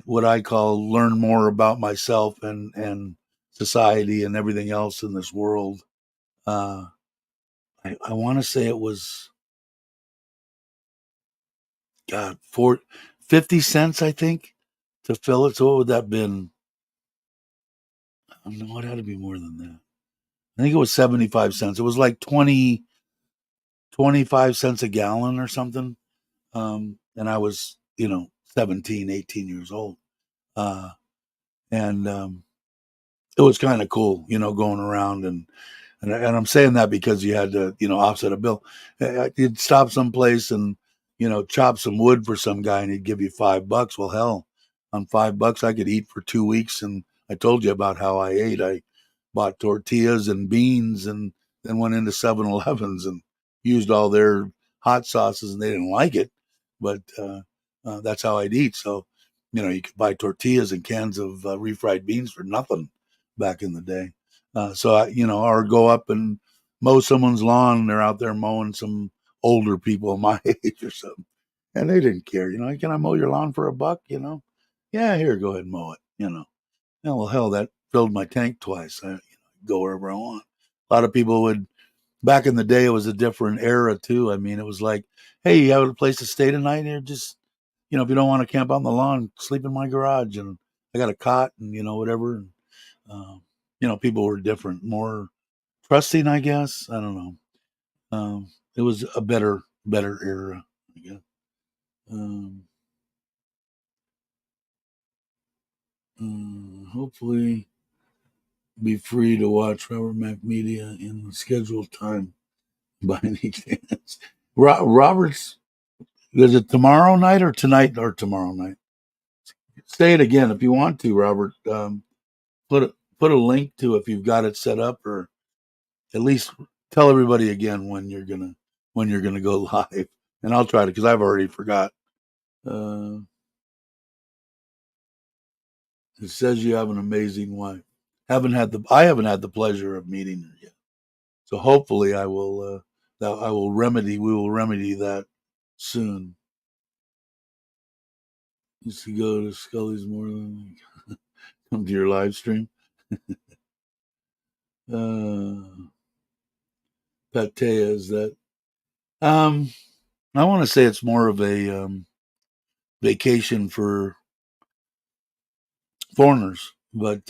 what I call learn more about myself and society and everything else in this world, uh, I want to say it was God 50 cents, I think, to fill it. So what would that been? I don't know. It had to be more than that. I think it was 75 cents. It was like 25 cents a gallon or something. And I was, 17, 18 years old. Uh, and it was kind of cool, going around and I'm saying that because you had to, offset a bill. You'd stop someplace and, chop some wood for some guy and he'd give you $5. Well, hell, on $5, I could eat for 2 weeks. And I told you about how I ate. I bought tortillas and beans and then went into 7-Elevens and used all their hot sauces and they didn't like it. But that's how I'd eat. So, you could buy tortillas and cans of refried beans for nothing back in the day. Or go up and mow someone's lawn. And they're out there mowing some older people my age or something, and they didn't care. Can I mow your lawn for $1? Yeah, here, go ahead and mow it. Yeah, well, hell, that filled my tank twice. I go wherever I want. A lot of people would. Back in the day, it was a different era too. I mean, it was like, hey, you have a place to stay tonight? Here, just if you don't want to camp on the lawn, sleep in my garage, and I got a cot and whatever. And, uh, people were different, more trusting, I guess. I don't know. It was a better era, I guess. Um, Hopefully, be free to watch Robert Mac Media in the scheduled time by any chance. Robert's, is it tomorrow night or tonight or tomorrow night? Say it again if you want to, Robert. Put a link to if you've got it set up, or at least tell everybody again when you're gonna go live, and I'll try to because I've already forgot. Uh, it says you have an amazing wife. I haven't had the pleasure of meeting her yet. So hopefully we will remedy that soon. Used to go to Scully's more than come to your live stream. Uh, Patea is that. Um, I want to say it's more of a vacation for foreigners, but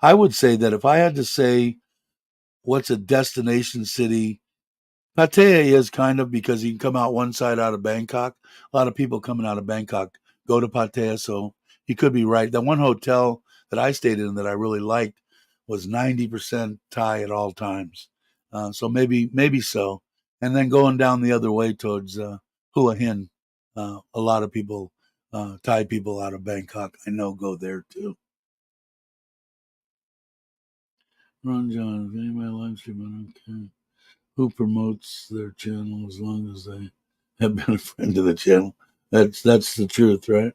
I would say that if I had to say what's a destination city, Pattaya is kind of because you can come out one side out of Bangkok. A lot of people coming out of Bangkok go to Pattaya, so you could be right. The one hotel that I stayed in that I really liked was 90% Thai at all times. So maybe so. And then going down the other way towards Hua Hin, a lot of people, Thai people out of Bangkok, I know go there too. Ron John, if anybody live stream, I don't care who promotes their channel as long as they have been a friend of the channel. That's the truth, right?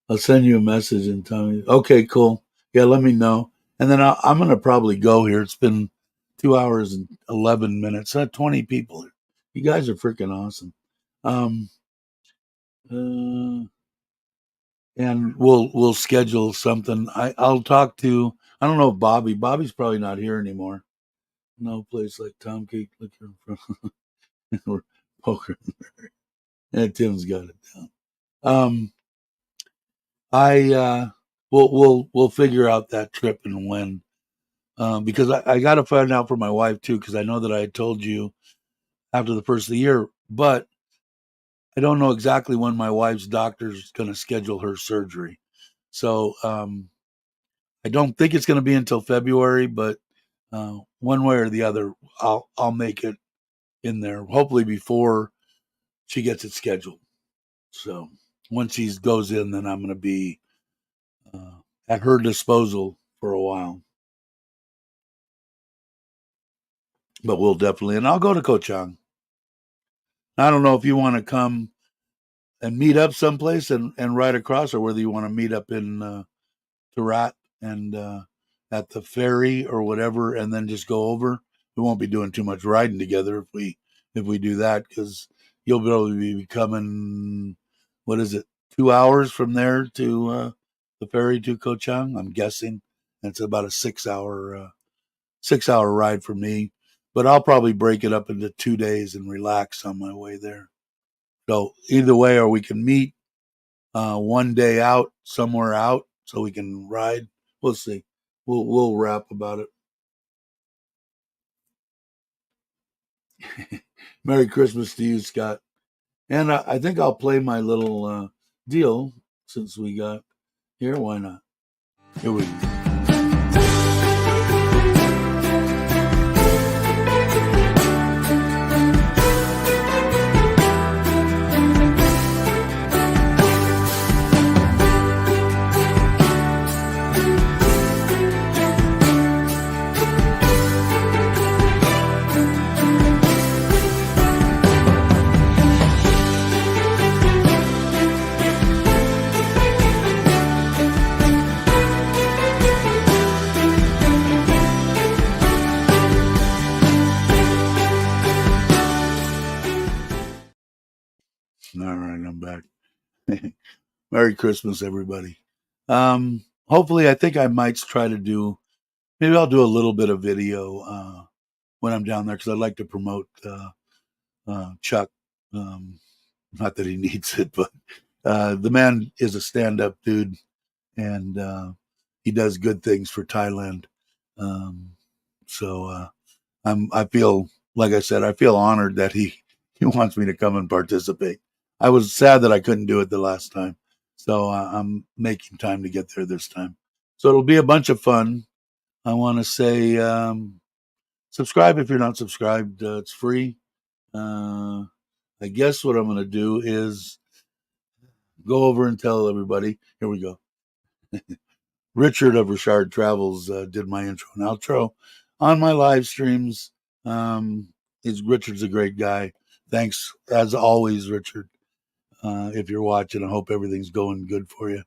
I'll send you a message and tell me. Okay, cool. Yeah, let me know. And then I'm going to probably go here. It's been 2 hours and 11 minutes. 20 people. You guys are freaking awesome. Um, uh, and we'll schedule something. I'll talk to. I don't know if Bobby's probably not here anymore. No place like Tom Cake Liquor or poker. And Tim's got it down. I we'll figure out that trip and when. Because I got to find out for my wife too, because I know that I had told you after the first of the year, but I don't know exactly when my wife's doctor's going to schedule her surgery. So I don't think it's going to be until February, but one way or the other, I'll make it in there. Hopefully before she gets it scheduled. So once she goes in, then I'm going to be at her disposal for a while. But we'll definitely, and I'll go to Ko Chang. I don't know if you want to come and meet up someplace and ride across, or whether you want to meet up in Tarat and at the ferry or whatever, and then just go over. We won't be doing too much riding together if we do that, because you'll be able to be coming. What is it? 2 hours from there to the ferry to Ko Chang. I'm guessing it's about a 6 hour ride for me, but I'll probably break it up into 2 days and relax on my way there. So either way, or we can meet one day out somewhere out so we can ride. We'll see. We'll rap about it. Merry Christmas to you, Scott. And I think I'll play my little deal since we got here. Why not? Here we go. All right, I'm back. Merry Christmas, everybody. Hopefully, I think I might try to do. Maybe I'll do a little bit of video when I'm down there, because I'd like to promote Chuck. Not that he needs it, but the man is a stand-up dude, and he does good things for Thailand. Um, so I feel, like I said, I feel honored that he wants me to come and participate. I was sad that I couldn't do it the last time, so I'm making time to get there this time. So it'll be a bunch of fun. I want to say subscribe if you're not subscribed. It's free. I guess what I'm going to do is go over and tell everybody. Here we go. Richard of Richard Travels did my intro and outro on my live streams. Richard's a great guy. Thanks as always, Richard. If you're watching, I hope everything's going good for you.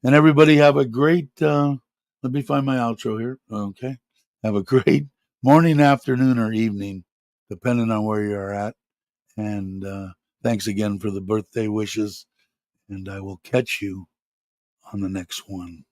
And everybody have a great. Let me find my outro here. Okay, have a great morning, afternoon, or evening, depending on where you're at. And thanks again for the birthday wishes. And I will catch you on the next one.